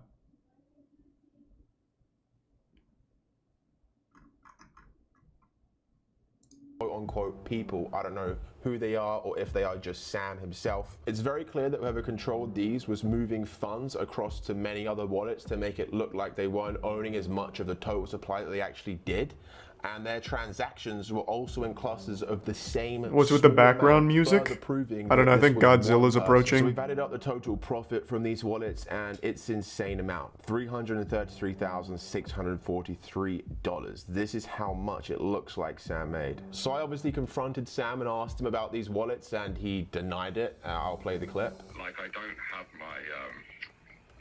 quote unquote people, I don't know who they are or if they are just Sam himself. It's very clear that whoever controlled these was moving funds across to many other wallets to make it look like they weren't owning as much of the total supply that they actually did. And their transactions were also in clusters of the same. What's with the background music? I don't know, I think Godzilla's So approaching. we've added up the total profit from these wallets and it's insane amount. $333,643. This is how much it looks like Sam made. So I obviously confronted Sam and asked him about these wallets and he denied it. I'll play the clip. Like, I don't have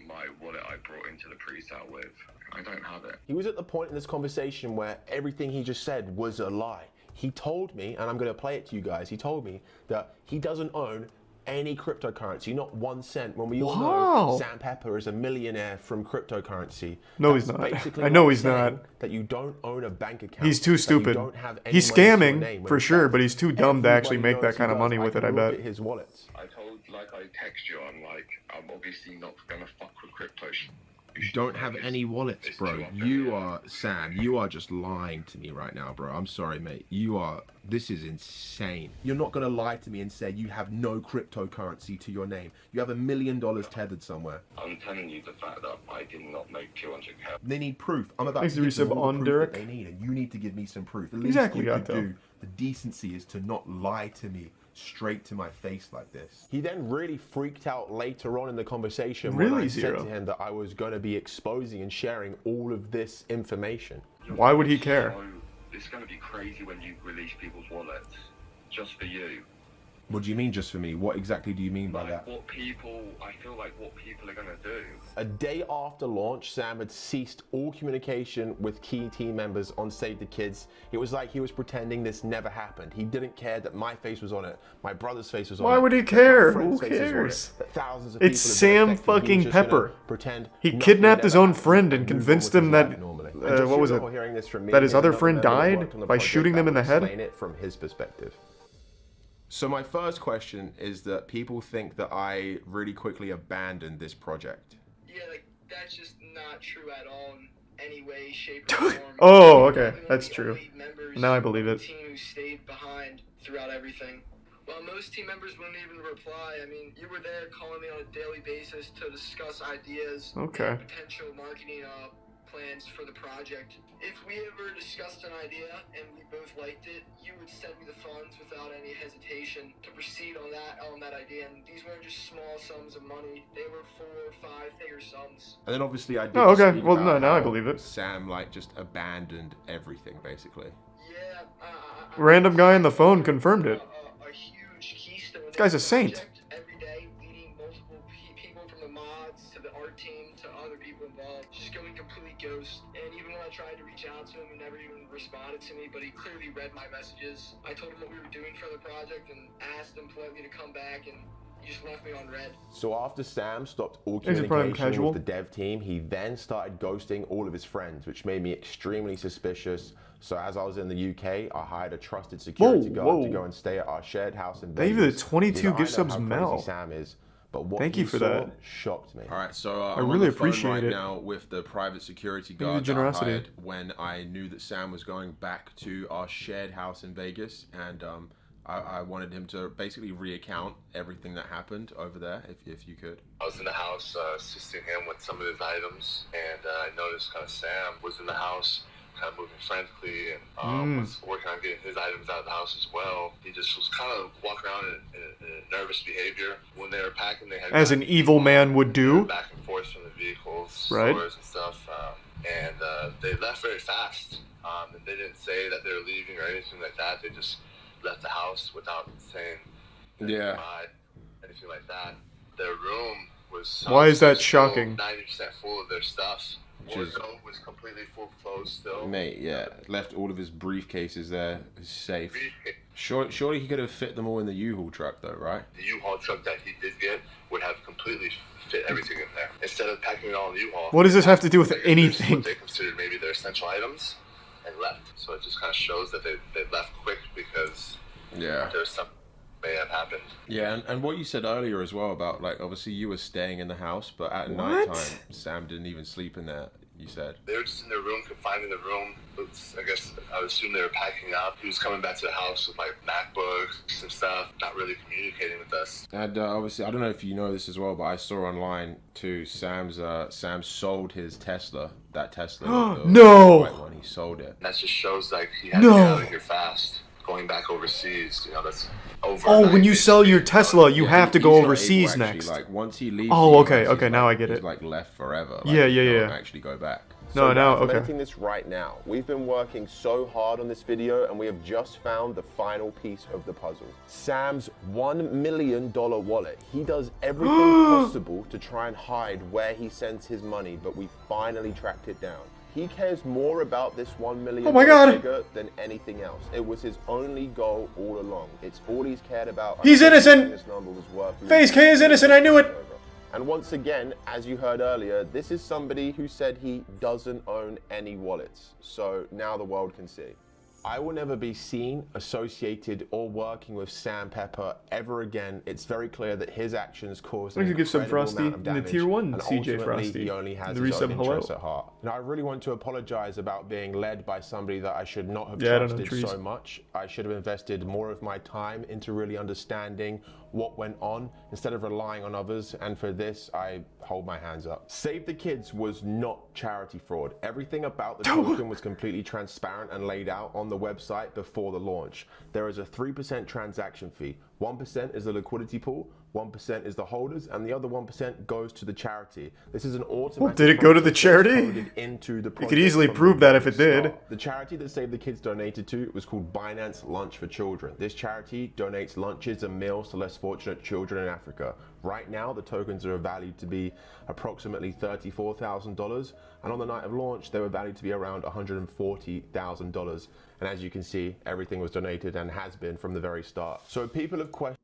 my wallet I brought into the pre-sale with. I don't have it. He was at the point in this conversation where everything he just said was a lie. He told me, and I'm going to play it to you guys, he told me that he doesn't own any cryptocurrency, not 1 cent, when we all know Sam Pepper is a millionaire from cryptocurrency. No, he's not. I know he's not. That you don't own a bank account. He's too stupid. He's scamming, for sure, but he's too dumb to actually make that kind of money with it, I bet. His wallets. I told, like, I text you, I'm obviously not going to fuck with crypto. You don't have any wallets, bro. You are, Sam, you are just lying to me right now, bro. I'm sorry, mate. This is insane. You're not going to lie to me and say you have no cryptocurrency to your name. You have $1 million tethered somewhere. I'm telling you the fact that I did not make 200k. They need proof. I'm about to give them all the proof that they need, and you need to give me some proof. At least you could do the decency is to not lie to me straight to my face like this. He then really freaked out later on in the conversation when I said to him that I was going to be exposing and sharing all of this information. Why would he care? It's going to be crazy when you release people's wallets, just for you. What do you mean just for me? What exactly do you mean by that? I feel like what people are going to do. A day after launch, Sam had ceased all communication with key team members on Save the Kids. It was like he was pretending this never happened. He didn't care that my face was on it, my brother's face was on it. Why would he care? Who cares? It's Sam fucking Pepper. He kidnapped his own friend and convinced him that, what was it? That his other friend died by shooting them in the head? Explain it from his perspective. So my first question is that people think that I really quickly abandoned this project. Yeah, like, that's just not true at all in any way, shape, or form. Oh, okay, that's true. Now I believe it. Team who stayed behind throughout everything. While most team members wouldn't even reply, I mean, you were there calling me on a daily basis to discuss ideas and potential marketing plans for the project. If we ever discussed an idea and we both liked it, you would send me the funds without any hesitation to proceed on that idea. And these weren't just small sums of money; they were 4 or 5 figure sums. And then obviously I did. Oh, okay. Speak Well, about no, now I how believe it. Sam just abandoned everything basically. Yeah. Random guy on the phone confirmed it. This guy's a saint. Every day, leading multiple people from the mods to the art team to other people involved, just going completely ghost. And even when I tried to reach out to him, he never even responded to me, but he clearly read my messages. I told him what we were doing for the project and asked him politely to come back, and he just left me on red. So after Sam stopped all communication with the dev team, he then started ghosting all of his friends, which made me extremely suspicious. So as I was in the UK, I hired a trusted security guard to go and stay at our shared house in Vegas. David, 22 gift subs, Mel. Sam is, but what Thank you for that. Shocked me. All right, so I I'm really on the phone appreciate right it. now with the private security Thank you, guard that I generosity. hired when I knew that Sam was going back to our shared house in Vegas, and I wanted him to basically reaccount everything that happened over there, if you could. I was in the house assisting him with some of his items, and I noticed kind of Sam was in the house, kind of moving frantically, and was working on getting his items out of the house as well. He just was kind of walking around in a nervous behavior. When they were packing, they had As an evil man would do. Back and forth from the vehicles, Right. stores and stuff, and they left very fast. And they didn't say that they were leaving or anything like that. They just left the house without saying goodbye, anything like that. Their room was Why is that shocking? 90% full of their stuff. Wardrobe was completely full clothes still. Mate, left all of his briefcases there, safe. Surely he could have fit them all in the U-Haul truck though, right? The U-Haul truck that he did get would have completely fit everything in there. Instead of packing it all in the U-Haul. What does this have to do with anything? What they considered maybe their essential items and left. So it just kind of shows that they left quick because there's something may have happened. Yeah, and what you said earlier as well about, like, obviously you were staying in the house, but at night time, Sam didn't even sleep in there. you said? They were just in their room, confined in the room. I guess I would assume they were packing up. He was coming back to the house with my MacBook, some stuff, not really communicating with us. And obviously, I don't know if you know this as well, but I saw online too. Sam sold his Tesla. That Tesla, the No! white one, he sold it. That just shows like he had No! to get out of here fast. Going back overseas, you know, that's over. Oh, when you sell your Tesla, you have to go he's not overseas able, actually, next. Like once he leaves. Oh, the okay, US, okay, he's now like, I get he's it. like left forever. Like, Yeah, he yeah, can't yeah. actually go back. No, So now, guys, okay. I'm making this right now. We've been working so hard on this video, and we have just found the final piece of the puzzle. Sam's $1 million wallet. He does everything possible to try and hide where he sends his money, but we finally tracked it down. He cares more about this $1 million Oh my God. figure than anything else. It was his only goal all along. It's all he's cared about. He's innocent! This number was worth Phase K is innocent, I knew it! And once again, as you heard earlier, this is somebody who said he doesn't own any wallets. So now the world can see. I will never be seen, associated, or working with Sam Pepper ever again. It's very clear that his actions caused an We could give some incredible Frosty amount of in the damage, tier 1 and CJ ultimately, Frosty. he only has The his own resub, hello. interests at heart. Now, I really want to apologize about being led by somebody that I should not have Yeah, I don't know trusted trees. so much. I should have invested more of my time into really understanding what went on instead of relying on others, and for this I hold my hands up. Save the Kids was not charity fraud. Everything about the token was completely transparent and laid out on the website before the launch. There is a 3% transaction fee. 1% is the liquidity pool, 1% is the holders, and the other 1% goes to the charity. This is an automatic. Well, did it go to the process charity? coded into the You could project easily from the prove that if very it did. start. The charity that Save the Kids donated to was called Binance Lunch for Children. This charity donates lunches and meals to less fortunate children in Africa. Right now, the tokens are valued to be approximately $34,000, and on the night of launch, they were valued to be around $140,000. And as you can see, everything was donated and has been from the very start. So people have questioned.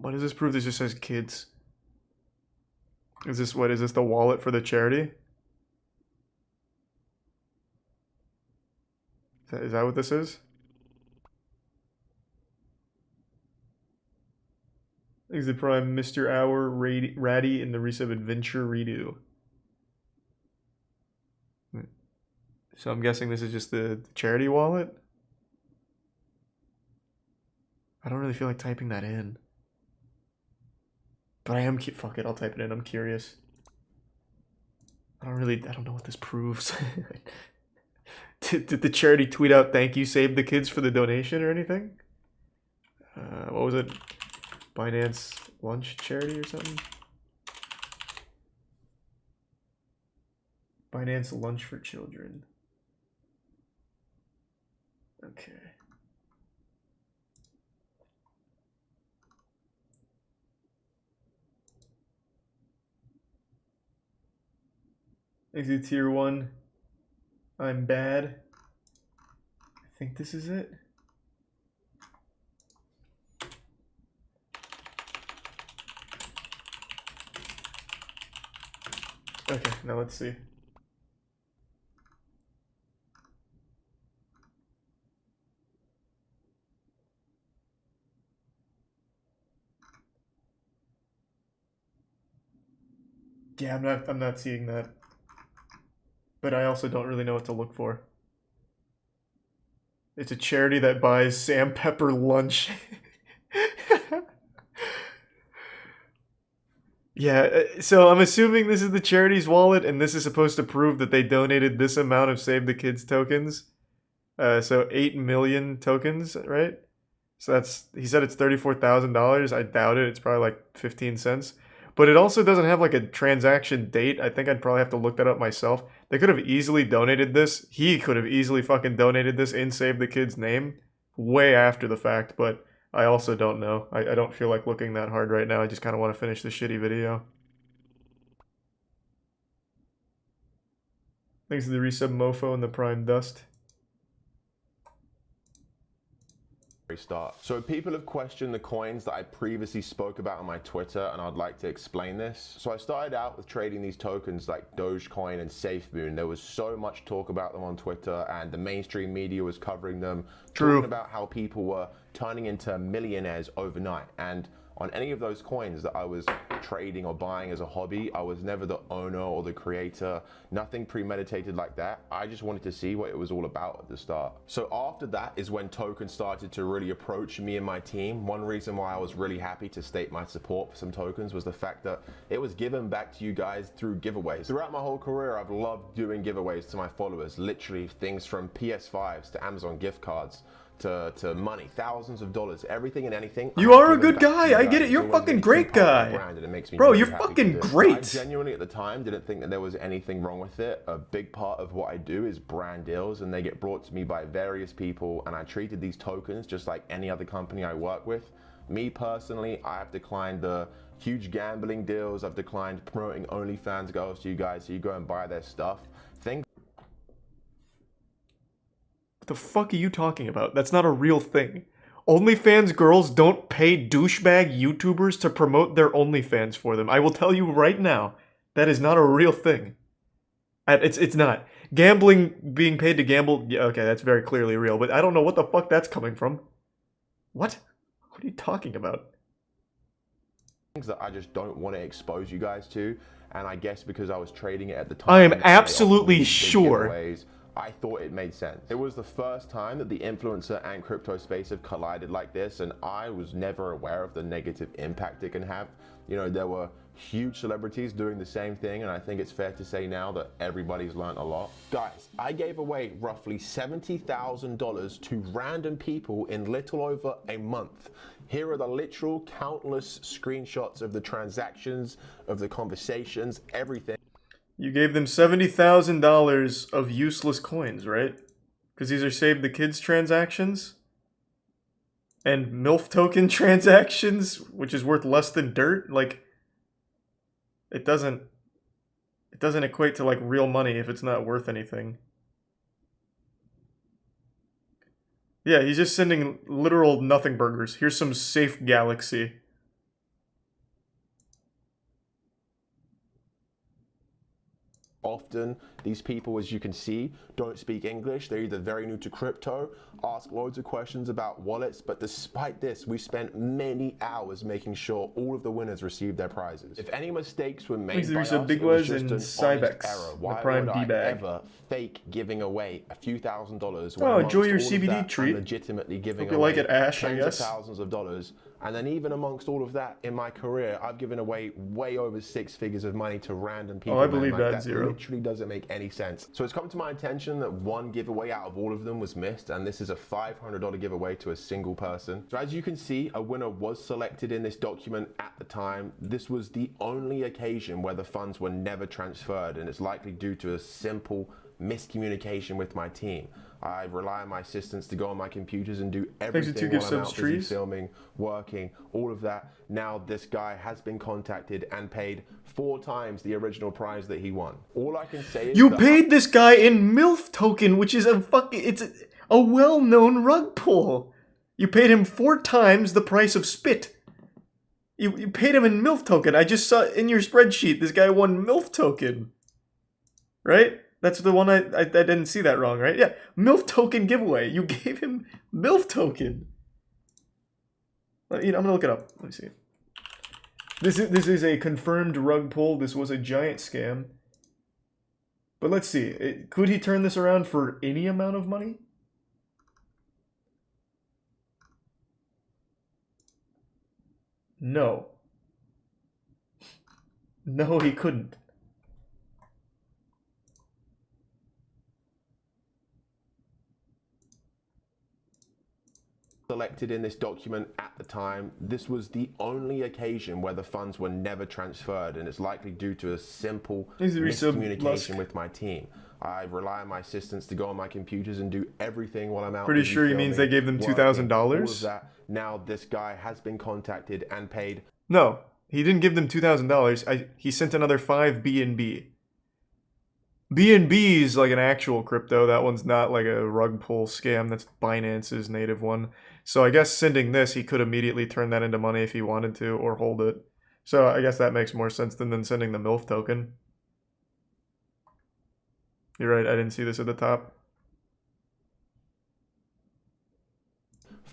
What does this prove? This just says kids. Is this what? Is this the wallet for the charity? Is that what this is? Is the prime Mr. Hour Ratty in the resub adventure redo? So I'm guessing this is just the charity wallet? I don't really feel like typing that in. But I am fuck it, I'll type it in. I'm curious. I don't know what this proves. Did the charity tweet out thank you Save the Kids for the donation or anything? What was it? Binance lunch charity or something? Binance lunch for children. Okay. Exit tier 1. I'm bad. I think this is it. Okay, now let's see. Yeah, I'm not seeing that. But I also don't really know what to look for. It's a charity that buys Sam Pepper lunch. Yeah, so I'm assuming this is the charity's wallet, and this is supposed to prove that they donated this amount of Save the Kids tokens. So 8 million tokens, right? So that's, he said it's $34,000. I doubt it. It's probably like 15 cents. But it also doesn't have like a transaction date. I think I'd probably have to look that up myself. They could have easily donated this. He could have easily fucking donated this in Save the Kid's name way after the fact, but I also don't know. I don't feel like looking that hard right now. I just kind of want to finish the shitty video. Thanks to the resub mofo and the prime dust. Start. So people have questioned the coins that I previously spoke about on my Twitter, and I'd like to explain this. So I started out with trading these tokens like Dogecoin and SafeMoon. There was so much talk about them on Twitter, and the mainstream media was covering them, talking about how people were turning into millionaires overnight. And On any of those coins that I was trading or buying as a hobby, I was never the owner or the creator, nothing premeditated like that. I just wanted to see what it was all about at the start. So after that is when tokens started to really approach me and my team. One reason why I was really happy to state my support for some tokens was the fact that it was given back to you guys through giveaways. Throughout my whole career, I've loved doing giveaways to my followers, literally things from PS5s to Amazon gift cards to money, thousands of dollars, everything and anything. You are a good guy. I get it. You're a fucking great guy. Bro, you're fucking great. I genuinely at the time didn't think that there was anything wrong with it. A big part of what I do is brand deals, and they get brought to me by various people, and I treated these tokens just like any other company I work with. Me personally, I have declined the huge gambling deals. I've declined promoting OnlyFans girls to you guys so you go and buy their stuff. The fuck are you talking about? That's not a real thing. OnlyFans girls don't pay douchebag YouTubers to promote their OnlyFans for them. I will tell you right now, that is not a real thing. It's not. Gambling, being paid to gamble, yeah, okay, that's very clearly real, but I don't know what the fuck that's coming from. What? What are you talking about? Things that I just don't want to expose you guys to, and I guess because I was trading it at the time, I am absolutely sure. I thought it made sense. It was the first time that the influencer and crypto space have collided like this, and I was never aware of the negative impact it can have. You know, there were huge celebrities doing the same thing, and I think it's fair to say now that everybody's learned a lot. Guys, I gave away roughly $70,000 to random people in little over a month. Here are the literal countless screenshots of the transactions, of the conversations, everything. You gave them $70,000 of useless coins, right? Because these are Save the Kids transactions? And MILF token transactions, which is worth less than dirt? Like, it doesn't equate to, like, real money if it's not worth anything. Yeah, he's just sending literal nothing burgers. Here's some Safe Galaxy. Often, these people, as you can see, don't speak English. They're either very new to crypto, ask loads of questions about wallets, but despite this, we spent many hours making sure all of the winners received their prizes. If any mistakes were made by us, it was just an honest error. Why would I ever fake giving away a few $1,000s when oh, enjoy your all of CBD that, treat. I'm legitimately giving Hope you away like it, Ash, I tens of guess. thousands of dollars. And then even amongst all of that, in my career, I've given away way over 6 figures of money to random people. Oh, I believe man. that, Zero. Literally doesn't make any sense. So it's come to my attention that one giveaway out of all of them was missed, and this is a $500 giveaway to a single person. So as you can see, a winner was selected in this document at the time. This was the only occasion where the funds were never transferred, and it's likely due to a simple miscommunication with my team. I rely on my assistants to go on my computers and do everything while I'm out busy filming, working, all of that. Now this guy has been contacted and paid 4 times the original prize that he won. All I can say is you paid this guy in MILF token, which is it's a well-known rug pull. You paid him 4 times the price of spit. You paid him in MILF token. I just saw in your spreadsheet this guy won MILF token. Right? That's the one I didn't see that wrong, right? Yeah, MILF token giveaway. You gave him MILF token. You know, I'm gonna look it up. Let me see. This is a confirmed rug pull. This was a giant scam. But let's see. Could he turn this around for any amount of money? No. No, he couldn't. Selected in this document at the time. This was the only occasion where the funds were never transferred, and it's likely due to a simple miscommunication with my team. I rely on my assistants to go on my computers and do everything while I'm out. Pretty sure he means they gave them $2,000? All of that. Now this guy has been contacted and paid. No, he didn't give them $2,000. He sent another 5 BNB. BNB is like an actual crypto. That one's not like a rug pull scam. That's Binance's native one. So I guess sending this, he could immediately turn that into money if he wanted to, or hold it. So I guess that makes more sense than sending the MILF token. You're right, I didn't see this at the top.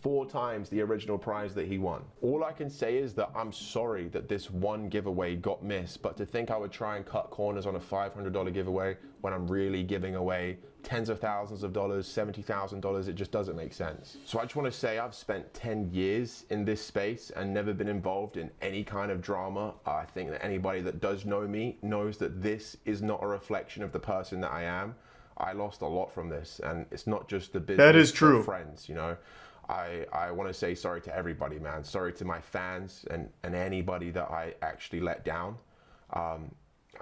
4 times the original prize that he won. All I can say is that I'm sorry that this one giveaway got missed, but to think I would try and cut corners on a $500 giveaway when I'm really giving away tens of thousands of dollars, $70,000, it just doesn't make sense. So I just want to say I've spent 10 years in this space and never been involved in any kind of drama. I think that anybody that does know me knows that this is not a reflection of the person that I am. I lost a lot from this, and it's not just the business. That is true. Friends, you know. I want to say sorry to everybody, man. Sorry to my fans and anybody that I actually let down. I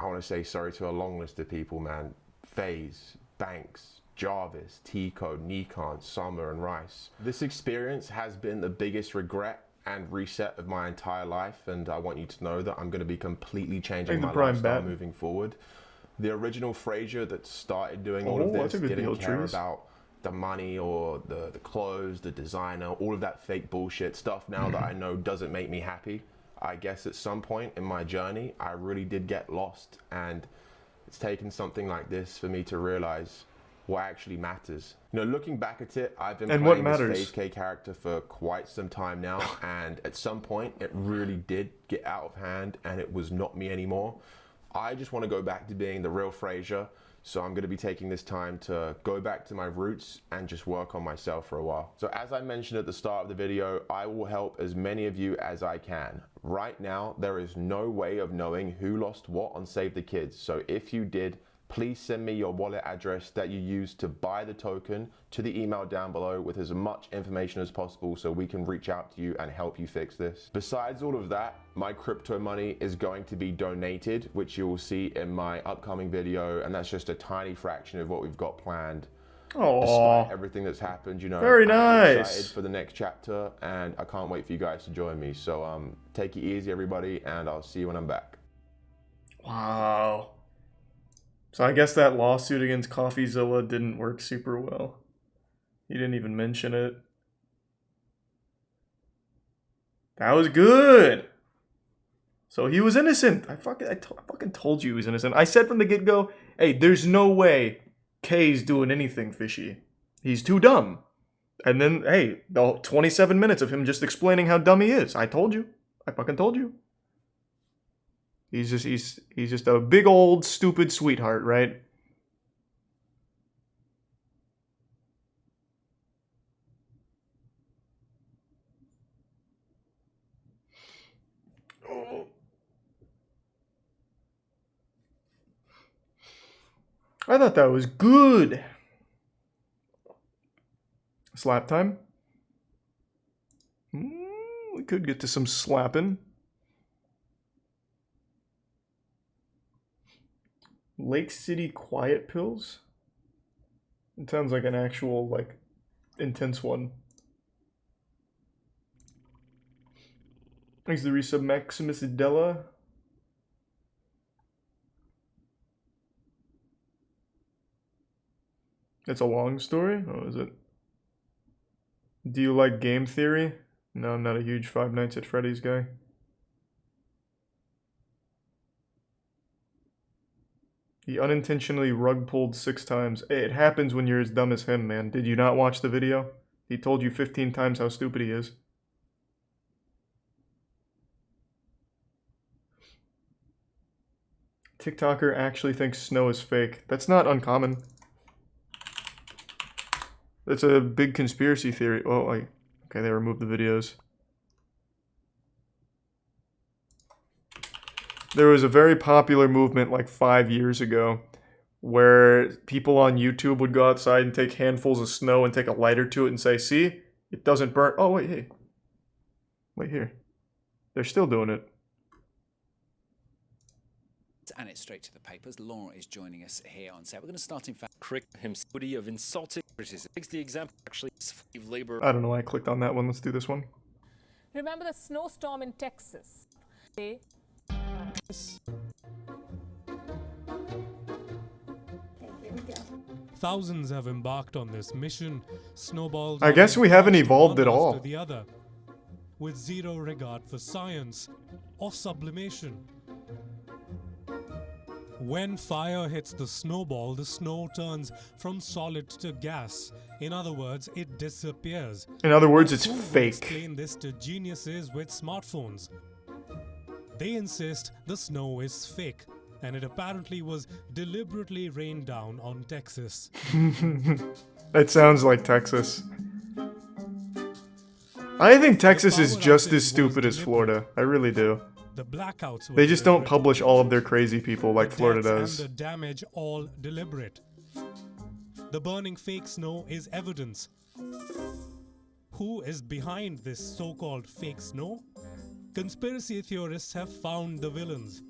want to say sorry to a long list of people, man. FaZe, Banks, Jarvis, Tico, Nikon, Summer, and Rice. This experience has been the biggest regret and reset of my entire life, and I want you to know that I'm going to be completely changing my lifestyle moving forward. The original Frazier that started doing all of this didn't care about the money or the clothes, the designer, all of that fake bullshit stuff now that I know doesn't make me happy. I guess at some point in my journey, I really did get lost, and it's taken something like this for me to realize what actually matters. You know, looking back at it, I've been playing this FaZe K character for quite some time now, and at some point, it really did get out of hand, and it was not me anymore. I just want to go back to being the real Frazier, so I'm going to be taking this time to go back to my roots and just work on myself for a while. So as I mentioned at the start of the video, I will help as many of you as I can. Right now, there is no way of knowing who lost what on Save the Kids, so if you did, please send me your wallet address that you used to buy the token to the email down below with as much information as possible so we can reach out to you and help you fix this. Besides all of that, my crypto money is going to be donated, which you will see in my upcoming video, and that's just a tiny fraction of what we've got planned. Despite everything that's happened, you know, very I'm nice. excited for the next chapter, and I can't wait for you guys to join me. So take it easy, everybody, and I'll see you when I'm back. Wow. So I guess that lawsuit against CoffeeZilla didn't work super well. He didn't even mention it. That was good. So he was innocent. I fucking told you he was innocent. I said from the get-go, hey, there's no way K's doing anything fishy. He's too dumb. And then, hey, the 27 minutes of him just explaining how dumb he is. I told you. I fucking told you. He's just a big old stupid sweetheart, right? Oh. I thought that was good. Slap time. We could get to some slapping. Lake City Quiet Pills? It sounds like an actual, like, intense one. Thanks to the resub Maximus Della. It's a long story? Oh, is it? Do you like game theory? No, I'm not a huge Five Nights at Freddy's guy. He unintentionally rug pulled 6 times. It happens when you're as dumb as him, man. Did you not watch the video? He told you 15 times how stupid he is. TikToker actually thinks snow is fake. That's not uncommon. That's a big conspiracy theory. Oh, okay, they removed the videos. There was a very popular movement like 5 years ago where people on YouTube would go outside and take handfuls of snow and take a lighter to it and say, see, it doesn't burn. Oh, wait, hey. Wait here. They're still doing it. And it's straight to the papers. Laura is joining us here on set. We're going to start in fact. Crick himself of insulting criticism. Takes the example actually slave labor. I don't know why I clicked on that one. Let's do this one. Remember the snowstorm in Texas? Thousands have embarked on this mission, snowballed. I guess we haven't evolved at all. The other, with zero regard for science or sublimation. When fire hits the snowball, the snow turns from solid to gas. In other words, it disappears. In other words, it's Who would fake. explain this to geniuses with smartphones? They insist the snow is fake, and it apparently was deliberately rained down on Texas. That sounds like Texas. I think Texas is just as stupid as Florida. I really do. The blackouts were They just don't deliberate. publish all of their crazy people like The Florida deaths does. and the damage all deliberate. The burning fake snow is evidence. Who is behind this so-called fake snow? Conspiracy theorists have found the villains.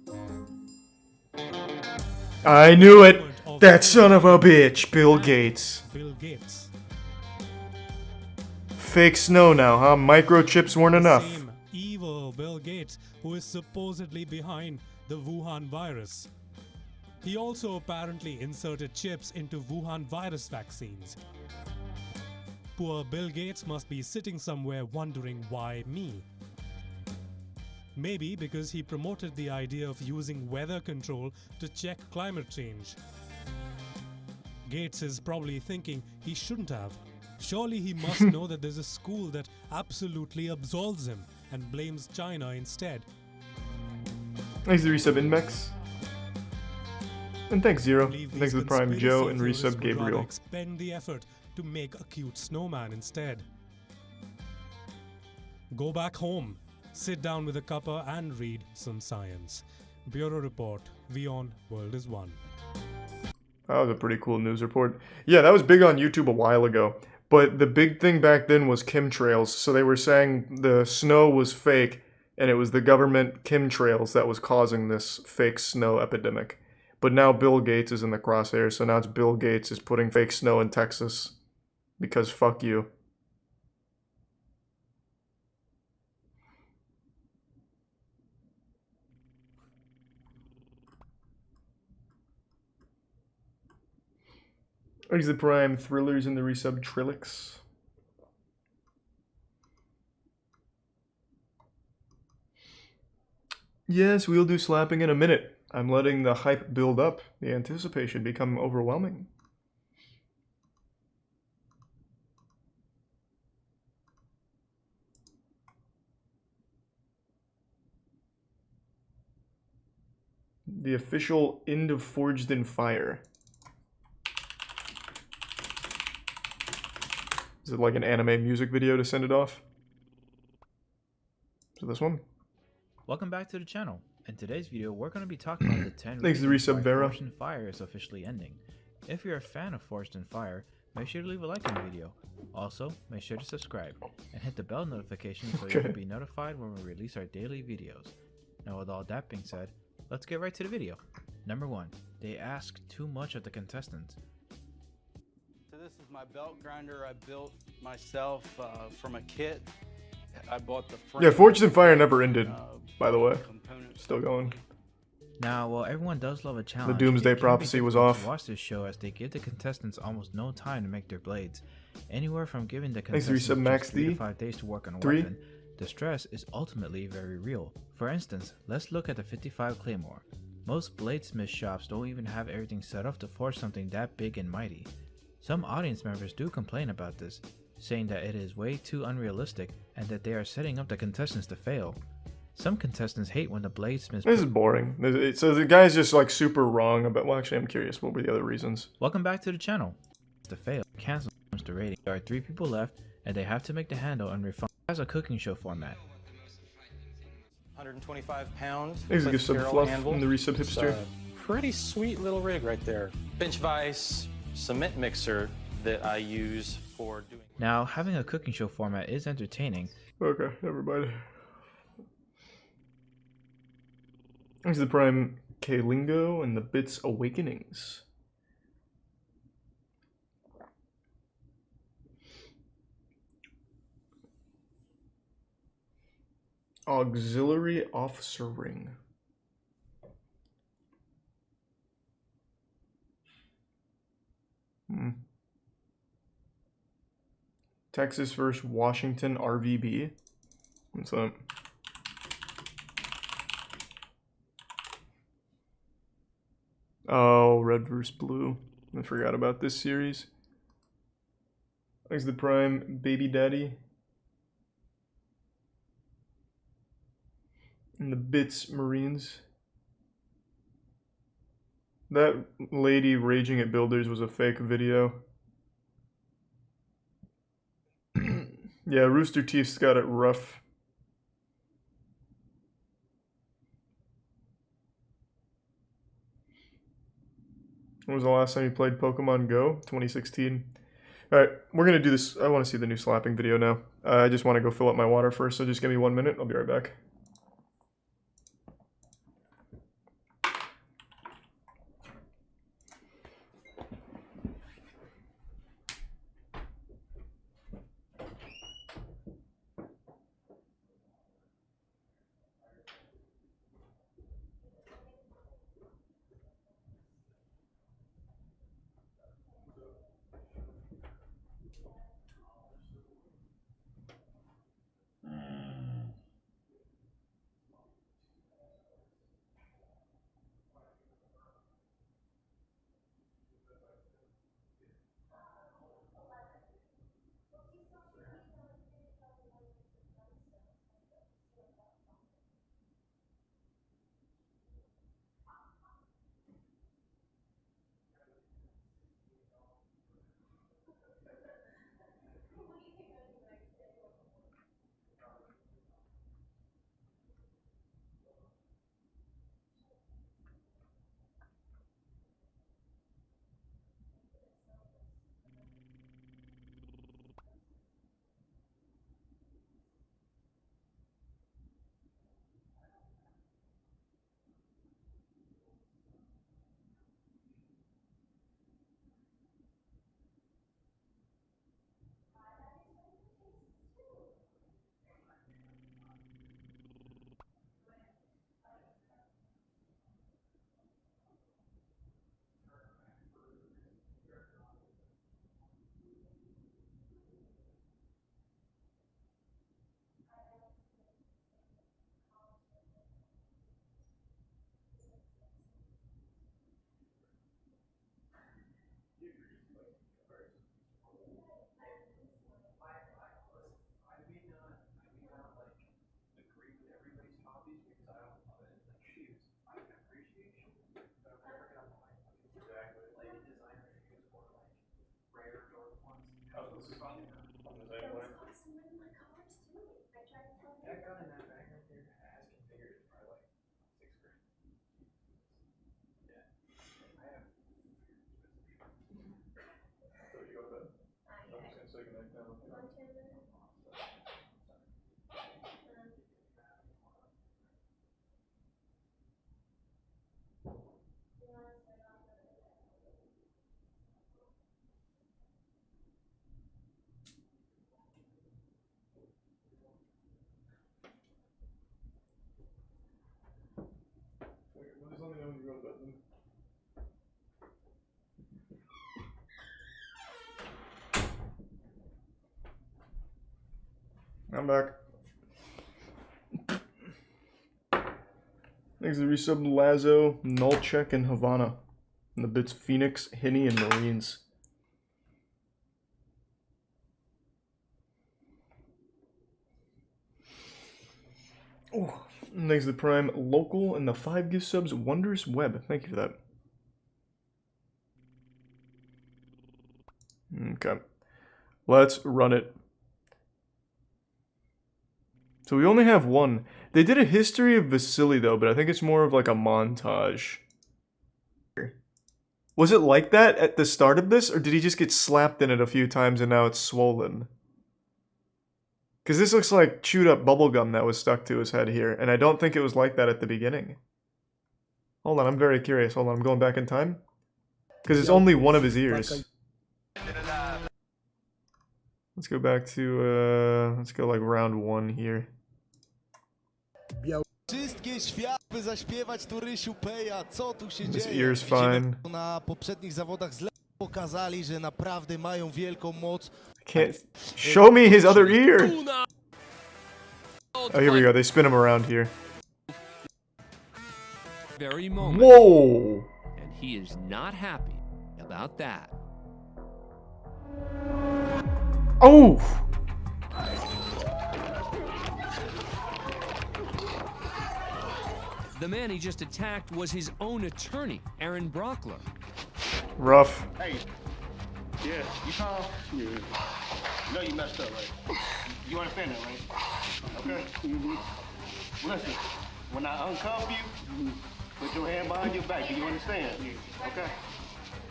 I knew it! That son of a bitch, Bill Gates. Bill Gates. Fake snow now, huh? Microchips weren't enough. Same evil Bill Gates who is supposedly behind the Wuhan virus. He also apparently inserted chips into Wuhan virus vaccines. Poor Bill Gates must be sitting somewhere wondering why me. Maybe because he promoted the idea of using weather control to check climate change. Gates is probably thinking he shouldn't have. Surely he must know that there's a school that absolutely absolves him and blames China instead. Thanks to the resub Inmex. And thanks Zero. Thanks to the Prime Joe and resub Gabriel. Expend the effort to make a cute snowman instead. Go back home, sit down with a cuppa and read some science. Bureau Report, Vion, World is One. That was a pretty cool news report. Yeah, that was big on YouTube a while ago. But the big thing back then was chemtrails. So they were saying the snow was fake, and it was the government chemtrails that was causing this fake snow epidemic. But now Bill Gates is in the crosshairs, so now it's Bill Gates is putting fake snow in Texas. Because fuck you. Exit Prime, Thrillers in the resub Trilix. Yes, we'll do slapping in a minute. I'm letting the hype build up, the anticipation become overwhelming. The official end of Forged in Fire. Is it like an anime music video to send it off? So this one? Welcome back to the channel. In today's video, we're going to be talking about the 10 Thanks to reasons resub why Vera. Forged in Fire is officially ending. If you're a fan of Forged in Fire, make sure to leave a like on the video. Also, make sure to subscribe and hit the bell notification so you can be notified when we release our daily videos. Now with all that being said, let's get right to the video. Number 1. They ask too much of the contestants. So this is my belt grinder I built myself from a kit. I bought the frame. Yeah, Forged in Fire never ended, by the way. Still going. Now, while everyone does love a challenge, The Doomsday it can be Prophecy was difficult off. to watch this show as they give the contestants almost no time to make their blades. Anywhere from giving the Thanks to contestants resub Max just 3 to D. 5 days to work on a 3. weapon, the stress is ultimately very real. For instance, let's look at the 55 Claymore. Most bladesmith shops don't even have everything set up to forge something that big and mighty. Some audience members do complain about this, saying that it is way too unrealistic and that they are setting up the contestants to fail. Some contestants hate when the bladesmiths... This is boring. So the guy's just like super wrong about... Well, actually, I'm curious. What were the other reasons? Welcome back to the channel. To fail, cancel comes to rating. There are 3 people left, and they have to make the handle and refine. It has a cooking show format. 125 pounds. Thanks to with give sub ferrule Fluff handle. and the resub It's Hipster. a pretty sweet little rig right there. Pinch vise cement mixer that I use for doing. Now, having a cooking show format is entertaining. Okay, everybody. Thanks to the Prime K-Lingo and the Bits Awakenings. Auxiliary Officer Ring. Texas versus Washington RVB. What's that? Oh, red versus blue. I forgot about this series. Thanks the Prime, Baby Daddy. And the Bits Marines. That lady raging at builders was a fake video. Yeah, Rooster Teeth's got it rough. When was the last time you played Pokemon Go? 2016. Alright, we're gonna do this. I want to see the new slapping video now. I just want to go fill up my water first, so just give me 1 minute. I'll be right back. Just let me know when you go to bed then. I'm back. Thanks to resub Lazo, Nulchek, and Havana. And the bits Phoenix, Hinny, and Marines. Oh, thanks to the Prime Local and the 5 gift subs Wondrous Web. Thank you for that. Okay. Let's run it. So we only have one. They did a history of Vasily though, but I think it's more of like a montage. Was it like that at the start of this, or did he just get slapped in it a few times and now it's swollen? Because this looks like chewed up bubblegum that was stuck to his head here, and I don't think it was like that at the beginning. Hold on, I'm very curious. Hold on, I'm going back in time. Because it's only one of his ears. Let's go back to, let's go like round 1 here. Wszystkie światły zaśpiewać tu Rysiu Peja, co tu się His dzieje? ear's fine. Na poprzednich zawodach pokazali, że naprawdę mają wielką moc. Can't show me his other ear. Oh, here we go. They spin him around here. very moment. Whoa! And he is not happy about that. Oh! The man he just attacked was his own attorney, Aaron Brockler. Rough. Hey, yeah, you calm? Yeah. You know you messed up, right? You understand that, right? Okay? Listen, when I uncuff you, put your hand behind your back. Do you understand? Okay?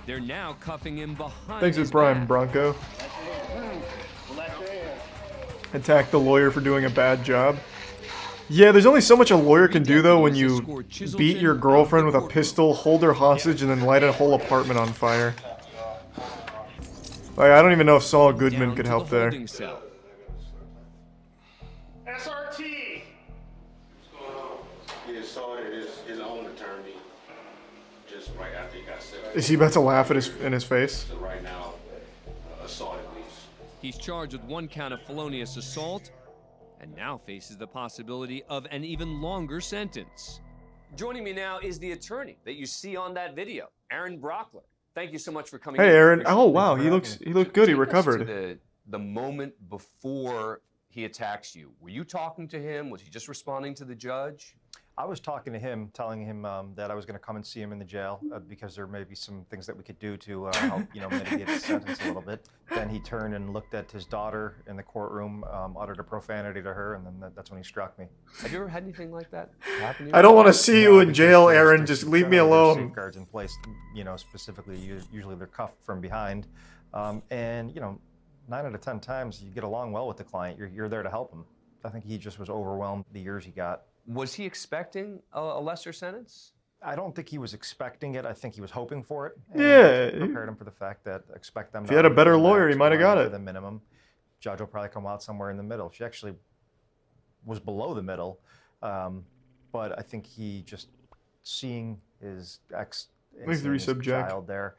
They're now cuffing him behind Thanks his for Prime, back. Bronco. Relax your hand. Attack the lawyer for doing a bad job. Yeah, there's only so much a lawyer can do, though, when you beat your girlfriend with a pistol, hold her hostage, and then light a whole apartment on fire. Like, I don't even know if Saul Goodman could help there. SRT! He assaulted his own attorney just right after he got set. Is he about to laugh at in his face? So right now, assaulted police. He's charged with 1 count of felonious assault and now faces the possibility of an even longer sentence. Joining me now is the attorney that you see on that video, Aaron Brockler. Thank you so much for coming. Hey, in. Aaron. Oh, wow. He looked good. He recovered. The moment before he attacks you, were you talking to him? Was he just responding to the judge? I was talking to him, telling him that I was going to come and see him in the jail because there may be some things that we could do to help, mitigate his sentence a little bit. Then he turned and looked at his daughter in the courtroom, uttered a profanity to her, and then that's when he struck me. Have you ever had anything like that happen to you? I don't want to see you in jail, Aaron. Just leave me alone. Safeguards in place, specifically, usually they're cuffed from behind, and 9 out of 10 times you get along well with the client. You're there to help him. I think he just was overwhelmed the years he got. Was he expecting a lesser sentence? I don't think he was expecting it. I think he was hoping for it. Yeah. Prepared him for the fact that expect them. If he had a better lawyer, he might have got it. The minimum. Judge will probably come out somewhere in the middle. She actually was below the middle, but I think he just seeing his child there,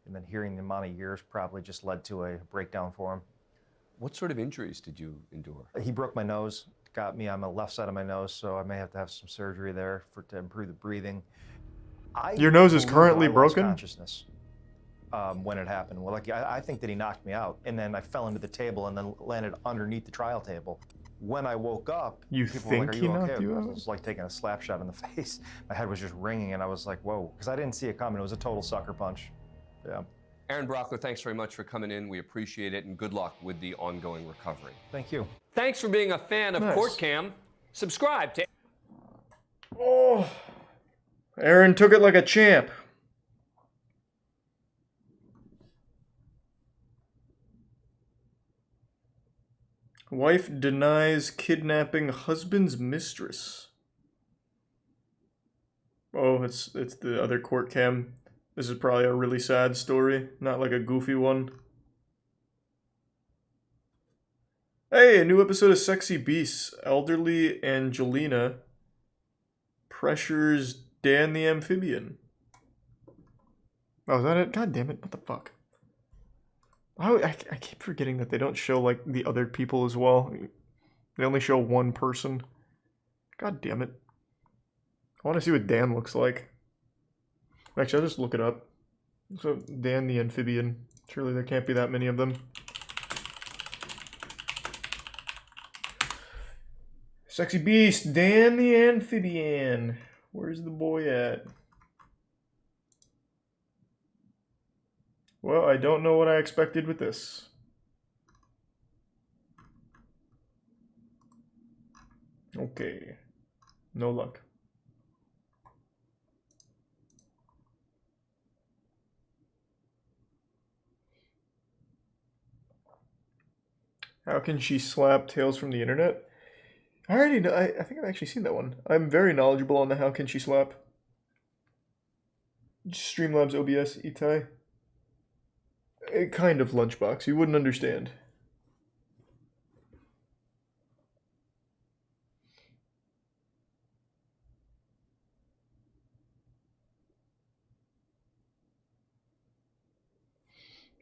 and then hearing the amount of years probably just led to a breakdown for him. What sort of injuries did you endure? He broke my nose. Got me on the left side of my nose, so I may have to have some surgery there to improve the breathing. Your nose is currently I lost broken? Consciousness when it happened. Well, I think that he knocked me out, and then I fell into the table and then landed underneath the trial table. When I woke up, people were like, "Are you okay?" It was like taking a slap shot in the face. My head was just ringing, and I was like, "Whoa," because I didn't see it coming. It was a total sucker punch. Yeah. Aaron Brockler, thanks very much for coming in. We appreciate it, and good luck with the ongoing recovery. Thank you. Thanks for being a fan of Nice. Court Cam. Subscribe to... Oh, Aaron took it like a champ. Wife denies kidnapping husband's mistress. Oh, it's the other court cam. This is probably a really sad story, not like a goofy one. Hey, a new episode of Sexy Beasts. Elderly Angelina pressures Dan the Amphibian. Oh, is that it? God damn it, what the fuck? I keep forgetting that they don't show, like, the other people as well. They only show one person. God damn it. I want to see what Dan looks like. Actually, I'll just look it up. So, Dan the Amphibian. Surely there can't be that many of them. Sexy Beast, Dan the Amphibian. Where's the boy at? Well, I don't know what I expected with this. Okay. No luck. How can she slap Tales from the Internet? I already know. I think I've actually seen that one. I'm very knowledgeable on the How Can She Slap. Streamlabs OBS, Itai. A kind of lunchbox. You wouldn't understand.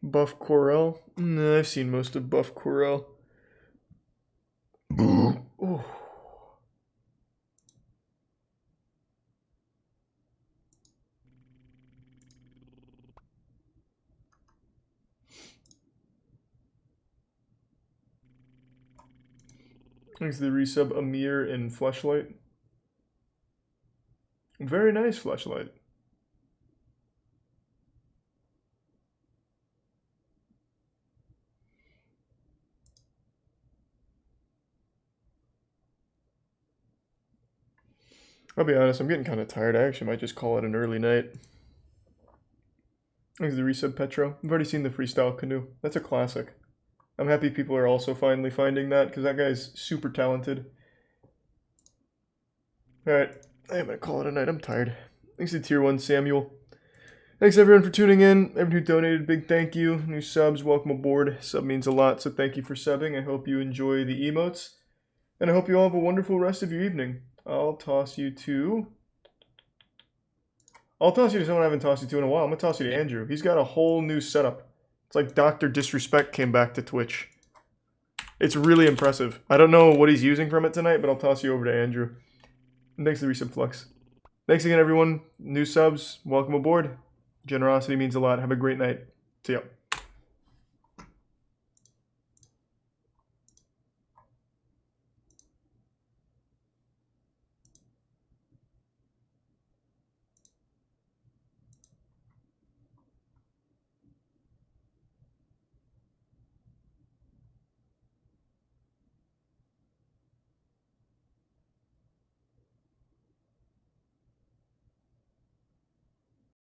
Buff Corel? No, I've seen most of Buff Corel. Ooh. Thanks to the resub Amir in Fleshlight. Very nice Fleshlight. I'll be honest, I'm getting kind of tired. I actually might just call it an early night. Thanks to the resub Petro. I've already seen the freestyle canoe. That's a classic. I'm happy people are also finally finding that, because that guy's super talented. Alright, I'm going to call it a night. I'm tired. Thanks to Tier 1 Samuel. Thanks everyone for tuning in. Everyone who donated, big thank you. New subs, welcome aboard. Sub means a lot, so thank you for subbing. I hope you enjoy the emotes. And I hope you all have a wonderful rest of your evening. I'll toss you to someone I haven't tossed you to in a while. I'm going to toss you to Andrew. He's got a whole new setup. It's like Dr. Disrespect came back to Twitch. It's really impressive. I don't know what he's using from it tonight, but I'll toss you over to Andrew. And thanks to Resub Flux. Thanks again, everyone. New subs, welcome aboard. Generosity means a lot. Have a great night. See ya.